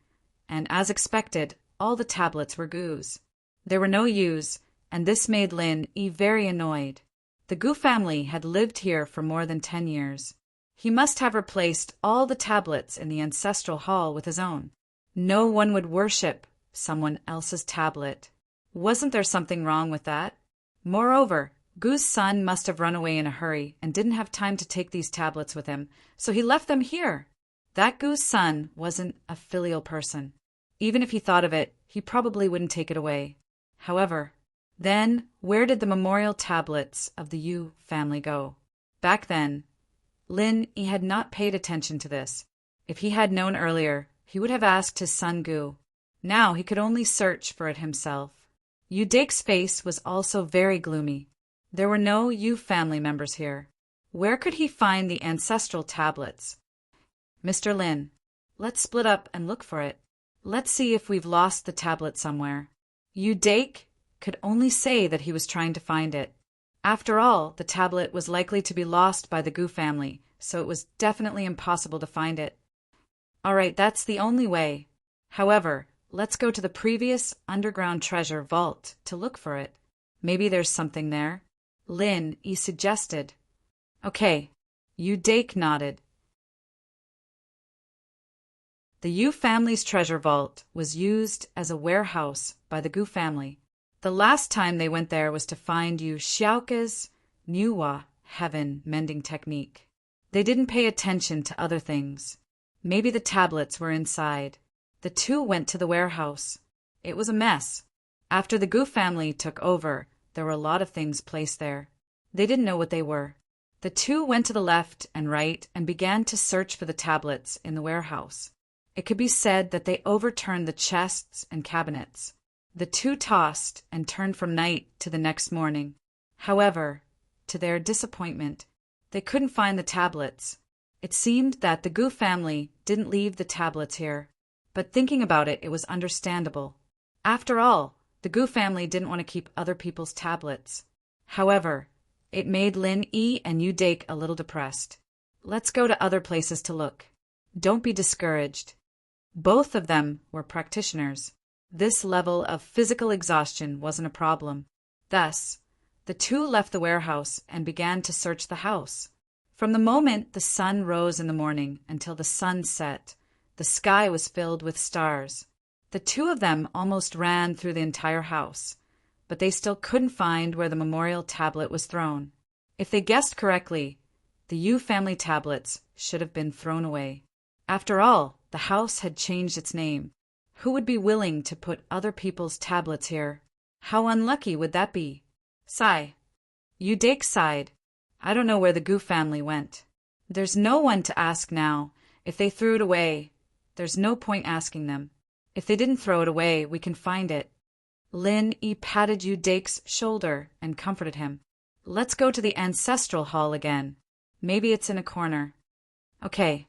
and as expected, all the tablets were Gu's. There were no Yu's, and this made Lin very annoyed. The Gu family had lived here for more than 10 years. He must have replaced all the tablets in the ancestral hall with his own. No one would worship someone else's tablet. Wasn't there something wrong with that? Moreover, Gu's son must have run away in a hurry and didn't have time to take these tablets with him, so he left them here. That Gu's son wasn't a filial person. Even if he thought of it, he probably wouldn't take it away. However, then where did the memorial tablets of the Yu family go? Back then, Lin had not paid attention to this. If he had known earlier, he would have asked his son Gu. Now he could only search for it himself. Yu Dake's face was also very gloomy. There were no Yu family members here. Where could he find the ancestral tablets? Mr. Lin, let's split up and look for it. Let's see if we've lost the tablet somewhere. Yu Dake could only say that he was trying to find it. After all, the tablet was likely to be lost by the Gu family, so it was definitely impossible to find it. All right, that's the only way. However, let's go to the previous underground treasure vault to look for it. Maybe there's something there. Lin suggested. Okay, Yu Dake nodded. The Yu family's treasure vault was used as a warehouse by the Gu family. The last time they went there was to find Yu Xiaoke's Nuwa heaven mending technique. They didn't pay attention to other things. Maybe the tablets were inside. The two went to the warehouse. It was a mess. After the Gu family took over, there were a lot of things placed there. They didn't know what they were. The two went to the left and right and began to search for the tablets in the warehouse. It could be said that they overturned the chests and cabinets. The two tossed and turned from night to the next morning. However, to their disappointment, they couldn't find the tablets. It seemed that the Gu family didn't leave the tablets here, but thinking about it, it was understandable. After all, the Gu family didn't want to keep other people's tablets. However, it made Lin and Yu Dake a little depressed. Let's go to other places to look. Don't be discouraged. Both of them were practitioners. This level of physical exhaustion wasn't a problem. Thus, the two left the warehouse and began to search the house. From the moment the sun rose in the morning until the sun set, the sky was filled with stars. The two of them almost ran through the entire house, but they still couldn't find where the memorial tablet was thrown. If they guessed correctly, the Yu family tablets should have been thrown away. After all, the house had changed its name. Who would be willing to put other people's tablets here? How unlucky would that be? Sigh. Yu Dake sighed. I don't know where the Gu family went. There's no one to ask now. If they threw it away, there's no point asking them. If they didn't throw it away, we can find it. Lin patted Yu Dake's shoulder and comforted him. Let's go to the ancestral hall again. Maybe it's in a corner. Okay.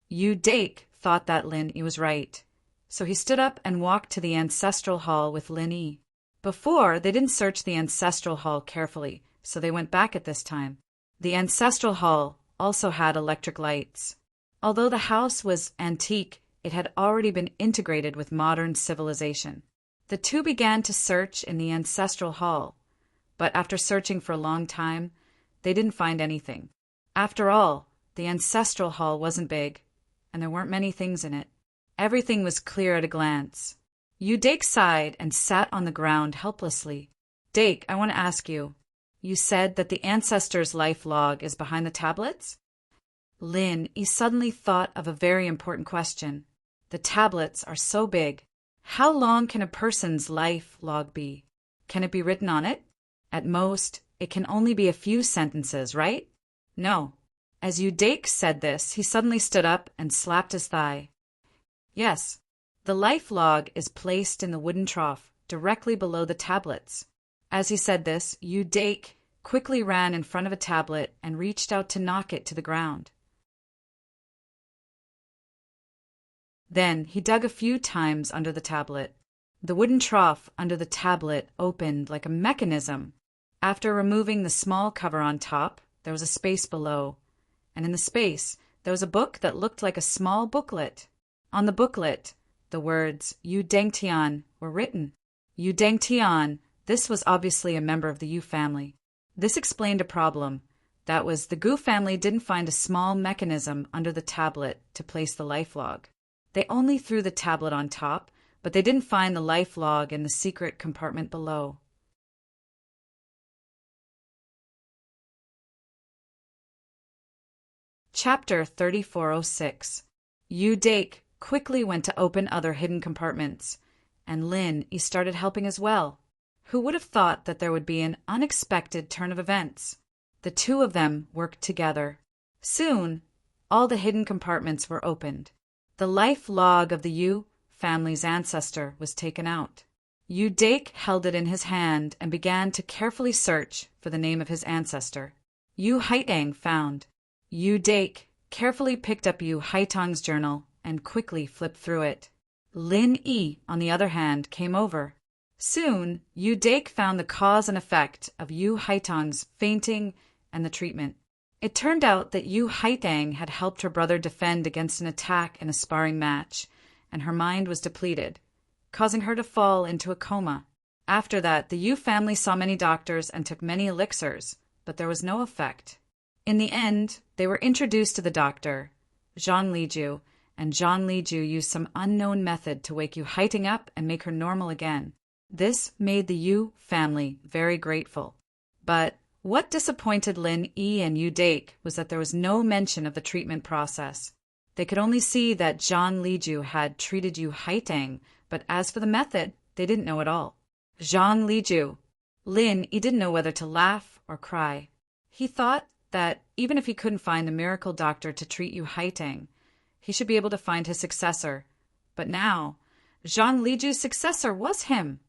Yu Dake thought that Lin was right. So he stood up and walked to the ancestral hall with Lin. Before, they didn't search the ancestral hall carefully, so they went back at this time. The ancestral hall also had electric lights. Although the house was antique, it had already been integrated with modern civilization. The two began to search in the ancestral hall, but after searching for a long time, they didn't find anything. After all, the ancestral hall wasn't big, and there weren't many things in it. Everything was clear at a glance. Yu Dake sighed and sat on the ground helplessly. Dake, I want to ask you. You said that the ancestor's life log is behind the tablets? Lin suddenly thought of a very important question. The tablets are so big. How long can a person's life log be? Can it be written on it? At most, it can only be a few sentences, right? No. As Yu Dake said this, he suddenly stood up and slapped his thigh. Yes, the life log is placed in the wooden trough directly below the tablets. As he said this, Yu Dake quickly ran in front of a tablet and reached out to knock it to the ground. Then he dug a few times under the tablet. The wooden trough under the tablet opened like a mechanism. After removing the small cover on top, there was a space below, and in the space there was a book that looked like a small booklet. On the booklet, the words Yu Dengtian were written. Yu Dengtian, this was obviously a member of the Yu family. This explained a problem. That was, the Gu family didn't find a small mechanism under the tablet to place the life log. They only threw the tablet on top, but they didn't find the life log in the secret compartment below. Chapter 3406. Yu Dake quickly went to open other hidden compartments, and Lin Yi started helping as well. Who would have thought that there would be an unexpected turn of events? The two of them worked together. Soon, all the hidden compartments were opened. The life log of the Yu family's ancestor was taken out. Yu Dake held it in his hand and began to carefully search for the name of his ancestor. Yu Haitang found. Yu Dake carefully picked up Yu Haitang's journal and quickly flipped through it. Lin Yi, on the other hand, came over. Soon, Yu Dake found the cause and effect of Yu Haitang's fainting and the treatment. It turned out that Yu Haitang had helped her brother defend against an attack in a sparring match, and her mind was depleted, causing her to fall into a coma. After that, the Yu family saw many doctors and took many elixirs, but there was no effect. In the end, they were introduced to the doctor, Zhang Liju, and Zhang Liju used some unknown method to wake Yu Haitang up and make her normal again. This made the Yu family very grateful. But what disappointed Lin Yi and Yu Dake was that there was no mention of the treatment process. They could only see that Zhang Liju had treated Yu Haitang, but as for the method, they didn't know at all. Zhang Liju. Lin Yi didn't know whether to laugh or cry. He thought that even if he couldn't find a miracle doctor to treat Yu Haitang, he should be able to find his successor. But now, Zhang Liju's successor was him.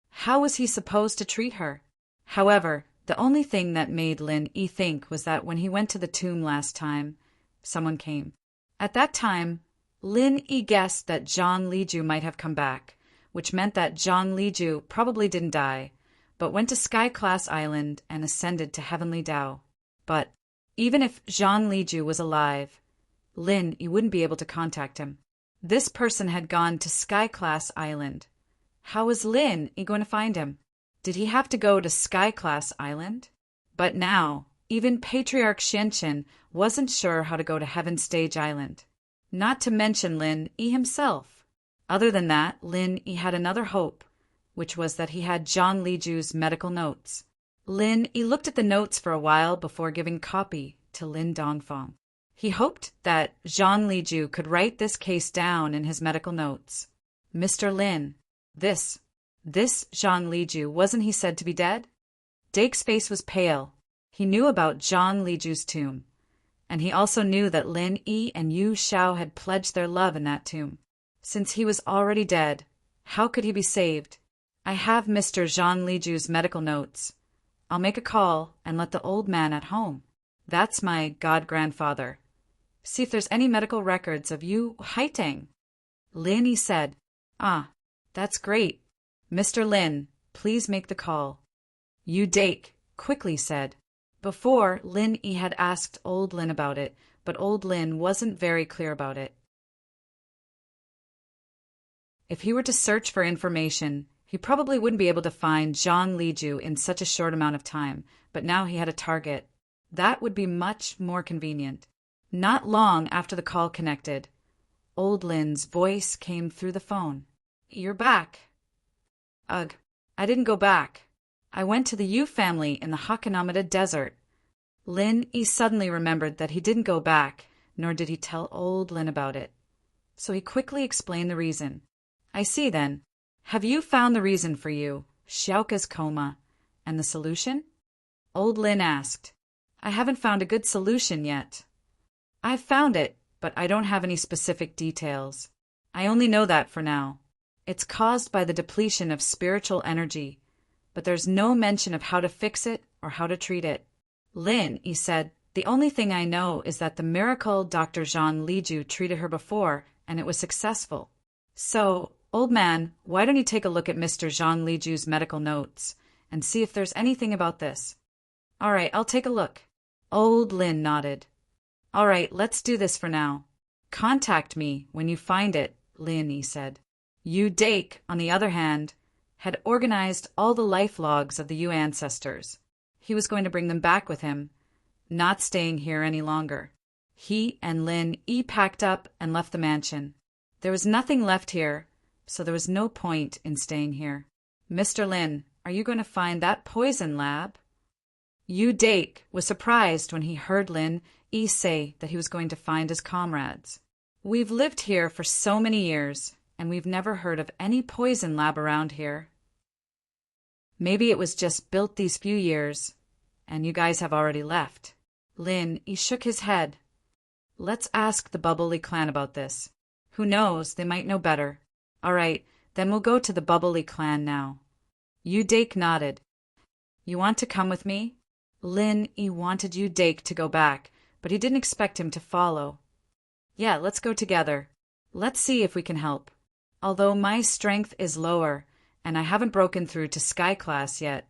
How was he supposed to treat her? However, the only thing that made Lin Yi think was that when he went to the tomb last time, someone came. At that time, Lin Yi guessed that Zhang Liju might have come back, which meant that Zhang Liju probably didn't die, but went to Sky Class Island and ascended to Heavenly Dao. But even if Zhang Liju was alive, Lin Yi wouldn't be able to contact him. This person had gone to Sky Class Island. How was Lin Yi going to find him? Did he have to go to Sky Class Island? But now, even Patriarch Xianchen wasn't sure how to go to Heaven Stage Island. Not to mention Lin Yi himself. Other than that, Lin Yi had another hope, which was that he had Zhang Liju's medical notes. Lin Yi looked at the notes for a while before giving copy to Lin Dongfang. He hoped that Zhang Liju could write this case down in his medical notes. Mr. Lin, this Zhang Liju, wasn't he said to be dead? Dake's face was pale. He knew about Zhang Liju's tomb, and he also knew that Lin Yi and Yu Xiao had pledged their love in that tomb. Since he was already dead, how could he be saved? I have Mr. Zhang Liju's medical notes. I'll make a call and let the old man at home. That's my god-grandfather. See if there's any medical records of Yu Haitang. Lin Yi said, "Ah, that's great. Mr. Lin, please make the call." Yu Dake quickly said. Before, Lin Yi had asked old Lin about it, but old Lin wasn't very clear about it. If he were to search for information, he probably wouldn't be able to find Zhang Liju in such a short amount of time, but now he had a target. That would be much more convenient. Not long after the call connected, old Lin's voice came through the phone. "You're back." "Ugh, I didn't go back. I went to the Yu family in the Hakanamada desert." Lin Yi suddenly remembered that he didn't go back, nor did he tell old Lin about it. So he quickly explained the reason. "I see then. Have you found the reason for Yu Xiaoka's coma and the solution?" Old Lin asked. "I haven't found a good solution yet." "I've found it, but I don't have any specific details. I only know that for now. It's caused by the depletion of spiritual energy, but there's no mention of how to fix it or how to treat it. Lin, he said, the only thing I know is that the miracle Dr. Jean Liju treated her before, and it was successful. So, old man, why don't you take a look at Mr. Jean Liju's medical notes and see if there's anything about this? All right, I'll take a look. Old Lin nodded. All right, let's do this for now. Contact me when you find it, Lin, he said. Yu Dake, on the other hand, had organized all the life logs of the Yu ancestors. He was going to bring them back with him, not staying here any longer. He and Lin packed up and left the mansion. There was nothing left here, so there was no point in staying here. Mr. Lin, are you going to find that poison lab? Yu Dake was surprised when he heard Lin say that he was going to find his comrades. We've lived here for so many years, and we've never heard of any poison lab around here. Maybe it was just built these few years, and you guys have already left. Lin, he shook his head. Let's ask the Bubbly clan about this. Who knows, they might know better. All right, then we'll go to the Bubbly clan now. Yu Dake nodded. You want to come with me? Lin, he wanted Yu Dake to go back, but he didn't expect him to follow. Yeah, let's go together. Let's see if we can help. Although my strength is lower, and I haven't broken through to Sky Class yet,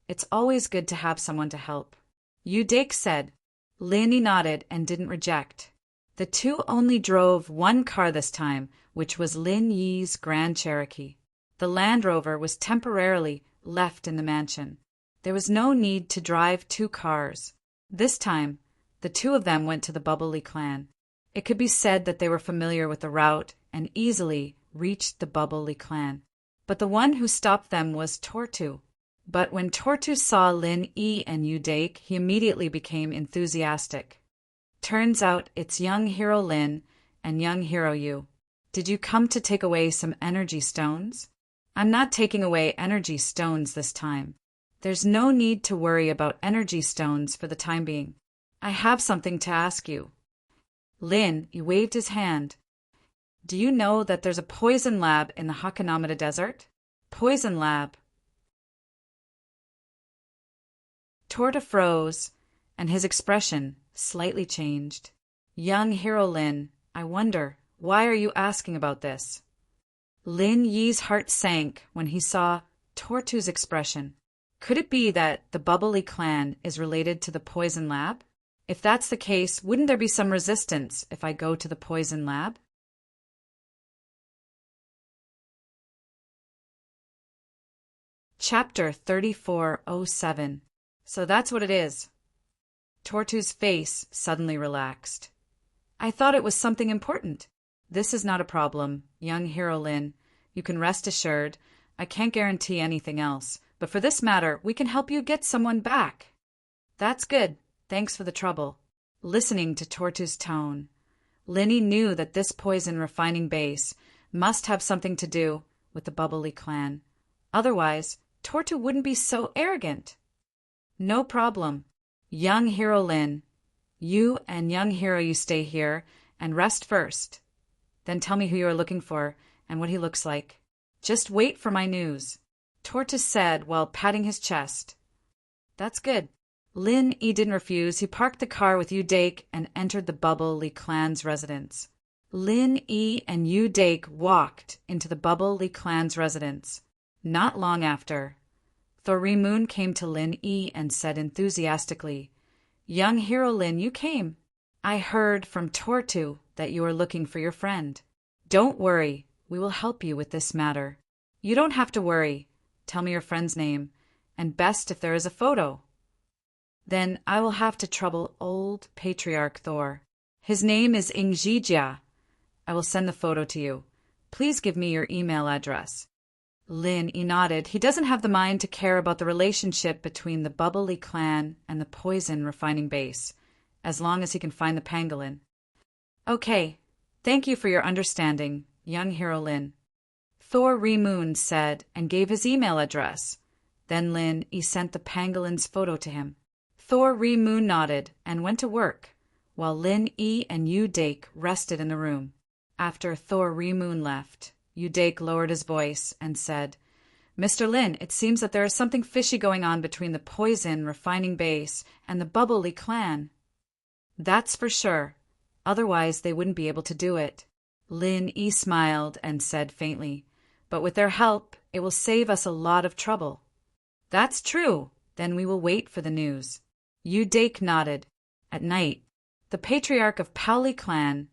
it's always good to have someone to help. Yu Dake said. Lin nodded and didn't reject. The two only drove one car this time, which was Lin Yi's Grand Cherokee. The Land Rover was temporarily left in the mansion. There was no need to drive two cars. This time, the two of them went to the Bubbly clan. It could be said that they were familiar with the route and easily reached the Bubbly clan. But the one who stopped them was Tortu. But when Tortu saw Lin and Yu Dake, he immediately became enthusiastic. Turns out it's young hero Lin and young hero Yu. Did you come to take away some energy stones? I'm not taking away energy stones this time. There's no need to worry about energy stones for the time being. I have something to ask you. Lin, he waved his hand. Do you know that there's a poison lab in the Hakanamada Desert? Poison lab. Torta froze, and his expression slightly changed. Young hero Lin, I wonder, why are you asking about this? Lin Yi's heart sank when he saw Tortu's expression. Could it be that the Bubbly clan is related to the poison lab? If that's the case, wouldn't there be some resistance if I go to the poison lab? Chapter 3407. So that's what it is. Tortu's face suddenly relaxed. I thought it was something important. This is not a problem, young hero Lin. You can rest assured. I can't guarantee anything else, but for this matter, we can help you get someone back. That's good. Thanks for the trouble. Listening to Tortu's tone, Linny knew that this poison refining base must have something to do with the Bubbly clan. Otherwise, Tortu wouldn't be so arrogant. No problem. Young hero Lin, you and young hero you stay here and rest first. Then tell me who you are looking for and what he looks like. Just wait for my news, Tortu said while patting his chest. That's good. Lin didn't refuse. He parked the car with Yu Dake and entered the Bubbly clan's residence. Lin and Yu Dake walked into the Bubbly clan's residence. Not long after, Thori Moon came to Lin and said enthusiastically, Young hero Lin, you came. I heard from Tortu that you are looking for your friend. Don't worry, we will help you with this matter. You don't have to worry. Tell me your friend's name, and best if there is a photo. Then I will have to trouble old Patriarch Thor. His name is Ingjijia. I will send the photo to you. Please give me your email address. Lin nodded. He doesn't have the mind to care about the relationship between the Bubbly clan and the poison refining base, as long as he can find the pangolin. Okay, thank you for your understanding, young hero Lin. Thor Moon said and gave his email address. Then Lin sent the pangolin's photo to him. Thor Moon nodded and went to work, while Lin and Yu Dake rested in the room. After Thor Moon left, Yu Dake lowered his voice and said, Mr. Lin, it seems that there is something fishy going on between the poison refining base and the bubbly clan. That's for sure. Otherwise, they wouldn't be able to do it. Lin Yi smiled and said faintly, but with their help, it will save us a lot of trouble. That's true. Then we will wait for the news. Yu Dake nodded. At night, the patriarch of Paoli clan,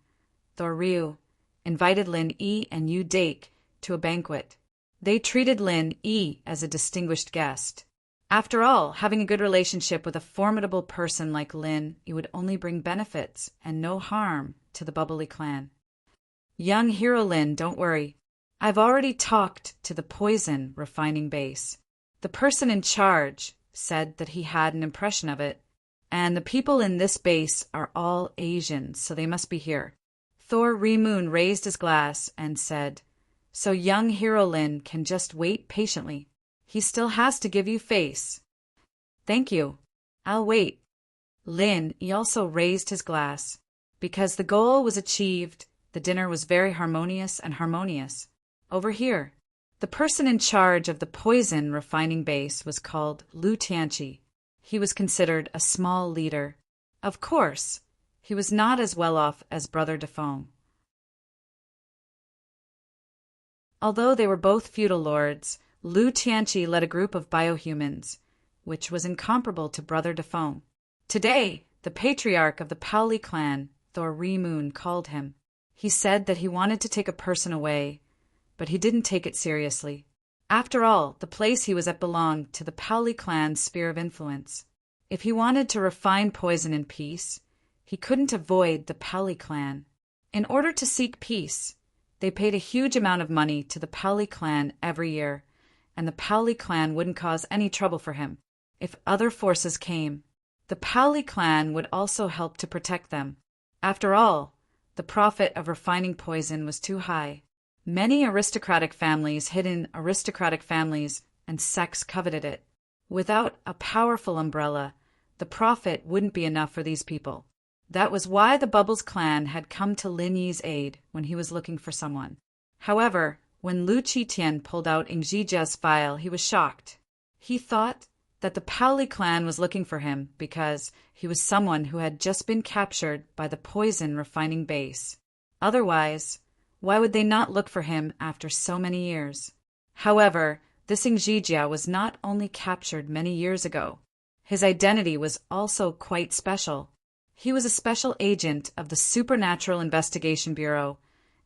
Thor Ryu, invited Lin Yi and Yu Dake to a banquet. They treated Lin Yi as a distinguished guest. After all, having a good relationship with a formidable person like Lin Yi would only bring benefits and no harm to the bubbly clan. Young hero Lin, don't worry. I've already talked to the poison refining base. The person in charge said that he had an impression of it, and the people in this base are all Asians, so they must be here. Thor Remoon raised his glass and said, so young hero Lin can just wait patiently. He still has to give you face. Thank you. I'll wait. Lin, he also raised his glass. Because the goal was achieved, the dinner was very harmonious. Over here, the person in charge of the poison refining base was called Lu Tianqi. He was considered a small leader. Of course, he was not as well off as Brother Defong. Although they were both feudal lords, Lu Tianqi led a group of biohumans, which was incomparable to Brother Defong. Today, the patriarch of the Paoli clan, Thor Remoon, called him. He said that he wanted to take a person away, but he didn't take it seriously. After all, the place he was at belonged to the Paoli clan's sphere of influence. If he wanted to refine poison in peace, he couldn't avoid the Paoli clan. In order to seek peace, they paid a huge amount of money to the Paoli clan every year, and the Paoli clan wouldn't cause any trouble for him. If other forces came, the Paoli clan would also help to protect them. After all, the profit of refining poison was too high. Many aristocratic families, hidden aristocratic families, and sects coveted it. Without a powerful umbrella, the profit wouldn't be enough for these people. That was why the Bubbles clan had come to Lin Yi's aid when he was looking for someone. However, when Lu Qitian pulled out Ingjijia's file, he was shocked. He thought that the Paoli clan was looking for him because he was someone who had just been captured by the poison refining base. Otherwise, why would they not look for him after so many years? However, this Ingjijia was not only captured many years ago. His identity was also quite special. He was a special agent of the Supernatural Investigation Bureau,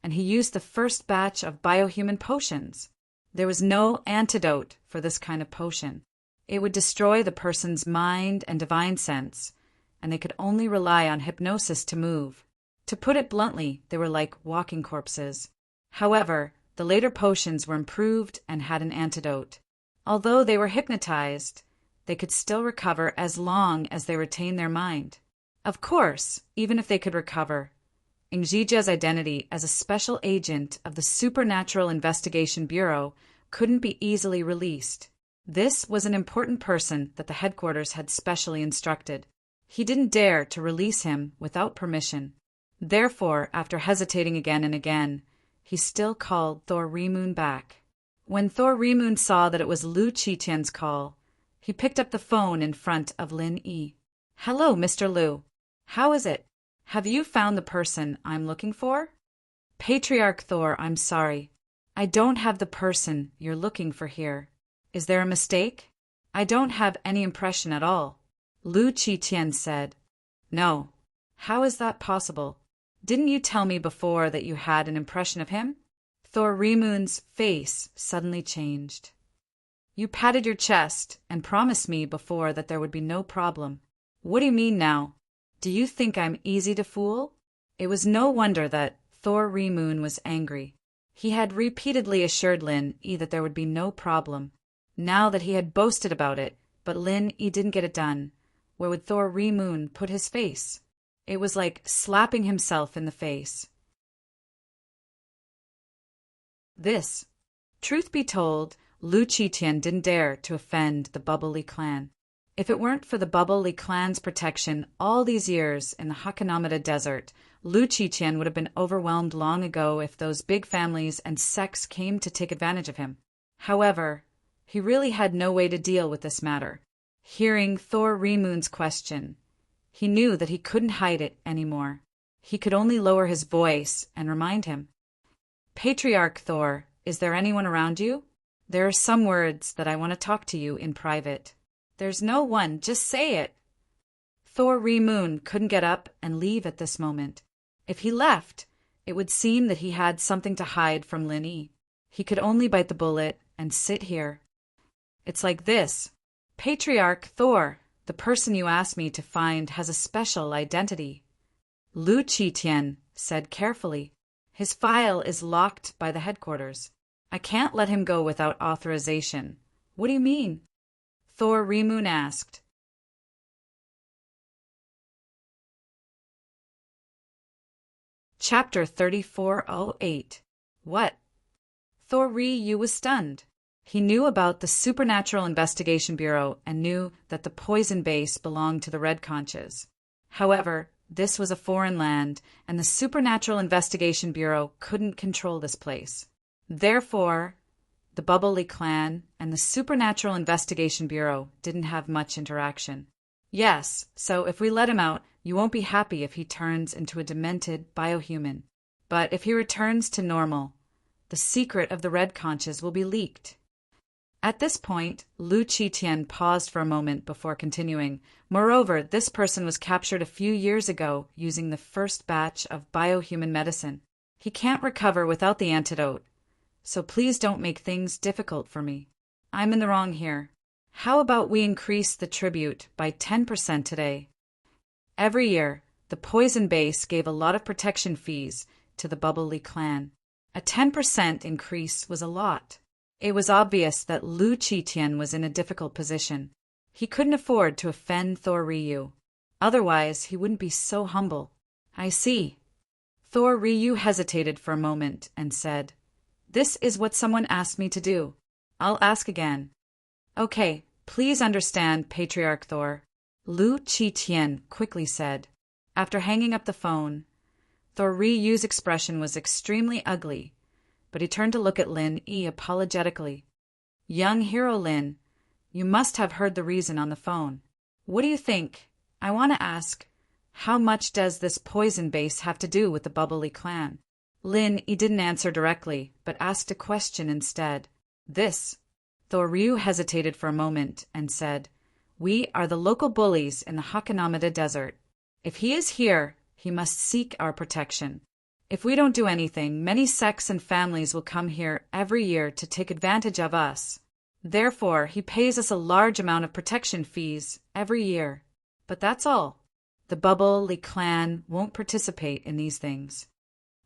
and he used the first batch of biohuman potions. There was no antidote for this kind of potion. It would destroy the person's mind and divine sense, and they could only rely on hypnosis to move. To put it bluntly, they were like walking corpses. However, the later potions were improved and had an antidote. Although they were hypnotized, they could still recover as long as they retained their mind. Of course, even if they could recover, Ingjijia's identity as a special agent of the Supernatural Investigation Bureau couldn't be easily released. This was an important person that the headquarters had specially instructed. He didn't dare to release him without permission. Therefore, after hesitating again and again, he still called Thor Remoon back. When Thor Remoon saw that it was Lu Qitian's call, he picked up the phone in front of Lin Yi. Hello, Mr. Lu. How is it? Have you found the person I'm looking for? Patriarch Thor, I'm sorry. I don't have the person you're looking for here. Is there a mistake? I don't have any impression at all. Lu Qitian said. No. How is that possible? Didn't you tell me before that you had an impression of him? Thor Remoon's face suddenly changed. You patted your chest and promised me before that there would be no problem. What do you mean now? Do you think I'm easy to fool? It was no wonder that Thor Remoon was angry. He had repeatedly assured Lin Yi that there would be no problem. Now that he had boasted about it, but Lin Yi didn't get it done, where would Thor Remoon put his face? It was like slapping himself in the face. Truth be told, Lu Qitian didn't dare to offend the Bubbly clan. If it weren't for the Bubbly clan's protection all these years in the Hakanamada Desert, Lu Qitian would have been overwhelmed long ago if those big families and sects came to take advantage of him. However, He really had no way to deal with this matter. Hearing Thor Rimun's question, he knew that he couldn't hide it anymore. He could only lower his voice and remind him. Patriarch Thor, is there anyone around you? There are some words that I want to talk to you in private. There's no one, just say it. Thor Rimun couldn't get up and leave at this moment. If he left, it would seem that he had something to hide from Lin Yi. He could only bite the bullet and sit here. It's like this. Patriarch Thor, the person you asked me to find has a special identity. Lu Qitian said carefully. His file is locked by the headquarters. I can't let him go without authorization. What do you mean? Thor Rimun asked. Chapter 3408. What? Thor Riyu was stunned. He knew about the Supernatural Investigation Bureau and knew that the poison base belonged to the Red Conches. However, this was a foreign land, and the Supernatural Investigation Bureau couldn't control this place. Therefore, the Bubbly clan and the Supernatural Investigation Bureau didn't have much interaction. Yes, so if we let him out, you won't be happy if he turns into a demented biohuman. But if he returns to normal, the secret of the Red Conches will be leaked. At this point, Lu Qitian paused for a moment before continuing. Moreover, this person was captured a few years ago using the first batch of biohuman medicine. He can't recover without the antidote, so please don't make things difficult for me. I'm in the wrong here. How about we increase the tribute by 10% today? Every year, the poison base gave a lot of protection fees to the Bubbly clan. A 10% increase was a lot. It was obvious that Lu Qitian was in a difficult position. He couldn't afford to offend Thor Riyu. Otherwise, he wouldn't be so humble. I see. Thor Riyu hesitated for a moment and said, This is what someone asked me to do. I'll ask again. Okay, please understand, Patriarch Thor. Lu Qitian quickly said. After hanging up the phone, Thor Riyu's expression was extremely ugly, but he turned to look at Lin Yi apologetically. Young hero Lin, you must have heard the reason on the phone. What do you think? I want to ask, how much does this poison base have to do with the Bubbly clan? Lin Yi didn't answer directly, but asked a question instead. This. Thor Riyu hesitated for a moment and said, We are the local bullies in the Hakanamada Desert. If he is here, he must seek our protection. If we don't do anything, many sects and families will come here every year to take advantage of us. Therefore, he pays us a large amount of protection fees every year. But that's all. The Bubbly clan won't participate in these things.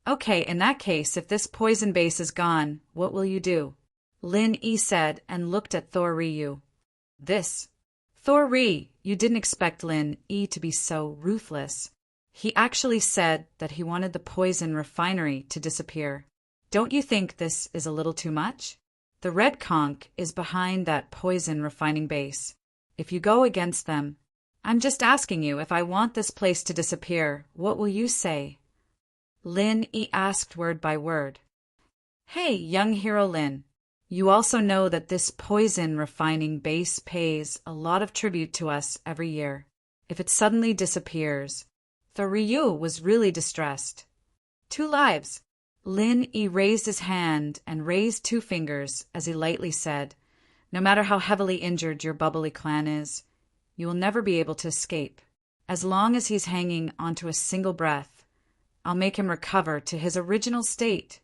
Okay, in that case, if this poison base is gone, what will you do? Lin Yi said and looked at Thor Riyu. This. Thor Ri, you didn't expect Lin Yi to be so ruthless. He actually said that he wanted the poison refinery to disappear. Don't you think this is a little too much? The Red Conch is behind that poison refining base. If you go against them, I'm just asking you, if I want this place to disappear, what will you say? Lin Yi asked word by word. Hey, young hero Lin, you also know that this poison refining base pays a lot of tribute to us every year. If it suddenly disappears, Thor Riyu was really distressed. 2 lives. Lin Yi raised his hand and raised 2 fingers as he lightly said, No matter how heavily injured your Bubbly clan is, you will never be able to escape. As long as he's hanging onto a single breath, I'll make him recover to his original state.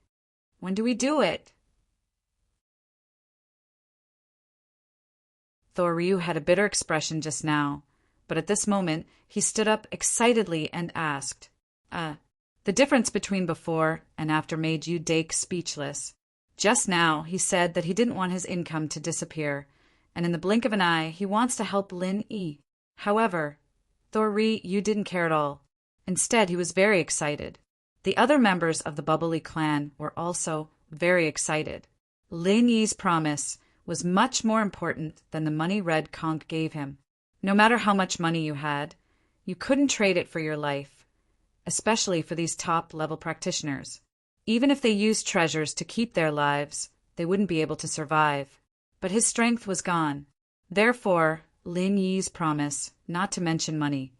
When do we do it? Thor Riyu had a bitter expression just now, but at this moment he stood up excitedly and asked, The difference between before and after made you Dake speechless. Just now he said that he didn't want his income to disappear, and in the blink of an eye he wants to help Lin Yi. However, Thor Riyu didn't care at all. Instead, he was very excited. The other members of the Bubbly clan were also very excited. Lin Yi's promise was much more important than the money Red Conch gave him. No matter how much money you had, you couldn't trade it for your life, especially for these top-level practitioners. Even if they used treasures to keep their lives, they wouldn't be able to survive. but his strength was gone. Therefore, Lin Yi's promise not to mention money.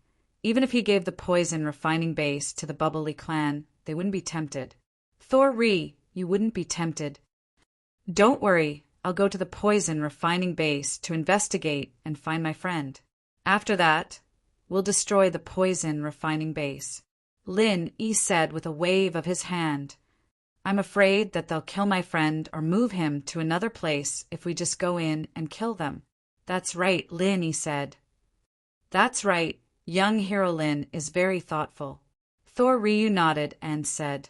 Even if he gave the poison refining base to the bubbly clan, they wouldn't be tempted. Thor Ri, you wouldn't be tempted. Don't worry, I'll go to the poison refining base to investigate and find my friend. After that, we'll destroy the poison refining base. Lin Yi said with a wave of his hand. I'm afraid that they'll kill my friend or move him to another place if we just go in and kill them. That's right, Lin Yi said. That's right, young hero Lin is very thoughtful. Thor Ryu nodded and said,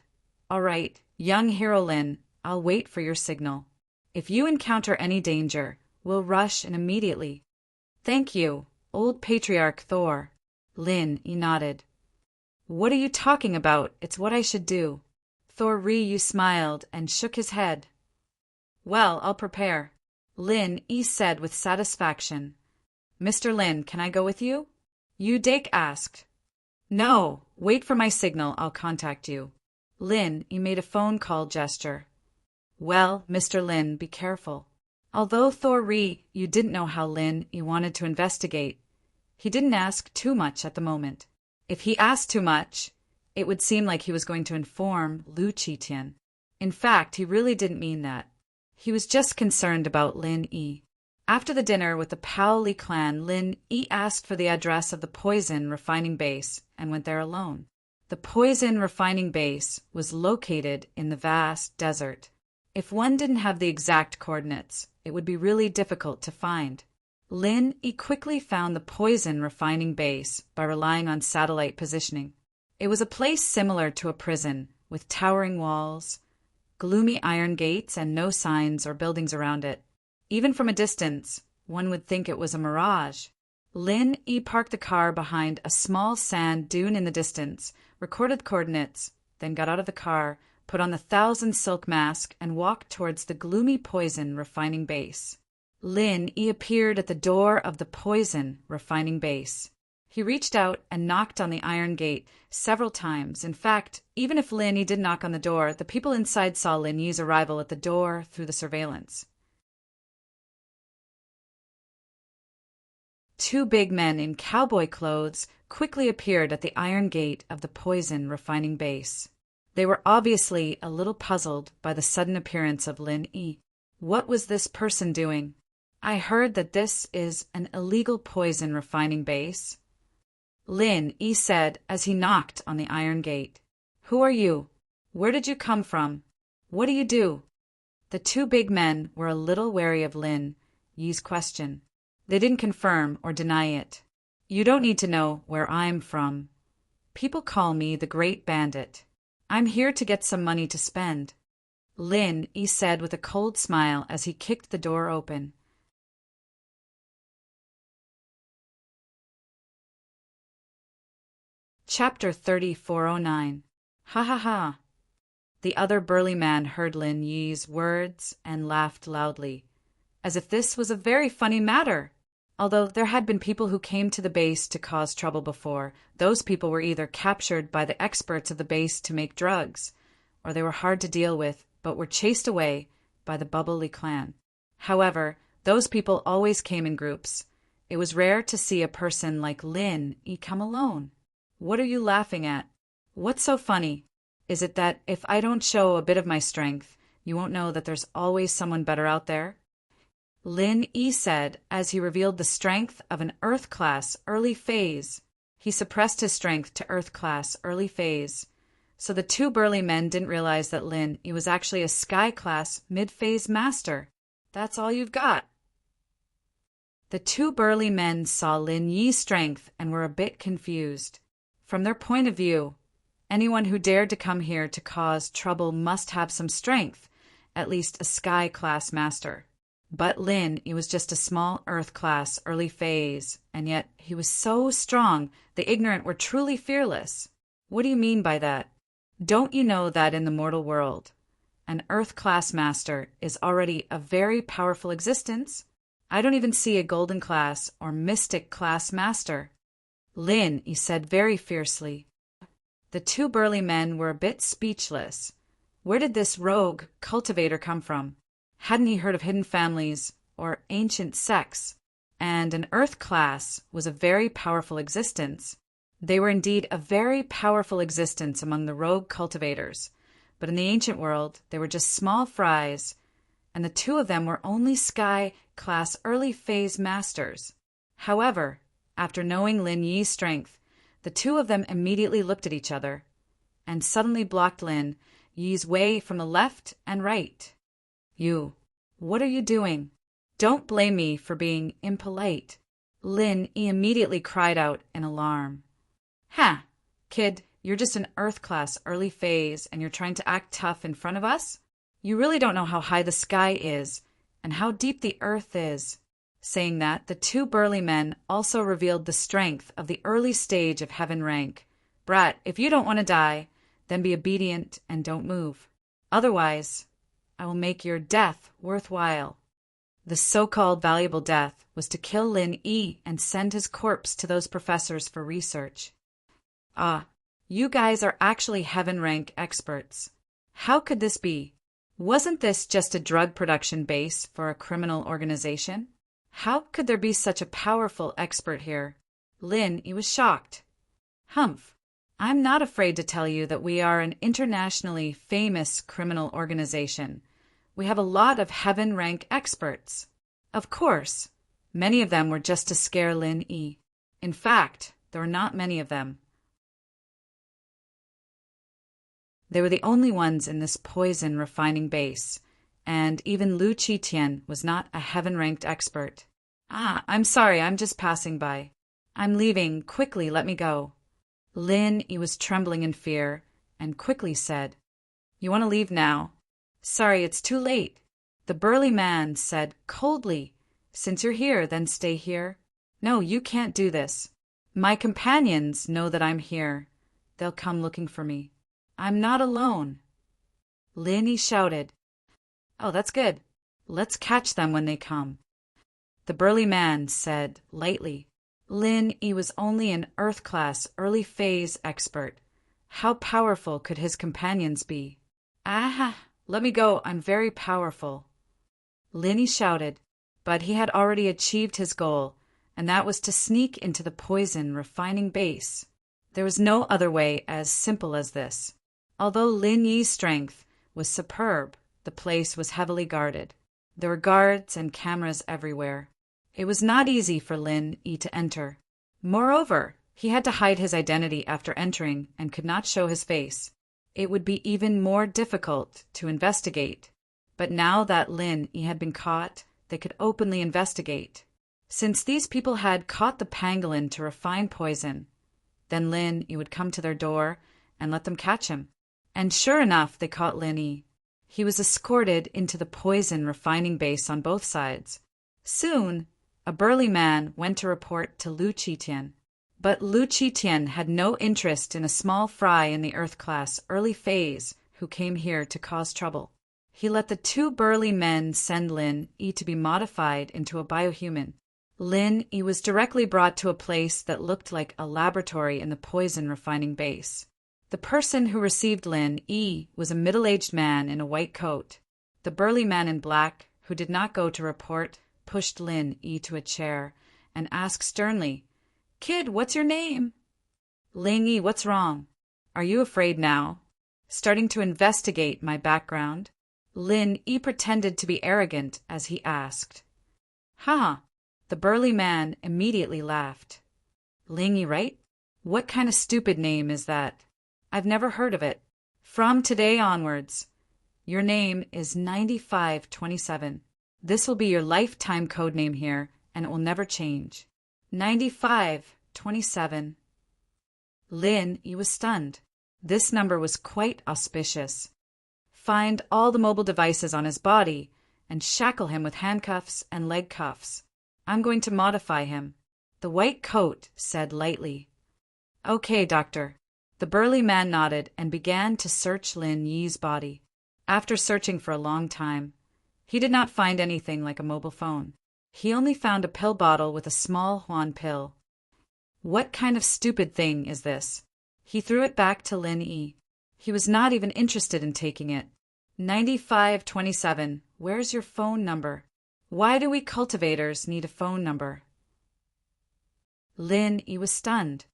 All right, young hero Lin, I'll wait for your signal. If you encounter any danger, we'll rush in immediately. Thank you, old patriarch Thor. Lin Yi nodded. What are you talking about? It's what I should do. Thor Ryu smiled and shook his head. Well, I'll prepare. Lin Yi said with satisfaction. Mr. Lin, can I go with you? Yu Dake asked. No, wait for my signal, I'll contact you. Lin Yi made a phone call gesture. Well, Mr. Lin, be careful. Although Thor Ryu didn't know how Lin Yi wanted to investigate, he didn't ask too much at the moment. If he asked too much, it would seem like he was going to inform Lu Qitian. In fact, he really didn't mean that. He was just concerned about Lin Yi. After the dinner with the Paoli clan, Lin Yi asked for the address of the poison refining base and went there alone. The poison refining base was located in the vast desert. If one didn't have the exact coordinates, it would be really difficult to find. Lin Yi quickly found the poison refining base by relying on satellite positioning. It was a place similar to a prison, with towering walls, gloomy iron gates, and no signs or buildings around it. Even from a distance, one would think it was a mirage. Lin Yi parked the car behind a small sand dune in the distance, recorded coordinates, then got out of the car, put on the 1,000 silk mask, and walked towards the gloomy poison refining base. Lin Yi appeared at the door of the poison refining base. He reached out and knocked on the iron gate several times. In fact, even if Lin Yi did knock on the door, the people inside saw Lin Yi's arrival at the door through the surveillance. Two big men in cowboy clothes quickly appeared at the iron gate of the poison refining base. They were obviously a little puzzled by the sudden appearance of Lin Yi. What was this person doing? I heard that this is an illegal poison refining base. Lin Yi said as he knocked on the iron gate. Who are you? Where did you come from? What do you do? The two big men were a little wary of Lin Yi's question. They didn't confirm or deny it. You don't need to know where I'm from. People call me the Great Bandit. I'm here to get some money to spend. Lin Yi said with a cold smile as he kicked the door open. Chapter 3409. Ha ha ha. The other burly man heard Lin Yi's words and laughed loudly, as if this was a very funny matter. Although there had been people who came to the base to cause trouble before, those people were either captured by the experts of the base to make drugs, or they were hard to deal with but were chased away by the Bubbly clan. However, those people always came in groups. It was rare to see a person like Lin Yi come alone. What are you laughing at? What's so funny? Is it that if I don't show a bit of my strength, you won't know that there's always someone better out there? Lin Yi said as he revealed the strength of an Earth Class early phase. He suppressed his strength to Earth Class early phase, so the two burly men didn't realize that Lin Yi was actually a Sky Class mid-phase master. That's all you've got. The two burly men saw Lin Yi's strength and were a bit confused. From their point of view, anyone who dared to come here to cause trouble must have some strength, at least a Sky Class master. But Lin Yi was just a small Earth Class early phase, and yet he was so strong the ignorant were truly fearless. What do you mean by that? Don't you know that in the mortal world, an Earth Class master is already a very powerful existence? I don't even see a Golden Class or Mystic Class master. Lin Yi said very fiercely. The two burly men were a bit speechless. Where did this rogue cultivator come from? Hadn't he heard of hidden families or ancient sex, and an earth class was a very powerful existence. They were indeed a very powerful existence among the rogue cultivators, but in the ancient world they were just small fries, and the two of them were only sky class early phase masters. However, after knowing Lin Yi's strength, the two of them immediately looked at each other and suddenly blocked Lin Yi's way from the left and right. "You, what are you doing? Don't blame me for being impolite." Lin Yi immediately cried out in alarm. "Ha, kid, you're just an Earth class early phase and you're trying to act tough in front of us? You really don't know how high the sky is and how deep the earth is." Saying that, the two burly men also revealed the strength of the early stage of heaven rank. "Brat, if you don't want to die, then be obedient and don't move. Otherwise, I will make your death worthwhile." The so-called valuable death was to kill Lin Yi and send his corpse to those professors for research. Ah, you guys are actually heaven rank experts. How could this be? Wasn't this just a drug production base for a criminal organization? How could there be such a powerful expert here? Lin Yi was shocked. "Humph, I'm not afraid to tell you that we are an internationally famous criminal organization. We have a lot of heaven rank experts." Of course, many of them were just to scare Lin Yi. In fact, there were not many of them. They were the only ones in this poison refining base, and even Lu Qitian was not a heaven-ranked expert. "Ah, I'm sorry, I'm just passing by. I'm leaving. Quickly, let me go." Lin Yi was trembling in fear and quickly said, "You want to leave now?" "Sorry, it's too late." The burly man said coldly, "Since you're here, then stay here." "No, you can't do this. My companions know that I'm here. They'll come looking for me. I'm not alone." Lin Yi shouted, "Oh, that's good. Let's catch them when they come." The burly man said lightly, Lin Yi was only an Earth class early phase expert. How powerful could his companions be? "Ah, let me go. I'm very powerful." Lin Yi shouted, but he had already achieved his goal, and that was to sneak into the poison refining base. There was no other way as simple as this. Although Lin Yi's strength was superb, the place was heavily guarded. There were guards and cameras everywhere. It was not easy for Lin Yi to enter. Moreover, he had to hide his identity after entering and could not show his face. It would be even more difficult to investigate. But now that Lin Yi had been caught, they could openly investigate. Since these people had caught the pangolin to refine poison, then Lin Yi would come to their door and let them catch him. And sure enough, they caught Lin Yi. He was escorted into the poison refining base on both sides. Soon, a burly man went to report to Lu Qitian. But Lu Qitian had no interest in a small fry in the Earth class early phase who came here to cause trouble. He let the two burly men send Lin Yi to be modified into a biohuman. Lin Yi was directly brought to a place that looked like a laboratory in the poison refining base. The person who received Lin Yi was a middle-aged man in a white coat. The burly man in black, who did not go to report, pushed Lin Yi to a chair and asked sternly, "Kid, what's your name?" "Lin Yi, what's wrong? Are you afraid now?" Starting to investigate my background, Lin Yi pretended to be arrogant as he asked. "Ha!" The burly man immediately laughed. "Lin Yi, right? What kind of stupid name is that? I've never heard of it. From today onwards, your name is 9527. This will be your lifetime code name here, and it will never change. 9527. Lin Yi was stunned. This number was quite auspicious. Find all the mobile devices on his body and shackle him with handcuffs and leg cuffs. I'm going to modify him. The white coat said lightly. "Okay, doctor." The burly man nodded and began to search Lin Yi's body. After searching for a long time, he did not find anything like a mobile phone. He only found a pill bottle with a small Huan pill. What kind of stupid thing is this? He threw it back to Lin Yi. He was not even interested in taking it. 9527, where's your phone number? Why do we cultivators need a phone number? Lin Yi was stunned.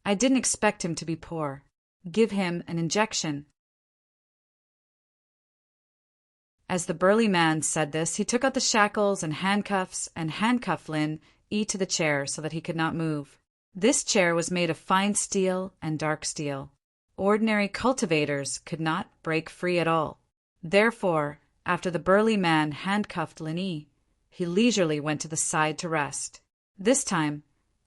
I didn't expect him to be poor. Give him an injection. As the burly man said this, he took out the shackles and handcuffs and handcuffed Lin Yi to the chair so that he could not move. This chair was made of fine steel and dark steel. Ordinary cultivators could not break free at all. Therefore, after the burly man handcuffed Lin Yi, he leisurely went to the side to rest. This time,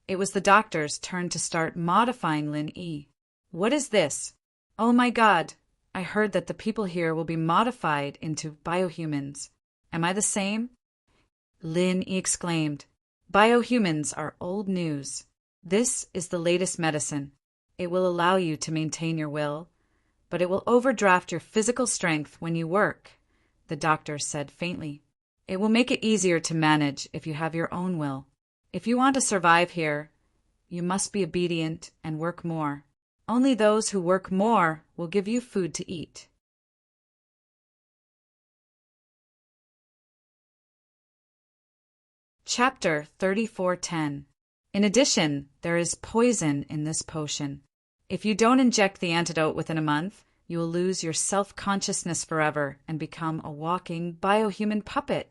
it was the doctor's turn to start modifying Lin Yi. What is this? Oh my God! I heard that the people here will be modified into biohumans. Am I the same? Lin Yi exclaimed. Biohumans are old news. This is the latest medicine. It will allow you to maintain your will, but it will overdraft your physical strength when you work, the doctor said faintly. It will make it easier to manage if you have your own will. If you want to survive here, you must be obedient and work more. Only those who work more will give you food to eat. Chapter 34:10. In addition, there is poison in this potion. If you don't inject the antidote within a month, you will lose your self-consciousness forever and become a walking biohuman puppet.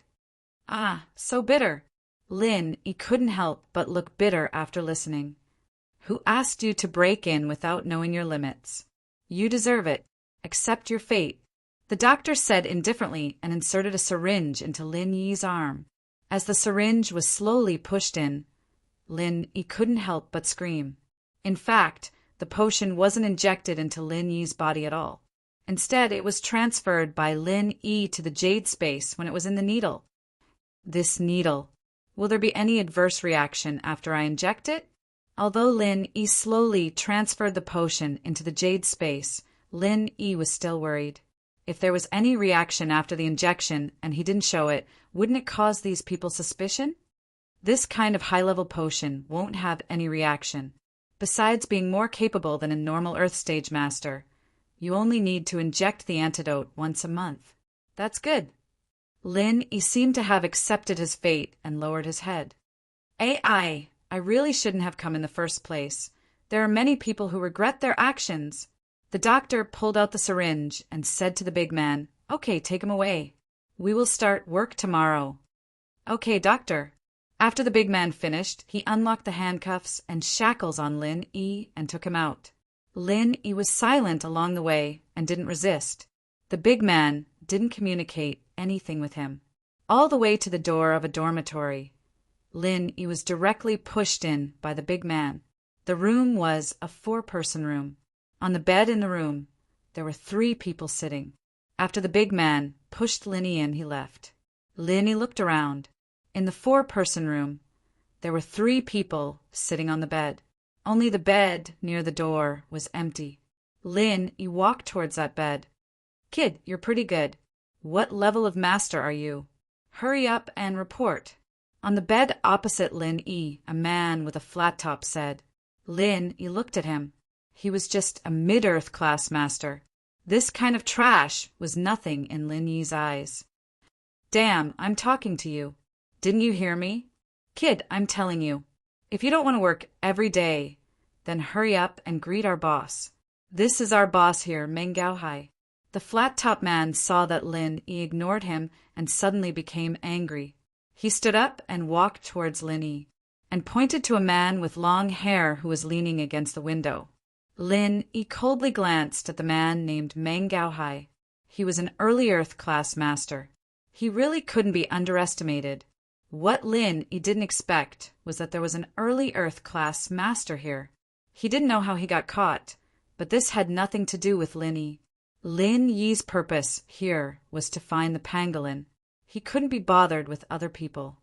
Ah, so bitter. Lin Yi couldn't help but look bitter after listening. Who asked you to break in without knowing your limits? You deserve it. Accept your fate. The doctor said indifferently and inserted a syringe into Lin Yi's arm. As the syringe was slowly pushed in, Lin Yi couldn't help but scream. In fact, the potion wasn't injected into Lin Yi's body at all. Instead, it was transferred by Lin Yi to the jade space when it was in the needle. This needle. Will there be any adverse reaction after I inject it? Although Lin Yi slowly transferred the potion into the jade space, Lin Yi was still worried. If there was any reaction after the injection and he didn't show it, wouldn't it cause these people suspicion? This kind of high-level potion won't have any reaction. Besides being more capable than a normal Earth Stage Master, you only need to inject the antidote once a month. That's good. Lin Yi seemed to have accepted his fate and lowered his head. I really shouldn't have come in the first place. There are many people who regret their actions. The doctor pulled out the syringe and said to the big man, Okay, take him away. We will start work tomorrow. Okay, doctor. After the big man finished, he unlocked the handcuffs and shackles on Lin Yi and took him out. Lin Yi was silent along the way and didn't resist. The big man didn't communicate anything with him. All the way to the door of a dormitory, Lin Yi was directly pushed in by the big man. The room was a 4-person room. On the bed in the room, there were 3 people sitting. After the big man pushed Lin Yi in, he left. Lin Yi looked around. In the 4-person room, there were 3 people sitting on the bed. Only the bed near the door was empty. Lin Yi walked towards that bed. Kid, you're pretty good. What level of master are you? Hurry up and report. On the bed opposite Lin Yi, a man with a flat top said. Lin Yi looked at him. He was just a mid-earth class master. This kind of trash was nothing in Lin Yi's eyes. Damn, I'm talking to you. Didn't you hear me? Kid, I'm telling you. If you don't want to work every day, then hurry up and greet our boss. This is our boss here, Meng Gaohai. The flat-top man saw that Lin Yi ignored him and suddenly became angry. He stood up and walked towards Lin Yi and pointed to a man with long hair who was leaning against the window. Lin Yi coldly glanced at the man named Meng Gaohai. He was an early Earth class master. He really couldn't be underestimated. What Lin Yi didn't expect was that there was an early Earth class master here. He didn't know how he got caught, but this had nothing to do with Lin Yi. Lin Yi's purpose here was to find the pangolin. He couldn't be bothered with other people.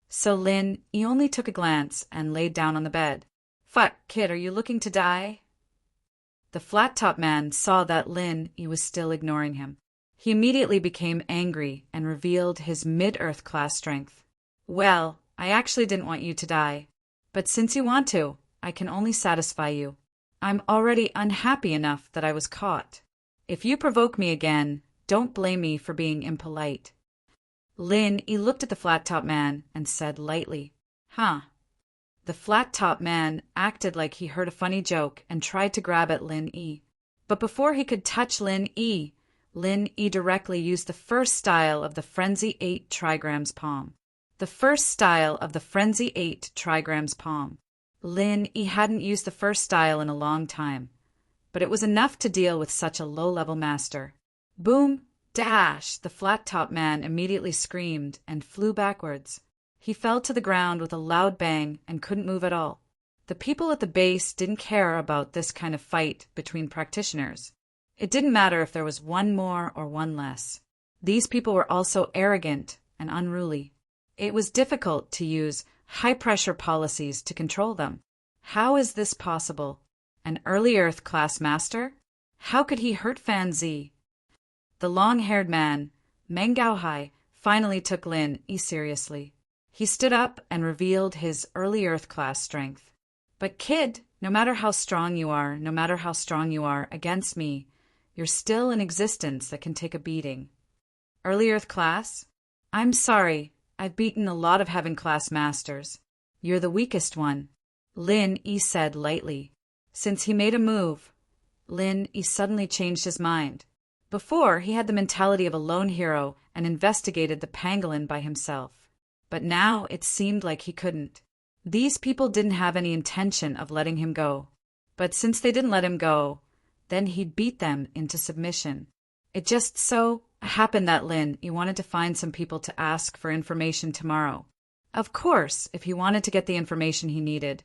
So Lin Yi only took a glance and laid down on the bed. Fuck, kid, are you looking to die? The flat-top man saw that Lin Yi was still ignoring him. He immediately became angry and revealed his mid-earth class strength. Well, I actually didn't want you to die. But since you want to, I can only satisfy you. I'm already unhappy enough that I was caught. If you provoke me again, Don't blame me for being impolite. Lin Yi looked at the flat-top man and said lightly, "Huh." The flat-top man acted like he heard a funny joke and tried to grab at Lin Yi. But before he could touch Lin Yi directly used the first style of the Frenzy 8 trigrams palm. The first style of the Frenzy 8 trigrams palm. Lin Yi hadn't used the first style in a long time, but it was enough to deal with such a low-level master. Boom! Dash! The flat-top man immediately screamed and flew backwards. He fell to the ground with a loud bang and couldn't move at all. The people at the base didn't care about this kind of fight between practitioners. It didn't matter if there was one more or one less. These people were also arrogant and unruly. It was difficult to use high-pressure policies to control them. How is this possible? An early Earth class master? How could he hurt Fan Zi? The long-haired man, Meng Gaohai, finally took Lin Yi seriously. He stood up and revealed his early Earth class strength. But kid, no matter how strong you are against me, you're still an existence that can take a beating. Early Earth class? I'm sorry, I've beaten a lot of Heaven class masters. You're the weakest one, Lin Yi said lightly. Since he made a move, Lin Yi suddenly changed his mind. Before, he had the mentality of a lone hero and investigated the pangolin by himself. But now it seemed like he couldn't. These people didn't have any intention of letting him go. But since they didn't let him go, then he'd beat them into submission. It just so happened that Lin Yi wanted to find some people to ask for information tomorrow. Of course, if he wanted to get the information he needed,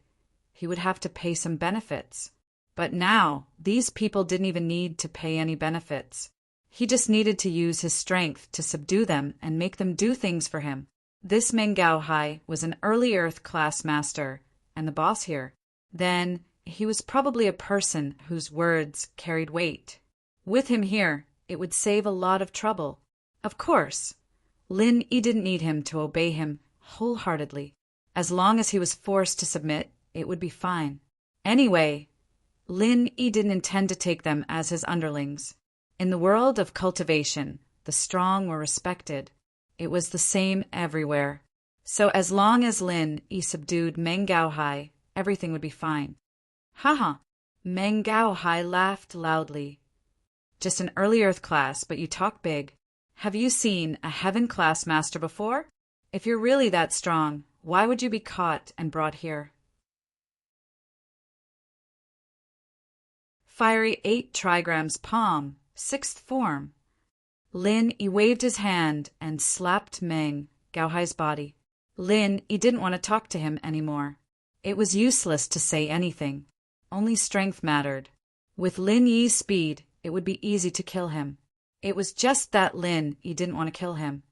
he would have to pay some benefits. But now, these people didn't even need to pay any benefits. He just needed to use his strength to subdue them and make them do things for him. This Meng Gaohai was an early Earth class master, and the boss here. Then, he was probably a person whose words carried weight. With him here, it would save a lot of trouble. Of course, Lin Yi didn't need him to obey him wholeheartedly. As long as he was forced to submit, it would be fine. Anyway, Lin Yi didn't intend to take them as his underlings. In the world of cultivation, the strong were respected. It was the same everywhere. So as long as Lin Yi subdued Meng Gaohai, everything would be fine. Haha, Meng Gaohai laughed loudly. Just an early Earth class, but you talk big. Have you seen a Heaven class master before? If you're really that strong, why would you be caught and brought here? Fiery 8 trigrams palm, 6th form. Lin Yi waved his hand and slapped Meng Gaohai's body. Lin Yi didn't want to talk to him anymore. It was useless to say anything. Only strength mattered. With Lin Yi's speed, it would be easy to kill him. It was just that Lin Yi didn't want to kill him.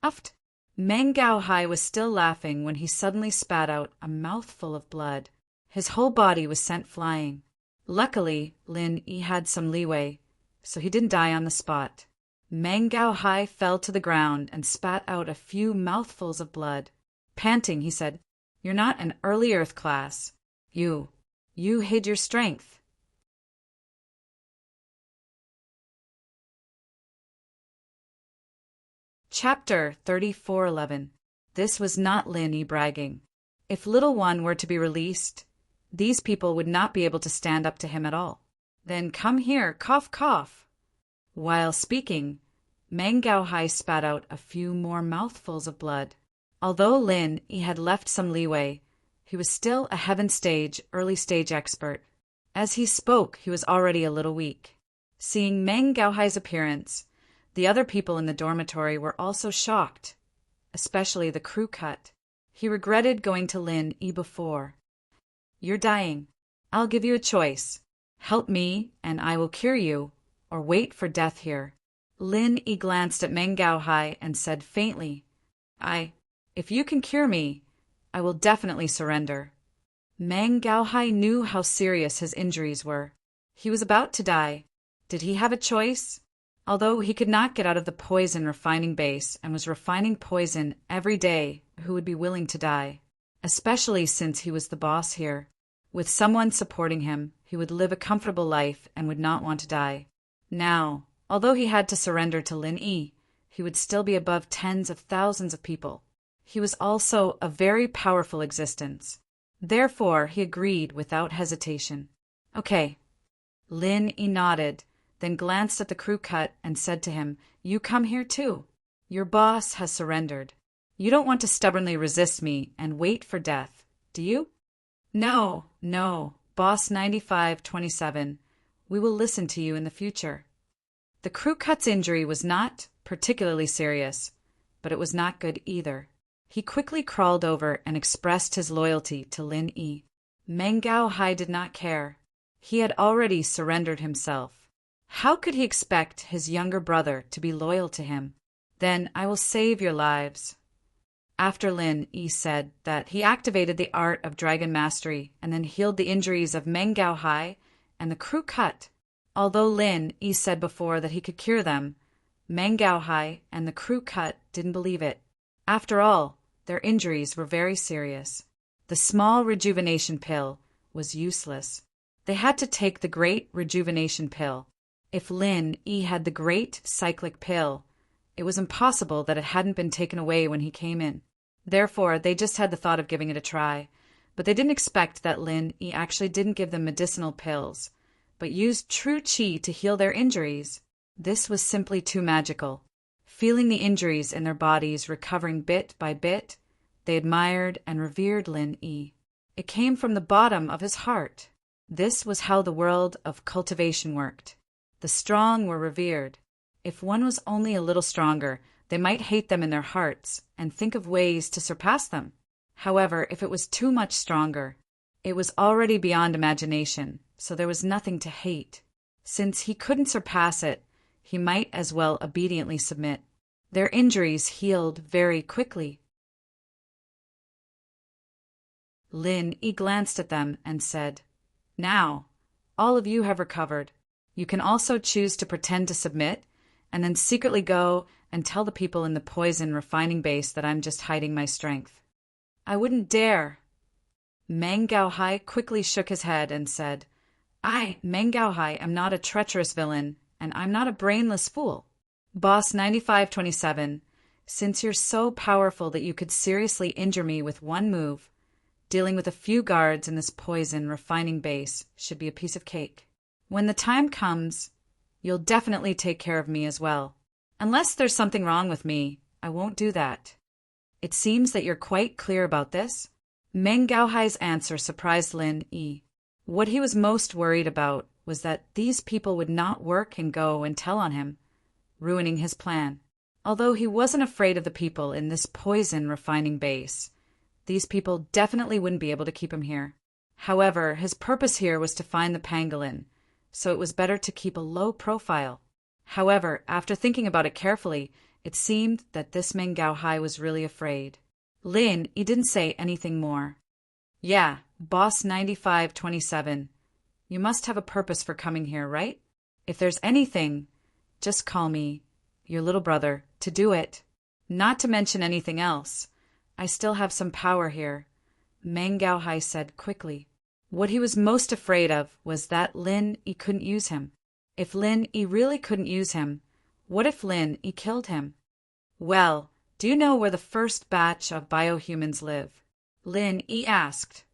Uft! Meng Gaohai was still laughing when he suddenly spat out a mouthful of blood. His whole body was sent flying. Luckily, Lin Yi had some leeway, so he didn't die on the spot. Meng Gaohai fell to the ground and spat out a few mouthfuls of blood. Panting, he said, "You're not an early Earth class. You hid your strength." Chapter 3411. This was not Lin Yi bragging. If Little One were to be released, these people would not be able to stand up to him at all. Then come here, cough, cough. While speaking, Meng Gaohai spat out a few more mouthfuls of blood. Although Lin Yi had left some leeway, he was still a Heaven stage, early stage expert. As he spoke, he was already a little weak. Seeing Meng Gaohai's appearance, the other people in the dormitory were also shocked, especially the crew cut. He regretted going to Lin Yi before. "You're dying. I'll give you a choice. Help me, and I will cure you, or wait for death here." Lin Yi glanced at Meng Gaohai and said faintly, If you can cure me, I will definitely surrender." Meng Gaohai knew how serious his injuries were. He was about to die. Did he have a choice? Although he could not get out of the poison refining base and was refining poison every day, who would be willing to die? Especially since he was the boss here. With someone supporting him, he would live a comfortable life and would not want to die. Now, Although he had to surrender to Lin Yi, he would still be above tens of thousands of people. He was also a very powerful existence. Therefore, he agreed without hesitation. Okay. Lin Yi nodded, then glanced at the crew cut and said to him, "You come here too. Your boss has surrendered. You don't want to stubbornly resist me and wait for death, do you?" No, Boss 9527. We will listen to you in the future. The crew cut's injury was not particularly serious, but it was not good either. He quickly crawled over and expressed his loyalty to Lin Yi. Meng Gaohai did not care. He had already surrendered himself. How could he expect his younger brother to be loyal to him? "Then I will save your lives." After Lin Yi said that he activated the art of dragon mastery and then healed the injuries of Meng Gaohai and the crew cut. Although Lin Yi said before that he could cure them, Meng Gaohai and the crew cut didn't believe it. After all, their injuries were very serious. The small rejuvenation pill was useless. They had to take the great rejuvenation pill. If Lin Yi had the great cyclic pill, it was impossible that it hadn't been taken away when he came in. Therefore, they just had the thought of giving it a try, but they didn't expect that Lin Yi actually didn't give them medicinal pills, but used true qi to heal their injuries. This was simply too magical. Feeling the injuries in their bodies recovering bit by bit, they admired and revered Lin Yi. It came from the bottom of his heart. This was how the world of cultivation worked. The strong were revered. If one was only a little stronger, they might hate them in their hearts and think of ways to surpass them. However, if it was too much stronger, it was already beyond imagination, so there was nothing to hate. Since he couldn't surpass it, he might as well obediently submit. Their injuries healed very quickly. Lin Yi glanced at them and said, "Now, all of you have recovered. You can also choose to pretend to submit and then secretly go and tell the people in the poison refining base that I'm just hiding my strength." "I wouldn't dare." Meng Gaohai quickly shook his head and said, "I, Meng Gaohai, am not a treacherous villain, and I'm not a brainless fool." "Boss 9527, since you're so powerful that you could seriously injure me with one move, dealing with a few guards in this poison refining base should be a piece of cake. When the time comes, you'll definitely take care of me as well. Unless there's something wrong with me, I won't do that." "It seems that you're quite clear about this." Meng Gaohai's answer surprised Lin Yi. What he was most worried about was that these people would not work and go and tell on him, ruining his plan. Although he wasn't afraid of the people in this poison refining base, these people definitely wouldn't be able to keep him here. However, his purpose here was to find the pangolin, so it was better to keep a low profile. However, after thinking about it carefully, it seemed that this Meng Gaohai was really afraid. Lin Yi didn't say anything more. "Yeah, Boss 9527, you must have a purpose for coming here, right? If there's anything, just call me, your little brother, to do it. Not to mention anything else, I still have some power here," Meng Gaohai said quickly. What he was most afraid of was that Lin Yi couldn't use him. If Lin Yi really couldn't use him, what if Lin Yi killed him? "Well, do you know where the first batch of biohumans live?" Lin Yi asked.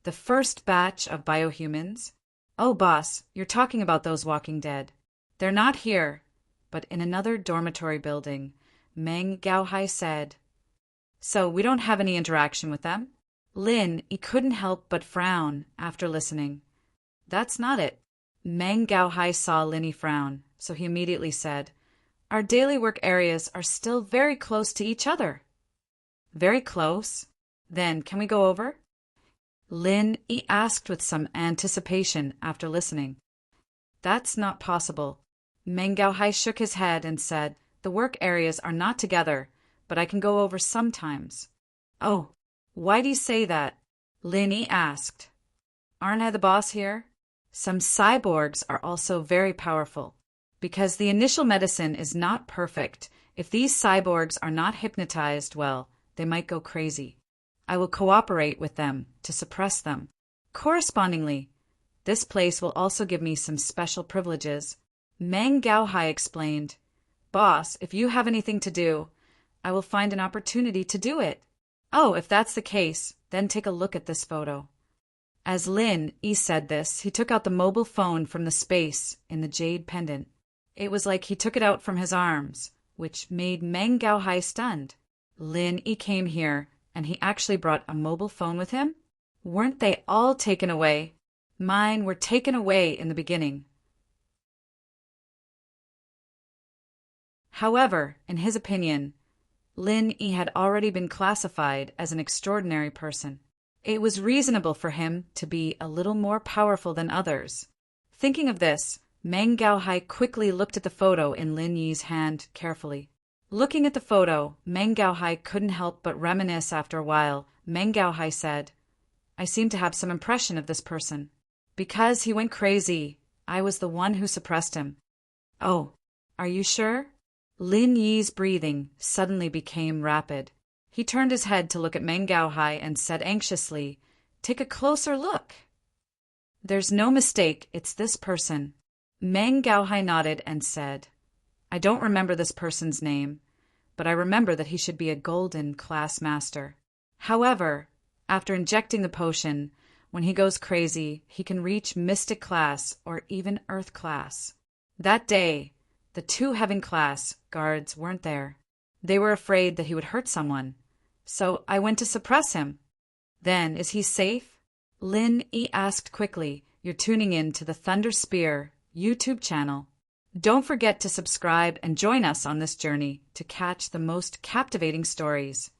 "The first batch of biohumans? Oh, boss, you're talking about those walking dead. They're not here, but in another dormitory building," Meng Gaohai said. "So we don't have any interaction with them?" Lin Yi couldn't help but frown after listening. "That's not it." Meng Gaohai saw Lin Yi frown, so he immediately said, "Our daily work areas are still very close to each other." "Very close? Then can we go over?" Lin Yi asked with some anticipation after listening. "That's not possible." Meng Gaohai shook his head and said, "The work areas are not together, but I can go over sometimes." "Oh, why do you say that?" Lin Yi asked. "Aren't I the boss here?" Some cyborgs are also very powerful. Because the initial medicine is not perfect, if these cyborgs are not hypnotized well, they might go crazy. I will cooperate with them to suppress them. Correspondingly, this place will also give me some special privileges. Meng Gaohai explained, "Boss, if you have anything to do, I will find an opportunity to do it." "Oh, if that's the case, then take a look at this photo." As Lin Yi said this, he took out the mobile phone from the space in the jade pendant. It was like he took it out from his arms, which made Meng Gaohai stunned. Lin Yi came here, and he actually brought a mobile phone with him? Weren't they all taken away? Mine were taken away in the beginning. However, in his opinion, Lin Yi had already been classified as an extraordinary person. It was reasonable for him to be a little more powerful than others. Thinking of this, Meng Gaohai quickly looked at the photo in Lin Yi's hand carefully. Looking at the photo, Meng Gaohai couldn't help but reminisce after a while. Meng Gaohai said, "I seem to have some impression of this person. Because he went crazy, I was the one who suppressed him." "Oh, are you sure?" Lin Yi's breathing suddenly became rapid. He turned his head to look at Meng Gaohai and said anxiously, "Take a closer look." "There's no mistake, it's this person." Meng Gaohai nodded and said, "I don't remember this person's name, but I remember that he should be a golden class master. However, after injecting the potion, when he goes crazy, he can reach mystic class or even earth class." That day, the 2 heaven class guards weren't there. They were afraid that he would hurt someone, so I went to suppress him. "Then, is he safe?" Lin Yi asked quickly. "You're tuning in to the Thunder Spear YouTube channel. Don't forget to subscribe and join us on this journey to catch the most captivating stories.